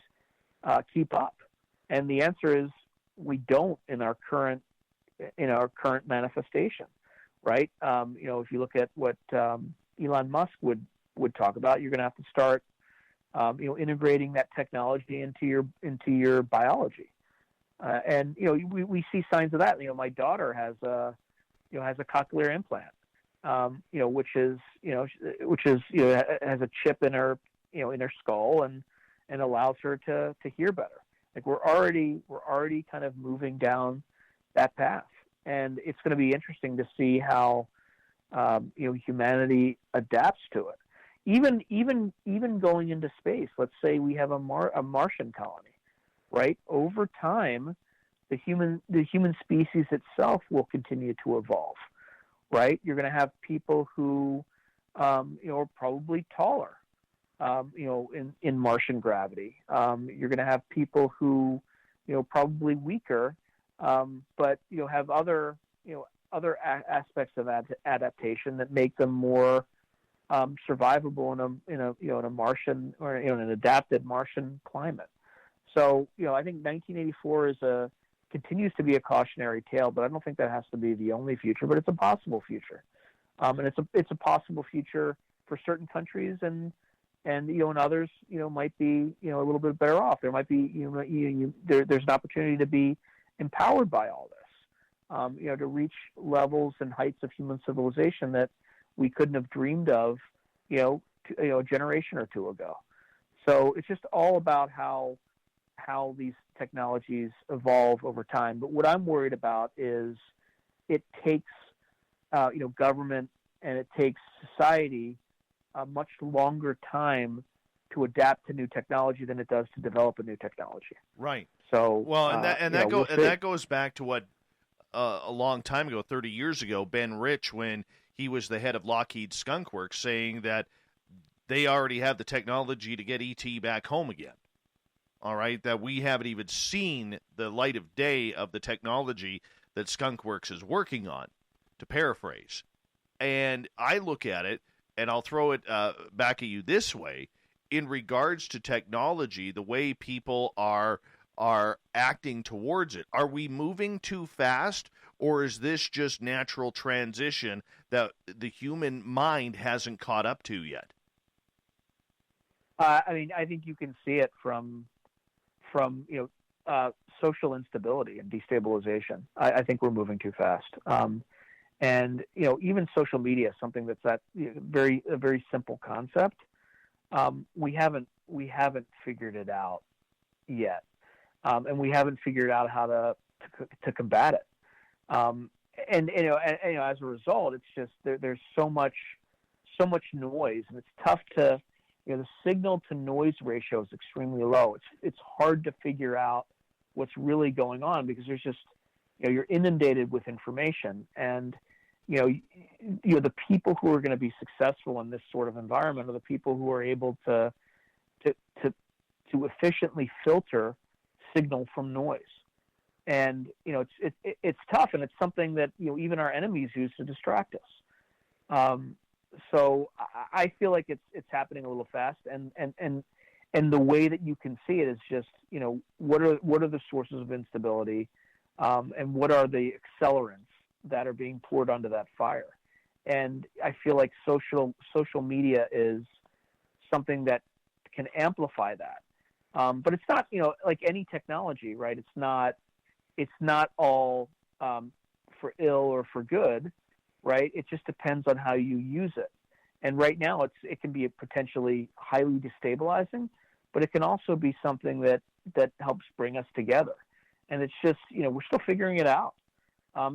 keep up? And the answer is we don't in our current manifestation, right? If you look at what Elon Musk would talk about, you're going to have to start integrating that technology into your biology, and we see signs of that. My daughter has a cochlear implant, which has a chip in her skull and allows her to hear better. Like we're already kind of moving down that path, and it's going to be interesting to see how humanity adapts to it. Even going into space. Let's say we have a Martian colony, right? Over time, the human species itself will continue to evolve, right? You're going to have people who are probably taller, in Martian gravity. You're going to have people who probably weaker, but have other aspects of adaptation that make them more survivable in a Martian or in an adapted Martian climate. So I think 1984 continues to be a cautionary tale, but I don't think that has to be the only future. But it's a possible future, and it's a possible future for certain countries, and others might be a little bit better off. There might be there's an opportunity to be empowered by all this, to reach levels and heights of human civilization that we couldn't have dreamed of, a generation or two ago. So it's just all about how these technologies evolve over time. But what I'm worried about is it takes, government and it takes society a much longer time to adapt to new technology than it does to develop a new technology.
Right.
So
that goes back to what a long time ago, 30 years ago, Ben Rich, when he was the head of Lockheed Skunk Works, saying that they already have the technology to get ET back home again. All right, that we haven't even seen the light of day of the technology that Skunk Works is working on, to paraphrase. And I look at it, and I'll throw it back at you this way. In regards to technology, the way people are acting towards it, are we moving too fast, or is this just natural transition that the human mind hasn't caught up to yet?
I think you can see it from social instability and destabilization. I think we're moving too fast. And even social media, something that's a very simple concept. We haven't figured it out yet, and we haven't figured out how to combat it. And as a result, it's just there's so much noise, and it's tough to the signal to noise ratio is extremely low. It's hard to figure out what's really going on because there's just you're inundated with information, and the people who are going to be successful in this sort of environment are the people who are able to efficiently filter signal from noise. And it's tough, and it's something that even our enemies use to distract us. So I feel like it's happening a little fast, and the way that you can see it is just, what are the sources of instability, and what are the accelerants that are being poured onto that fire. And I feel like social media is something that can amplify that. But it's not, like any technology, right? It's not all for ill or for good, right? It just depends on how you use it. And right now it can be potentially highly destabilizing, but it can also be something that helps bring us together. And it's just, we're still figuring it out.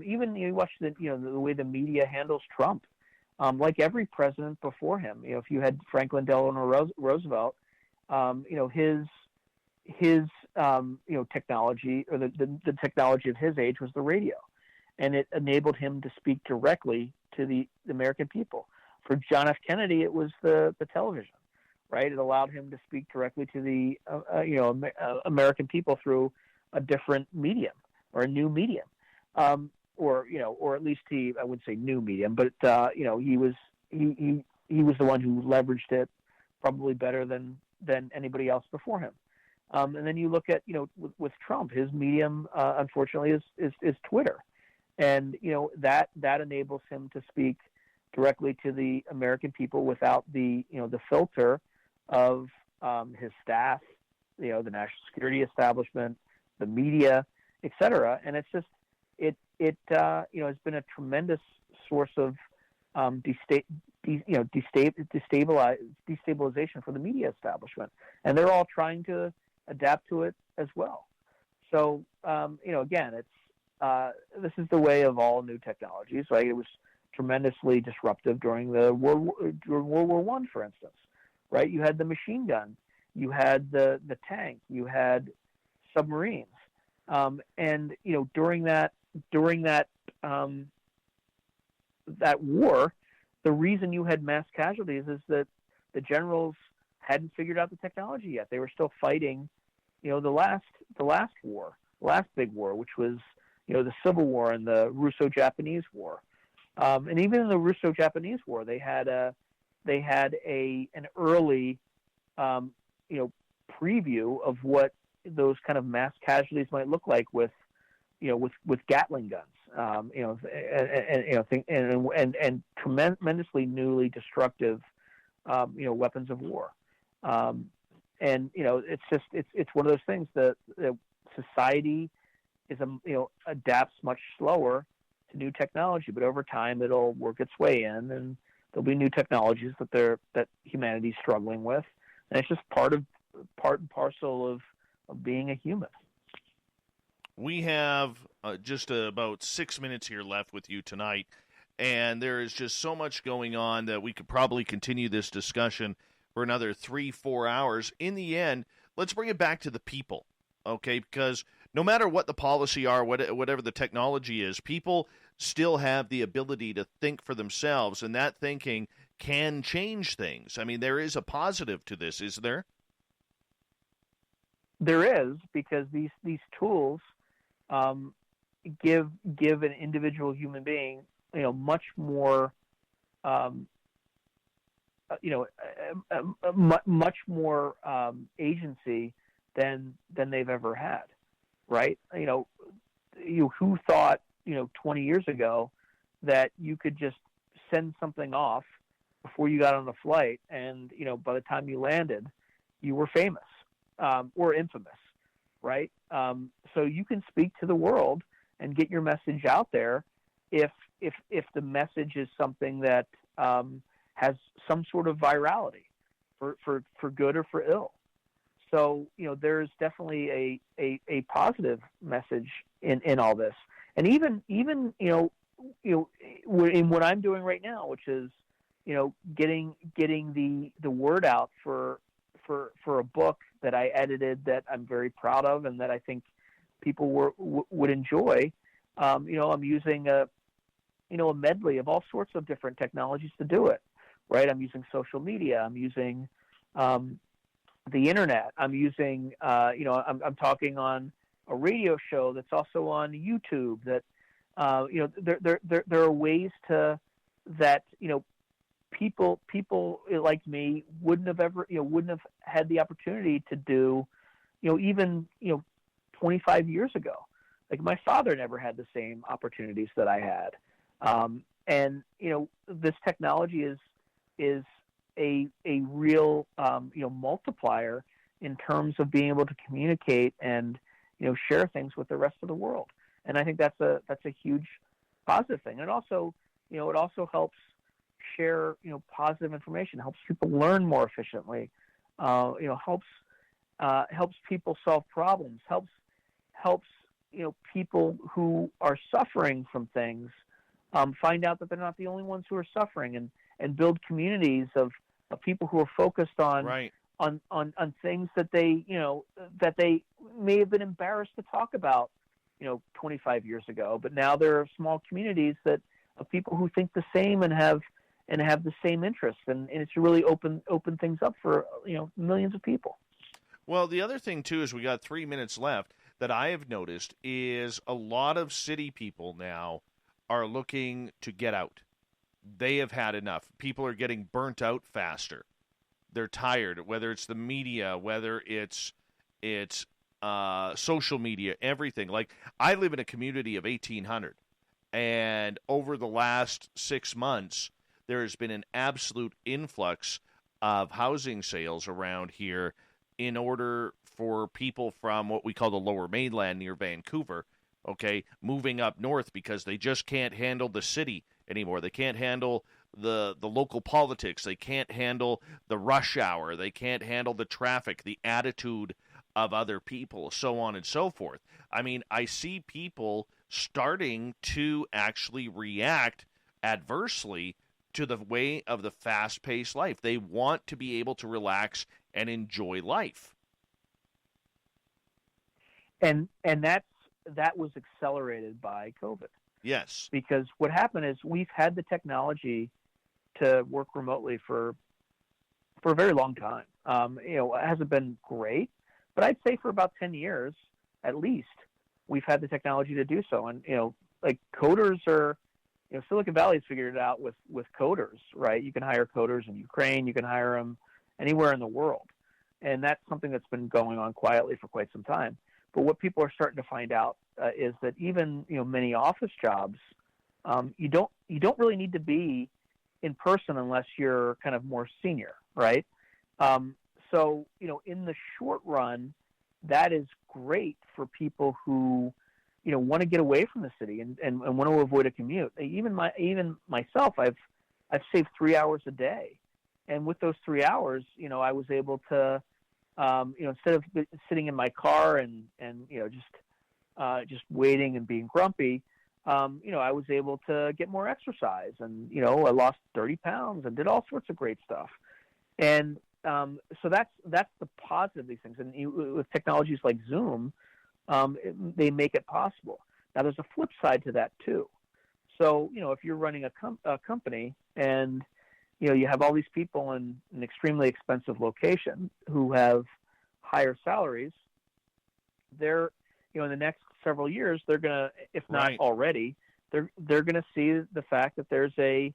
Even you watch the way the media handles Trump, like every president before him. If you had Franklin Delano Roosevelt, his technology, or the technology of his age, was the radio, and it enabled him to speak directly to the American people. For John F. Kennedy, it was the television, right? It allowed him to speak directly to the American people through a different medium, or a new medium, or at least I wouldn't say new medium, but he was the one who leveraged it probably better than anybody else before him. And then you look at with Trump, his medium unfortunately is Twitter, and that enables him to speak directly to the American people without the filter of his staff, the national security establishment, the media, etc. And it's just it has been a tremendous source of destabilization for the media establishment, and they're all trying to adapt to it as well. So again, it's this is the way of all new technologies. Right? It was tremendously disruptive during World War I, for instance. Right? You had the machine gun, you had the tank, you had submarines, and during that war, the reason you had mass casualties is that the generals hadn't figured out the technology yet. They were still fighting, the last big war, which was the Civil War and the Russo-Japanese War. And even in the Russo-Japanese War, they had an early preview of what those kind of mass casualties might look like with Gatling guns, and tremendously newly destructive, weapons of war. It's one of those things that society is adapts much slower to new technology, but over time it'll work its way in, and there'll be new technologies that humanity's struggling with, and it's just part and parcel of being a human.
We have just about 6 minutes here left with you tonight, and there is just so much going on that we could probably continue this discussion for another 3-4 hours. In the end, let's bring it back to the people, okay? Because no matter what the policy are, whatever the technology is, people still have the ability to think for themselves, and that thinking can change things. I mean, there is a positive to this, is there?
There is, because these tools give an individual human being, much more, much more agency than they've ever had, right? Who thought 20 years ago that you could just send something off before you got on the flight, and by the time you landed, you were famous or infamous, right? So you can speak to the world and get your message out there if the message is something that has some sort of virality for good or for ill. So there's definitely a positive message in all this, and even in what I'm doing right now, which is getting the word out for a book that I edited that I'm very proud of and that I think people would enjoy. I'm using a medley of all sorts of different technologies to do it, right? I'm using social media. I'm using the internet. I'm using, I'm talking on a radio show that's also on YouTube. That, there are ways that people like me wouldn't have had the opportunity to do, even 25 years ago. Like my father never had the same opportunities that I had. And this technology is a real multiplier in terms of being able to communicate and share things with the rest of the world. And I think that's a huge positive thing. And it also helps share positive information, helps people learn more efficiently, helps people solve problems, helps people who are suffering from things find out that they're not the only ones who are suffering, and build communities of people who are focused on things that they may have been embarrassed to talk about 25 years ago, but now there are small communities of people who think the same and have the same interests, and it's really open things up for millions of people.
Well, the other thing too is we got 3 minutes left that I have noticed is a lot of city people now are looking to get out. They have had enough. People are getting burnt out faster. They're tired, whether it's the media, whether it's social media, everything. Like, I live in a community of 1,800, and over the last 6 months, there has been an absolute influx of housing sales around here in order for people from what we call the Lower Mainland near Vancouver, moving up north because they just can't handle the city anymore. They can't handle the local politics. They can't handle the rush hour. They can't handle the traffic, the attitude of other people, so on and so forth. I mean, I see people starting to actually react adversely to the way of the fast-paced life. They want to be able to relax and enjoy life.
And that was accelerated by COVID.
Yes.
Because what happened is we've had the technology to work remotely for a very long time. It hasn't been great, but I'd say for about 10 years at least, we've had the technology to do so. And, like coders are, Silicon Valley's figured it out with coders, right? You can hire coders in Ukraine. You can hire them anywhere in the world. And that's something that's been going on quietly for quite some time. But what people are starting to find out is that even many office jobs, you don't really need to be in person unless you're kind of more senior, right? So in the short run, that is great for people who want to get away from the city and want to avoid a commute. Even myself, I've saved 3 hours a day, and with those 3 hours, I was able to. Instead of sitting in my car and just waiting and being grumpy, I was able to get more exercise, and I lost 30 pounds and did all sorts of great stuff. And so that's the positive of these things. And with technologies like Zoom, they make it possible. Now there's a flip side to that too. So if you're running a company and you have all these people in an extremely expensive location who have higher salaries. They're, in the next several years, they're going to, if not already, they're going to see the fact that there's a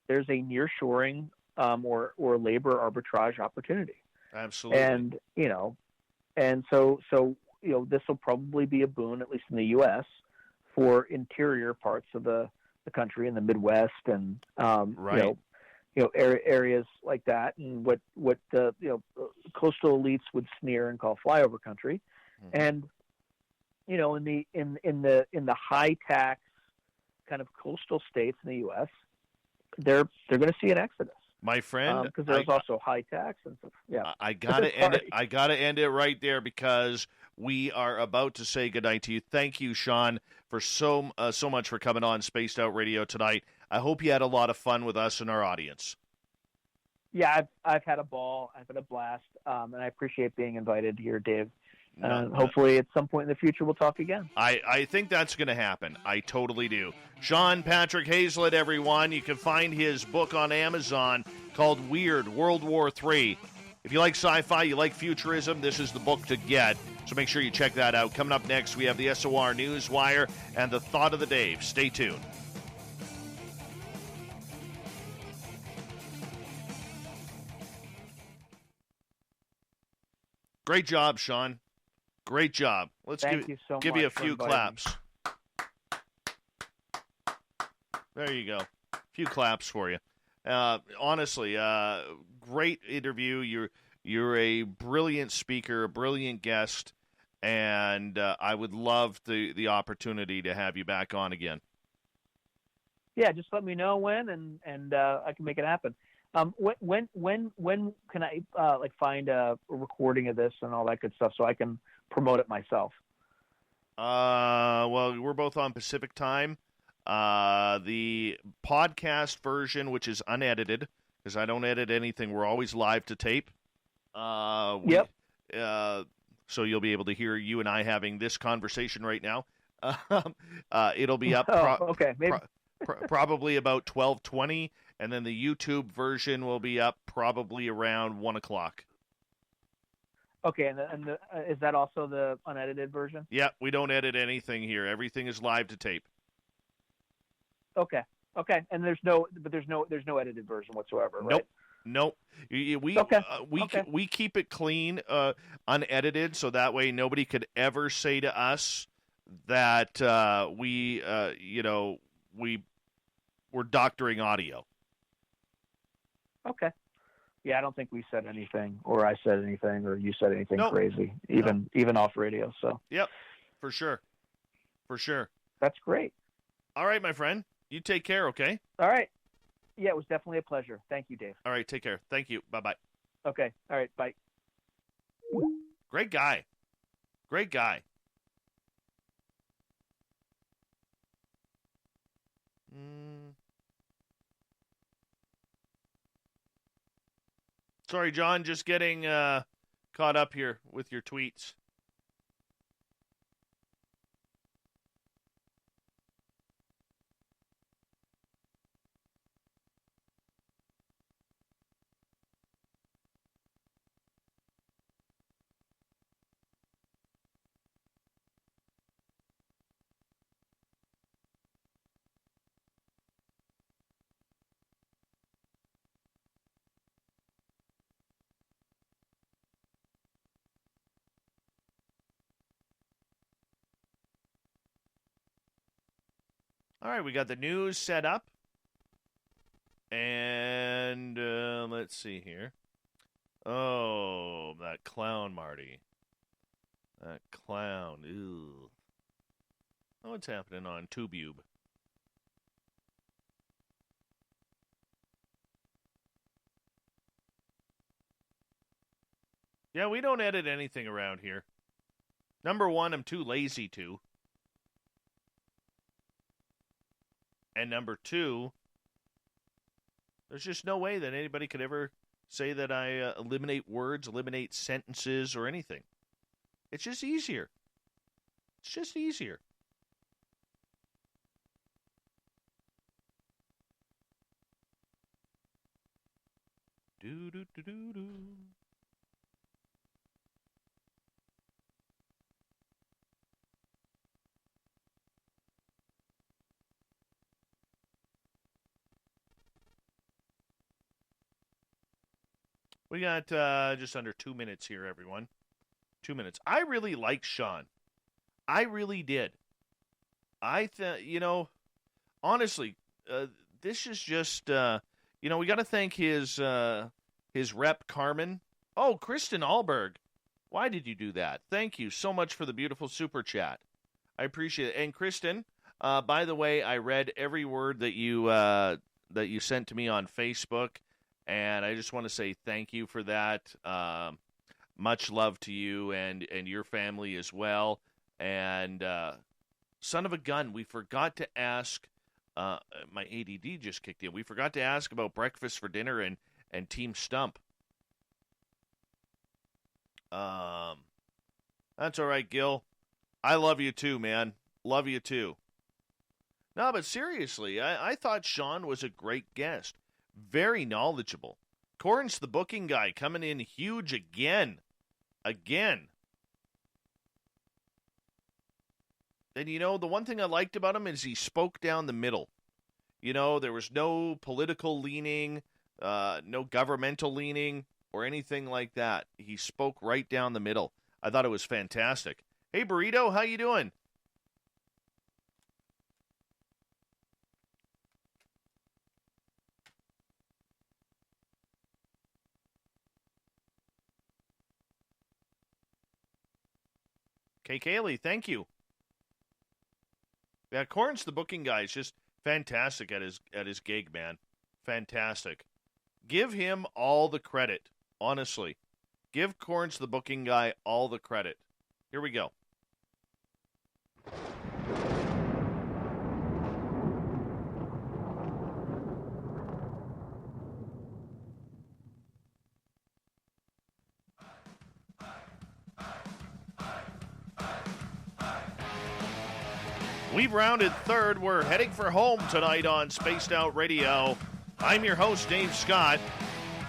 nearshoring or labor arbitrage opportunity.
Absolutely.
And so this will probably be a boon, at least in the U.S., for interior parts of the country in the Midwest and areas like that, and what the coastal elites would sneer and call flyover country, and in the high tax kind of coastal states in the U.S., they're going to see an exodus.
My friend,
because there's also high tax and stuff. Yeah,
I gotta end it. I gotta end it right there because we are about to say goodnight to you. Thank you, Sean, for so much for coming on Spaced Out Radio tonight. I hope you had a lot of fun with us and our audience.
Yeah, I've had a ball. I've had a blast, and I appreciate being invited here, Dave. Hopefully at some point in the future we'll talk again.
I think that's going to happen. I totally do. Sean Patrick Hazlett, everyone. You can find his book on Amazon called Weird, World War III. If you like sci-fi, you like futurism, this is the book to get. So make sure you check that out. Coming up next, we have the SOR Newswire and the Thought of the Dave. Stay tuned. Great job, Sean. Great job. Let's
Thank you so
give
much
you a
for
few
inviting
claps. There you go. A few claps for you. Honestly, great interview. You're a brilliant speaker, a brilliant guest, and I would love the opportunity to have you back on again.
Yeah, just let me know when, and I can make it happen. When can I find a recording of this and all that good stuff so I can promote it myself?
Well, we're both on Pacific time. The podcast version, which is unedited, because I don't edit anything. We're always live to tape.
Yep.
So you'll be able to hear you and I having this conversation right now. It'll be up.
Okay. Maybe.
Probably about 12:20, and then the YouTube version will be up probably around 1:00.
Okay, and is that also the unedited version?
Yeah, we don't edit anything here. Everything is live to tape.
Okay, and there's no edited version whatsoever, right?
Nope. We keep it clean, unedited, so that way nobody could ever say to us that we're doctoring audio.
Okay. Yeah, I don't think we said anything, or I said anything, or you said anything crazy, even off radio. So.
Yep, for sure.
That's great.
All right, my friend. You take care, okay?
All right. Yeah, it was definitely a pleasure. Thank you, Dave.
All right, take care. Thank you. Bye-bye.
Okay. All right, bye.
Great guy. Sorry, John, just getting caught up here with your tweets. All right, we got the news set up. And let's see here. Oh, that clown, Marty. That clown. Ew. Oh, what's happening on TubeUbe? Yeah, we don't edit anything around here. Number one, I'm too lazy to. And number two, there's just no way that anybody could ever say that I eliminate words, eliminate sentences, or anything. It's just easier. Do-do-do-do-do. We got just under 2 minutes here, everyone. 2 minutes. I really liked Sean. I really did. Honestly, this is just, we got to thank his rep, Carmen. Oh, Kristen Alberg. Why did you do that? Thank you so much for the beautiful super chat. I appreciate it. And Kristen, by the way, I read every word that you sent to me on Facebook. And I just want to say thank you for that. Much love to you and your family as well. And son of a gun, we forgot to ask. My ADD just kicked in. We forgot to ask about breakfast for dinner and Team Stump. That's all right, Gil. I love you too, man. Love you too. No, but seriously, I thought Sean was a great guest. Very knowledgeable. Corns, the booking guy, coming in huge again. And the one thing I liked about him is he spoke down the middle. There was no political leaning, no governmental leaning, or anything like that. He spoke right down the middle. I thought it was fantastic. Hey, Burrito, how you doing? Okay, Kaylee, thank you. Yeah, Corns, the booking guy, is just fantastic at his gig, man. Fantastic. Give him all the credit, honestly. Give Corns, the booking guy, all the credit. Here we go. We've rounded third. We're heading for home tonight on Spaced Out Radio. I'm your host, Dave Scott,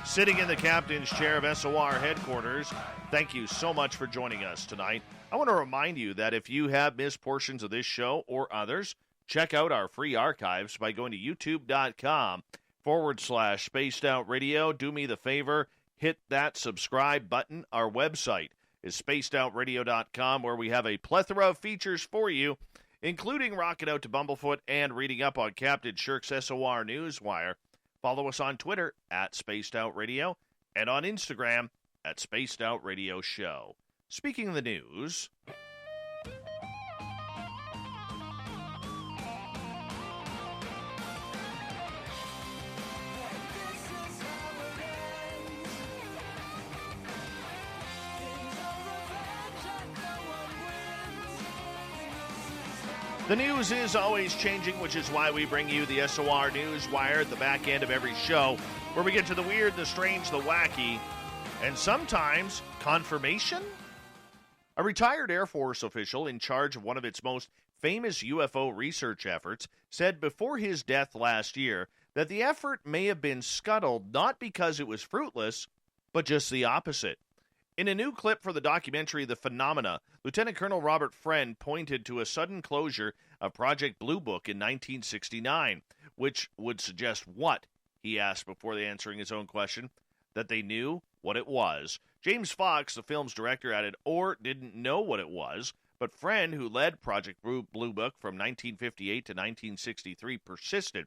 sitting in the captain's chair of SOR headquarters. Thank you so much for joining us tonight. I want to remind you that if you have missed portions of this show or others, check out our free archives by going to youtube.com/Spaced Out Radio. Do me the favor, hit that subscribe button. Our website is spacedoutradio.com, where we have a plethora of features for you, including rocking out to Bumblefoot and reading up on Captain Shirk's SOR Newswire. Follow us on Twitter at Spaced Out Radio and on Instagram at Spaced Out Radio Show. Speaking of the news, the news is always changing, which is why we bring you the SOR Newswire at the back end of every show, where we get to the weird, the strange, the wacky, and sometimes confirmation? A retired Air Force official in charge of one of its most famous UFO research efforts said before his death last year that the effort may have been scuttled not because it was fruitless, but just the opposite. In a new clip for the documentary The Phenomena, Lieutenant Colonel Robert Friend pointed to a sudden closure of Project Blue Book in 1969, which would suggest what? He asked before answering his own question. That they knew what it was. James Fox, the film's director, added, or didn't know what it was, but Friend, who led Project Blue Book from 1958 to 1963, persisted.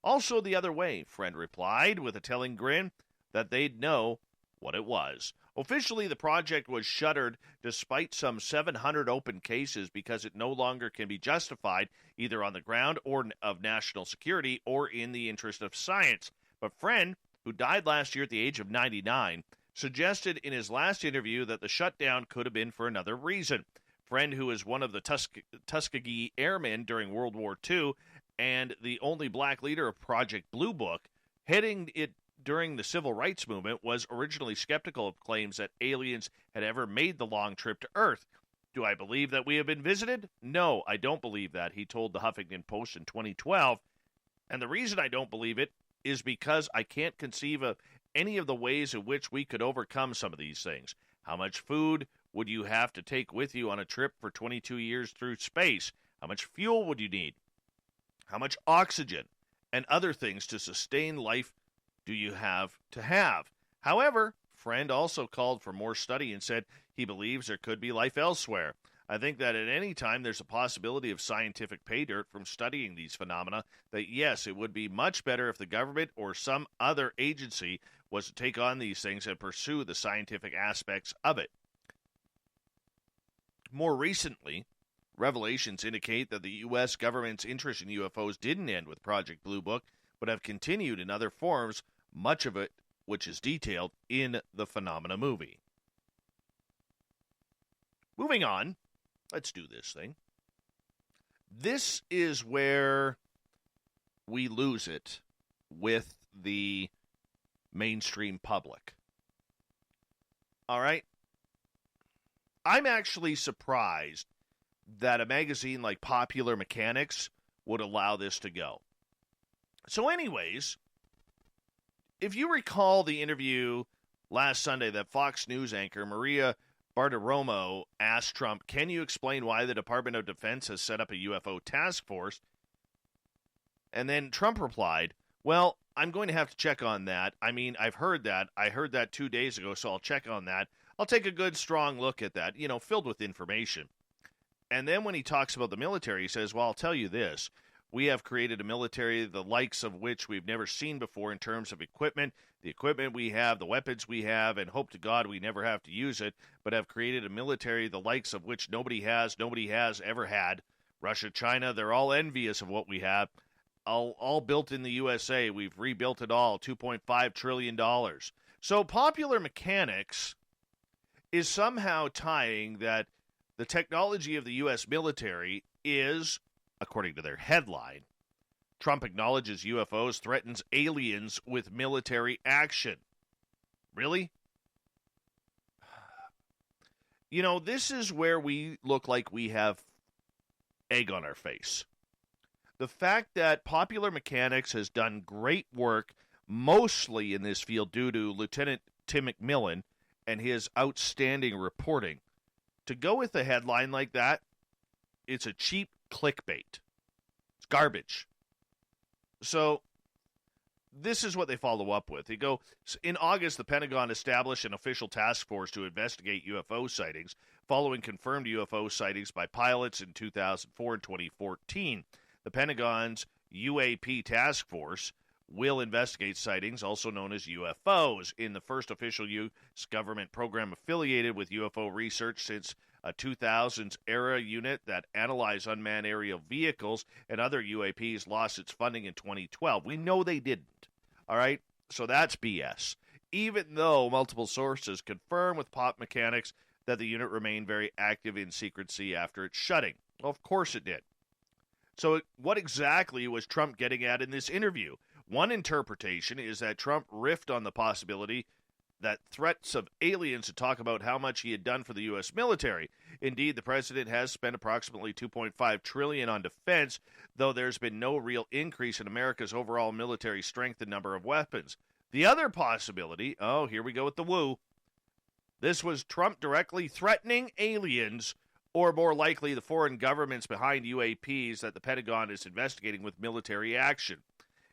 Also the other way, Friend replied with a telling grin that they'd know what it was. Officially, the project was shuttered despite some 700 open cases because it no longer can be justified either on the ground or of national security or in the interest of science. But Friend, who died last year at the age of 99, suggested in his last interview that the shutdown could have been for another reason. Friend, who is one of the Tuskegee Airmen during World War II and the only black leader of Project Blue Book, heading it during the Civil Rights Movement, was originally skeptical of claims that aliens had ever made the long trip to Earth. Do I believe that we have been visited? No, I don't believe that, he told the Huffington Post in 2012. And the reason I don't believe it is because I can't conceive of any of the ways in which we could overcome some of these things. How much food would you have to take with you on a trip for 22 years through space? How much fuel would you need? How much oxygen and other things to sustain life do you have to have? However, Friend also called for more study and said he believes there could be life elsewhere. I think that at any time there's a possibility of scientific pay dirt from studying these phenomena, that yes, it would be much better if the government or some other agency was to take on these things and pursue the scientific aspects of it. More recently, revelations indicate that the U.S. government's interest in UFOs didn't end with Project Blue Book, but have continued in other forms, much of it which is detailed in the Phenomena movie. Moving on, let's do this thing. This is where we lose it with the mainstream public. All right? I'm actually surprised that a magazine like Popular Mechanics would allow this to go. So anyways, if you recall the interview last Sunday that Fox News anchor Maria Bartiromo asked Trump, can you explain why the Department of Defense has set up a UFO task force? And then Trump replied, well, I'm going to have to check on that. I mean, I've heard that. I heard that 2 days ago, so I'll check on that. I'll take a good, strong look at that, filled with information. And then when he talks about the military, he says, well, I'll tell you this. We have created a military the likes of which we've never seen before in terms of equipment. The equipment we have, the weapons we have, and hope to God we never have to use it, but have created a military the likes of which nobody has ever had. Russia, China, they're all envious of what we have. All built in the USA. We've rebuilt it all, $2.5 trillion. So Popular Mechanics is somehow tying that the technology of the U.S. military is, according to their headline, Trump acknowledges UFOs, threatens aliens with military action. Really? This is where we look like we have egg on our face. The fact that Popular Mechanics has done great work, mostly in this field due to Lieutenant Tim McMillan and his outstanding reporting. To go with a headline like that, it's a cheap clickbait. It's garbage. So this is what they follow up with. They go, in August, the Pentagon established an official task force to investigate UFO sightings following confirmed UFO sightings by pilots in 2004 and 2014. The Pentagon's UAP task force will investigate sightings, also known as UFOs, in the first official U.S. government program affiliated with UFO research since a 2000s era unit that analyzed unmanned aerial vehicles and other UAPs lost its funding in 2012. We know they didn't, all right? So that's BS. Even though multiple sources confirm with Pop Mechanics that the unit remained very active in secrecy after its shutting. Well, of course it did. So what exactly was Trump getting at in this interview? One interpretation is that Trump riffed on the possibility that threats of aliens to talk about how much he had done for the U.S. military. Indeed, the president has spent approximately $2.5 trillion on defense, though there's been no real increase in America's overall military strength and number of weapons. The other possibility, here we go with the woo. This was Trump directly threatening aliens, or more likely the foreign governments behind UAPs that the Pentagon is investigating with military action.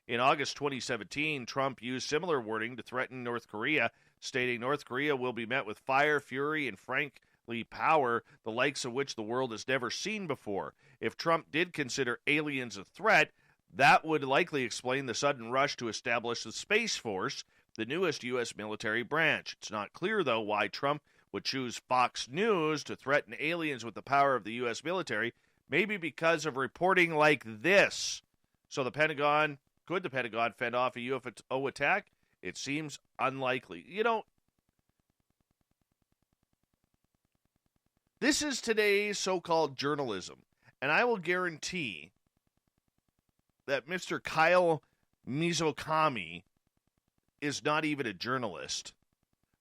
In August 2017, Trump used similar wording to threaten North Korea, stating North Korea will be met with fire, fury, and frankly power, the likes of which the world has never seen before. If Trump did consider aliens a threat, that would likely explain the sudden rush to establish the Space Force, the newest U.S. military branch. It's not clear, though, why Trump would choose Fox News to threaten aliens with the power of the U.S. military, maybe because of reporting like this. So could the Pentagon fend off a UFO attack? It seems unlikely. This is today's so-called journalism, and I will guarantee that Mr. Kyle Mizukami is not even a journalist,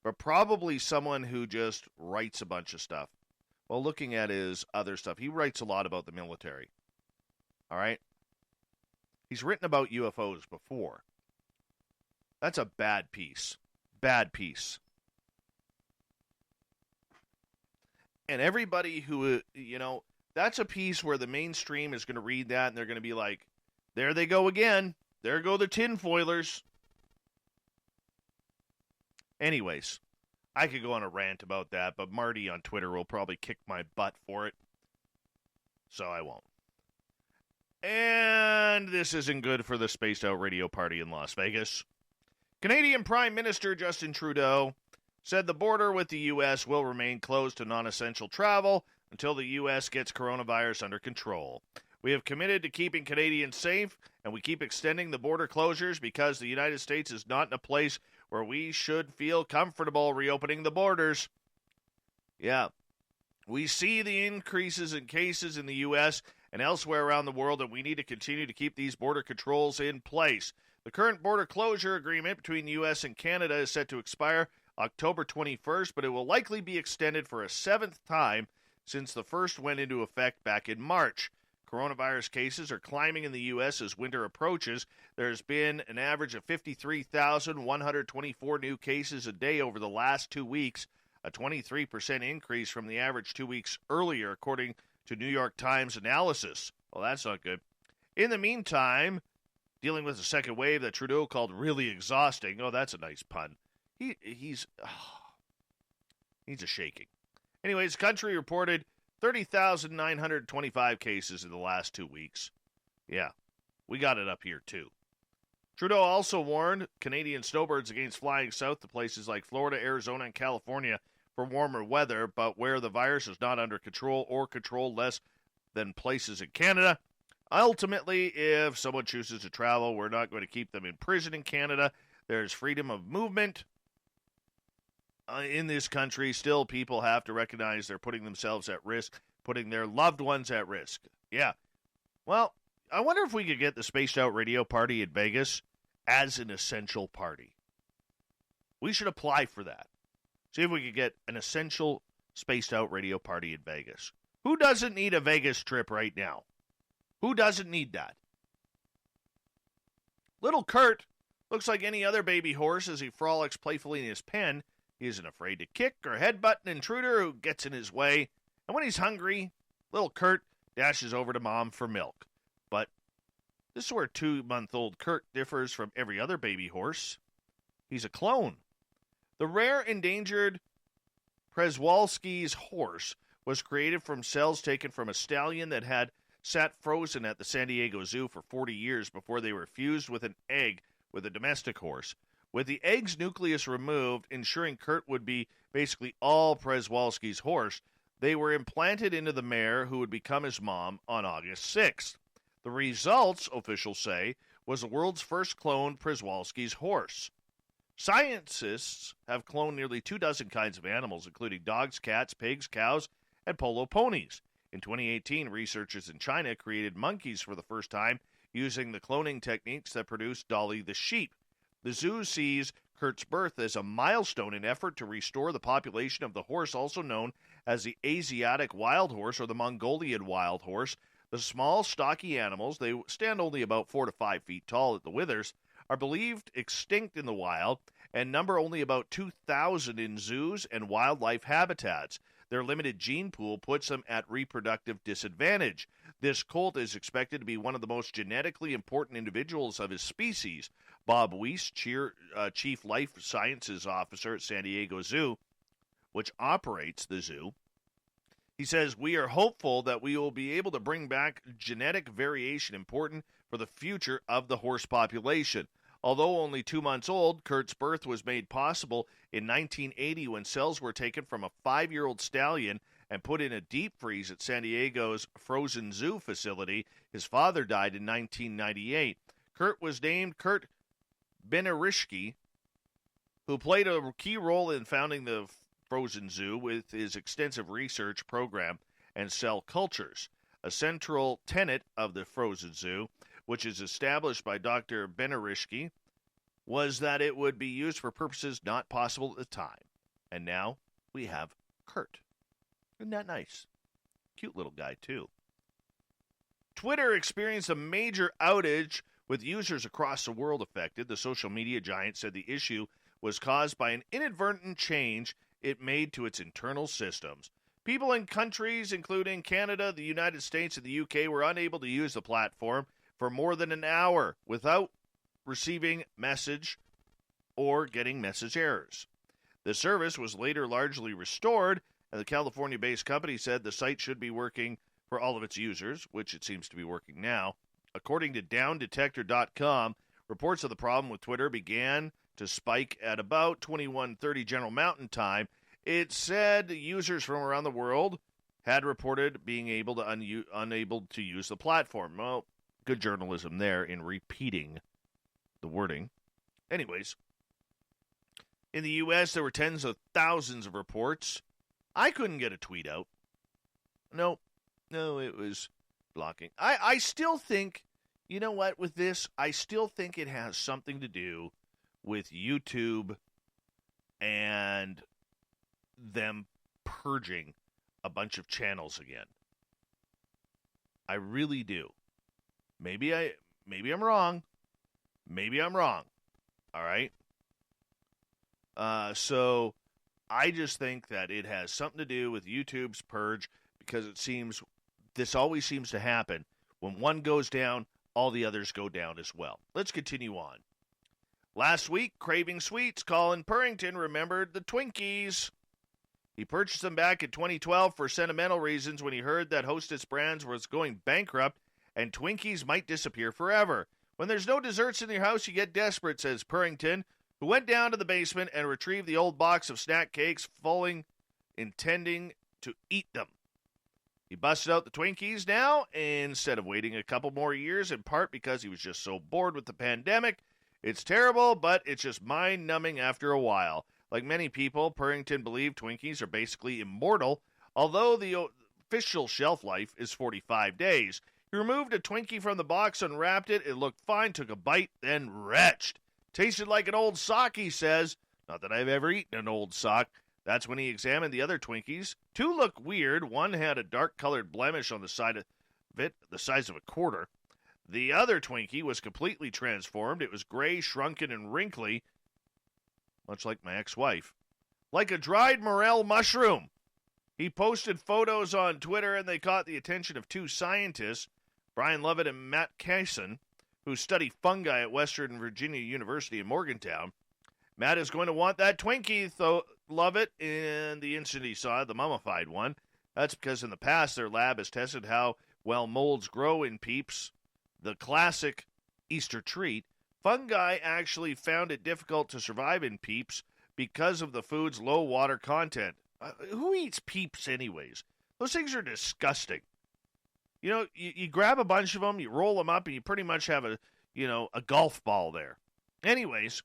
but probably someone who just writes a bunch of stuff. Well, looking at his other stuff, he writes a lot about the military. All right? He's written about UFOs before. That's a bad piece. Bad piece. And everybody who, that's a piece where the mainstream is going to read that and they're going to be like, there they go again. There go the tinfoilers. Anyways, I could go on a rant about that, but Marty on Twitter will probably kick my butt for it. So I won't. And this isn't good for the Spaced Out Radio party in Las Vegas. Canadian Prime Minister Justin Trudeau said the border with the U.S. will remain closed to non-essential travel until the U.S. gets coronavirus under control. We have committed to keeping Canadians safe, and we keep extending the border closures because the United States is not in a place where we should feel comfortable reopening the borders. Yeah. We see the increases in cases in the U.S. and elsewhere around the world, and we need to continue to keep these border controls in place. The current border closure agreement between the U.S. and Canada is set to expire October 21st, but it will likely be extended for a seventh time since the first went into effect back in March. Coronavirus cases are climbing in the U.S. as winter approaches. There's been an average of 53,124 new cases a day over the last 2 weeks, a 23% increase from the average 2 weeks earlier, according to New York Times analysis. Well, that's not good. In the meantime, dealing with a second wave that Trudeau called really exhausting. Oh, that's a nice pun. He's a shaking. Anyways, country reported 30,925 cases in the last 2 weeks. Yeah, we got it up here too. Trudeau also warned Canadian snowbirds against flying south to places like Florida, Arizona, and California for warmer weather, but where the virus is not under control or controlled less than places in Canada. Ultimately, if someone chooses to travel, we're not going to keep them in prison in Canada. There's freedom of movement in this country. Still, people have to recognize they're putting themselves at risk, putting their loved ones at risk. Yeah. Well, I wonder if we could get the Spaced Out Radio Party in Vegas as an essential party. We should apply for that. See if we could get an essential Spaced Out Radio Party in Vegas. Who doesn't need a Vegas trip right now? Who doesn't need that? Little Kurt looks like any other baby horse as he frolics playfully in his pen. He isn't afraid to kick or headbutt an intruder who gets in his way. And when he's hungry, little Kurt dashes over to Mom for milk. But this is where 2-month-old Kurt differs from every other baby horse. He's a clone. The rare endangered Przewalski's horse was created from cells taken from a stallion that had sat frozen at the San Diego Zoo for 40 years before they were fused with an egg with a domestic horse. With the egg's nucleus removed, ensuring Kurt would be basically all Przewalski's horse, they were implanted into the mare who would become his mom on August 6th. The results, officials say, was the world's first cloned Przewalski's horse. Scientists have cloned nearly 24 kinds of animals, including dogs, cats, pigs, cows, and polo ponies. In 2018, researchers in China created monkeys for the first time using the cloning techniques that produced Dolly the sheep. The zoo sees Kurt's birth as a milestone in effort to restore the population of the horse, also known as the Asiatic wild horse or the Mongolian wild horse. The small, stocky animals, they stand only about 4 to 5 feet tall at the withers, are believed extinct in the wild and number only about 2,000 in zoos and wildlife habitats. Their limited gene pool puts them at reproductive disadvantage. This colt is expected to be one of the most genetically important individuals of his species. Bob Weiss, Chief Life Sciences Officer at San Diego Zoo, which operates the zoo, he says, "We are hopeful that we will be able to bring back genetic variation important for the future of the horse population." Although only 2 months old, Kurt's birth was made possible in 1980 when cells were taken from a 5-year-old stallion and put in a deep freeze at San Diego's Frozen Zoo facility. His father died in 1998. Kurt was named Kurt Benirishki, who played a key role in founding the Frozen Zoo with his extensive research program and cell cultures. A central tenet of the Frozen Zoo, which is established by Dr. Benirishki, was that it would be used for purposes not possible at the time. And now we have Kurt. Isn't that nice? Cute little guy, too. Twitter experienced a major outage with users across the world affected. The social media giant said the issue was caused by an inadvertent change it made to its internal systems. People in countries including Canada, the United States, and the UK were unable to use the platform for more than an hour without receiving message or getting message errors. The service was later largely restored, and the California-based company said the site should be working for all of its users, which it seems to be working now. According to downdetector.com, reports of the problem with Twitter began to spike at about 21:30 General Mountain Time. It said users from around the world had reported being able to unable to use the platform. Well, good journalism there in repeating the wording. Anyways, in the U.S., there were tens of thousands of reports. I couldn't get a tweet out. No, it was blocking. I still think, you know what, with this, I still think it has something to do with YouTube and them purging a bunch of channels again. I really do. Maybe I'm wrong. Maybe I'm wrong. All right? So I just think that it has something to do with YouTube's purge because this always seems to happen. When one goes down, all the others go down as well. Let's continue on. Last week, Craving Sweets, Colin Purrington remembered the Twinkies. He purchased them back in 2012 for sentimental reasons when he heard that Hostess Brands was going bankrupt and Twinkies might disappear forever. When there's no desserts in your house, you get desperate, says Purrington, who went down to the basement and retrieved the old box of snack cakes, fully intending to eat them. He busted out the Twinkies now instead of waiting a couple more years, in part because he was just so bored with the pandemic. It's terrible, but it's just mind-numbing after a while. Like many people, Purrington believed Twinkies are basically immortal, although the official shelf life is 45 days. He removed a Twinkie from the box, unwrapped it, it looked fine, took a bite, then retched. Tasted like an old sock, he says. Not that I've ever eaten an old sock. That's when he examined the other Twinkies. Two looked weird. One had a dark-colored blemish on the side of it, the size of a quarter. The other Twinkie was completely transformed. It was gray, shrunken, and wrinkly, much like my ex-wife. Like a dried morel mushroom. He posted photos on Twitter, and they caught the attention of two scientists, Brian Lovett and Matt Kaysen, who study fungi at Western Virginia University in Morgantown. Matt is going to want that Twinkie, though, Lovett, in the instant he saw the mummified one. That's because in the past their lab has tested how well molds grow in Peeps, the classic Easter treat. Fungi actually found it difficult to survive in Peeps because of the food's low water content. Who eats Peeps anyways? Those things are disgusting. You know, you grab a bunch of them, you roll them up, and you pretty much have a golf ball there. Anyways,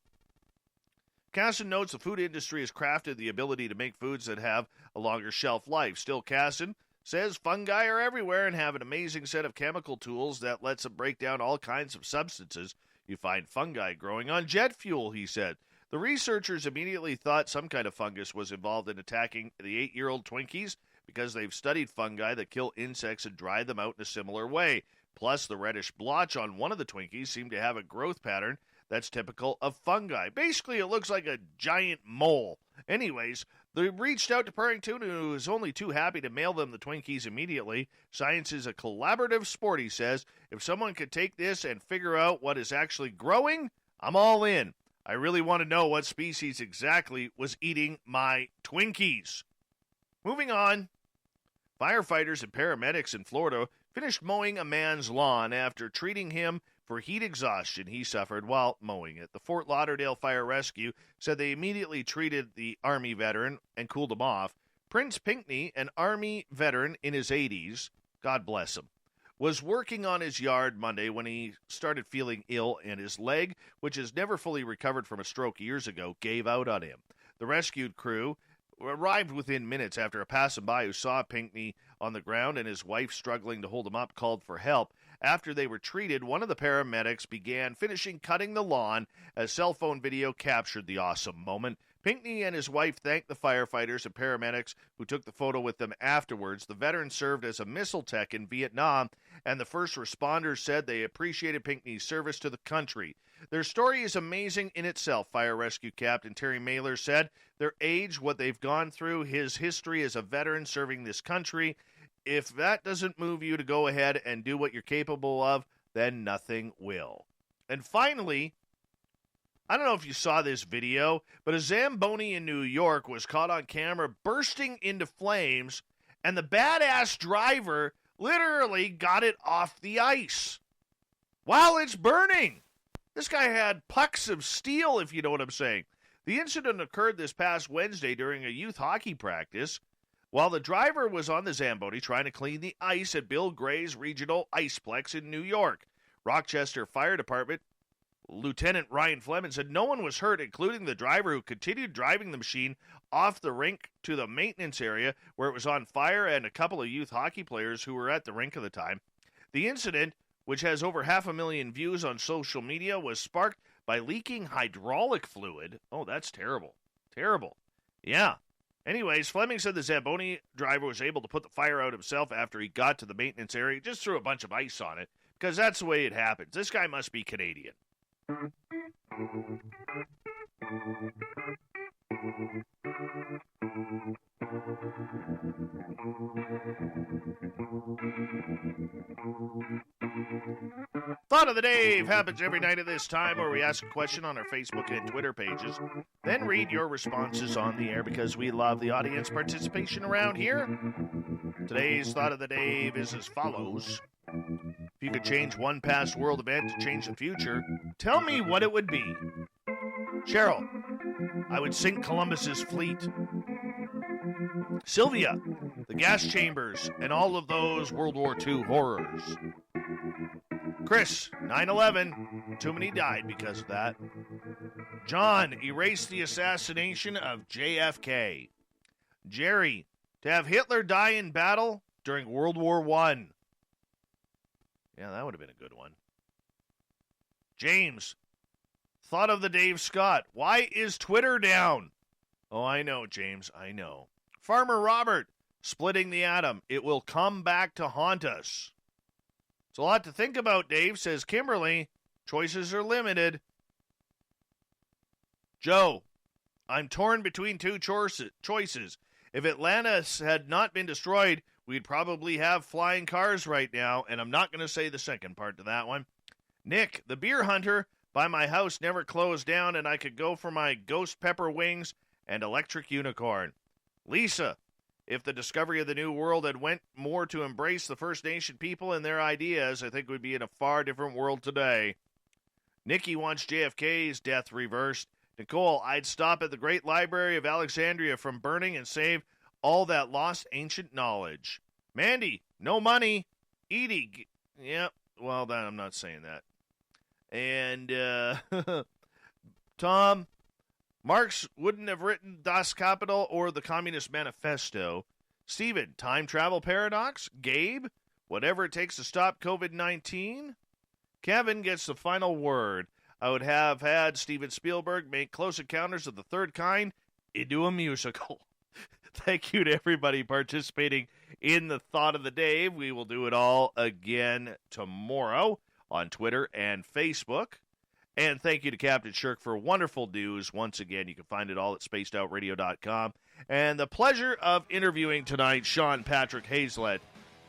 Casson notes the food industry has crafted the ability to make foods that have a longer shelf life. Still, Casson says fungi are everywhere and have an amazing set of chemical tools that lets them break down all kinds of substances. You find fungi growing on jet fuel, he said. The researchers immediately thought some kind of fungus was involved in attacking the 8-year-old Twinkies because they've studied fungi that kill insects and dry them out in a similar way. Plus, the reddish blotch on one of the Twinkies seemed to have a growth pattern that's typical of fungi. Basically, it looks like a giant mole. Anyways, they reached out to Purrington, who was only too happy to mail them the Twinkies immediately. Science is a collaborative sport, he says. If someone could take this and figure out what is actually growing, I'm all in. I really want to know what species exactly was eating my Twinkies. Moving on, firefighters and paramedics in Florida finished mowing a man's lawn after treating him for heat exhaustion he suffered while mowing it. The Fort Lauderdale Fire Rescue said they immediately treated the Army veteran and cooled him off. Prince Pinkney, an Army veteran in his 80s, God bless him, was working on his yard Monday when he started feeling ill and his leg, which has never fully recovered from a stroke years ago, gave out on him. The rescued crew arrived within minutes after a passerby who saw Pinkney on the ground and his wife struggling to hold him up called for help. After they were treated, one of the paramedics began finishing cutting the lawn as cell phone video captured the awesome moment. Pinkney and his wife thanked the firefighters and paramedics who took the photo with them afterwards. The veteran served as a missile tech in Vietnam, and the first responders said they appreciated Pinkney's service to the country. Their story is amazing in itself, Fire Rescue Captain Terry Mailer said. Their age, what they've gone through, his history as a veteran serving this country. If that doesn't move you to go ahead and do what you're capable of, then nothing will. And finally, I don't know if you saw this video, but a Zamboni in New York was caught on camera bursting into flames, and the badass driver literally got it off the ice while it's burning. This guy had pucks of steel, if you know what I'm saying. The incident occurred this past Wednesday during a youth hockey practice while the driver was on the Zamboni trying to clean the ice at Bill Gray's Regional Iceplex in New York. Rochester Fire Department Lieutenant Ryan Fleming said no one was hurt, including the driver who continued driving the machine off the rink to the maintenance area where it was on fire, and a couple of youth hockey players who were at the rink at the time. The incident, which has over 500,000 views on social media, was sparked by leaking hydraulic fluid. Oh, that's terrible. Terrible. Yeah. Anyways, Fleming said the Zamboni driver was able to put the fire out himself after he got to the maintenance area. He just threw a bunch of ice on it, because that's the way it happens. This guy must be Canadian. Thought of the Dave happens every night at this time, where we ask a question on our Facebook and Twitter pages, then read your responses on the air because we love the audience participation around here. Today's Thought of the Dave is as follows. If you could change one past world event to change the future, tell me what it would be. Cheryl, I would sink Columbus's fleet. Sylvia, the gas chambers and all of those World War II horrors. Chris, 9/11. Too many died because of that. John, erase the assassination of JFK. Jerry, to have Hitler die in battle during World War I. Yeah, that would have been a good one. James, thought of the Dave Scott. Why is Twitter down? Oh, I know, James, I know. Farmer Robert, splitting the atom. It will come back to haunt us. It's a lot to think about, Dave, says Kimberly. Choices are limited. Joe, I'm torn between two choices. If Atlantis had not been destroyed, we'd probably have flying cars right now, and I'm not going to say the second part to that one. Nick, the beer hunter by my house never closed down, and I could go for my ghost pepper wings and electric unicorn. Lisa, if the discovery of the New World had went more to embrace the First Nation people and their ideas, I think we'd be in a far different world today. Nikki wants JFK's death reversed. Nicole, I'd stop at the Great Library of Alexandria from burning and save all that lost ancient knowledge. Mandy, no money. Edie, yeah, well, then I'm not saying that. And Tom, Marx wouldn't have written Das Kapital or the Communist Manifesto. Stephen, time travel paradox. Gabe, whatever it takes to stop COVID-19. Kevin gets the final word. I would have had Steven Spielberg make Close Encounters of the Third Kind into a musical. Thank you to everybody participating in the Thought of the Day. We will do it all again tomorrow on Twitter and Facebook. And thank you to Captain Shirk for wonderful news. Once again, you can find it all at spacedoutradio.com. And the pleasure of interviewing tonight, Sean Patrick Hazlett.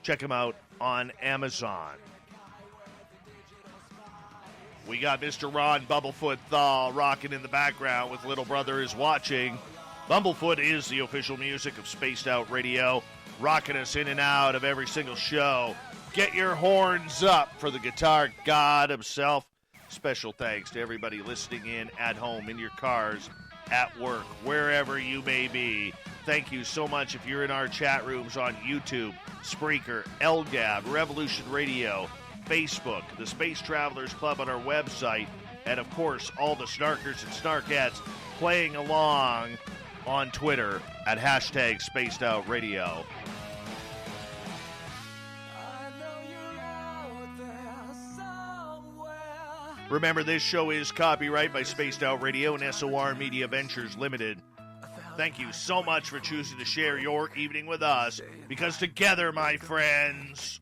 Check him out on Amazon. We got Mr. Ron Bumblefoot Thal rocking in the background with Little Brother is Watching. Bumblefoot is the official music of Spaced Out Radio, rocking us in and out of every single show. Get your horns up for the guitar god himself. Special thanks to everybody listening in at home, in your cars, at work, wherever you may be. Thank you so much if you're in our chat rooms on YouTube, Spreaker, LGAB, Revolution Radio, Facebook, the Space Travelers Club on our website, and of course, all the snarkers and snarkettes playing along on Twitter at hashtag Spaced Out Radio. Remember, this show is copyright by Spaced Out Radio and SOR Media Ventures Limited. Thank you so much for choosing to share your evening with us, because together, my friends,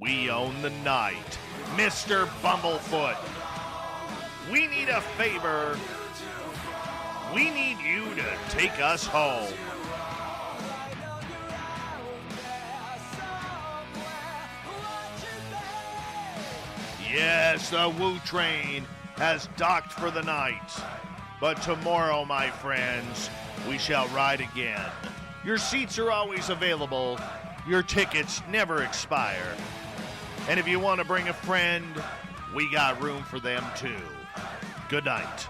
we own the night. Mr. Bumblefoot, we need a favor. We need you to take us home. Yes, the Woo Train has docked for the night. But tomorrow, my friends, we shall ride again. Your seats are always available. Your tickets never expire. And if you want to bring a friend, we got room for them too. Good night.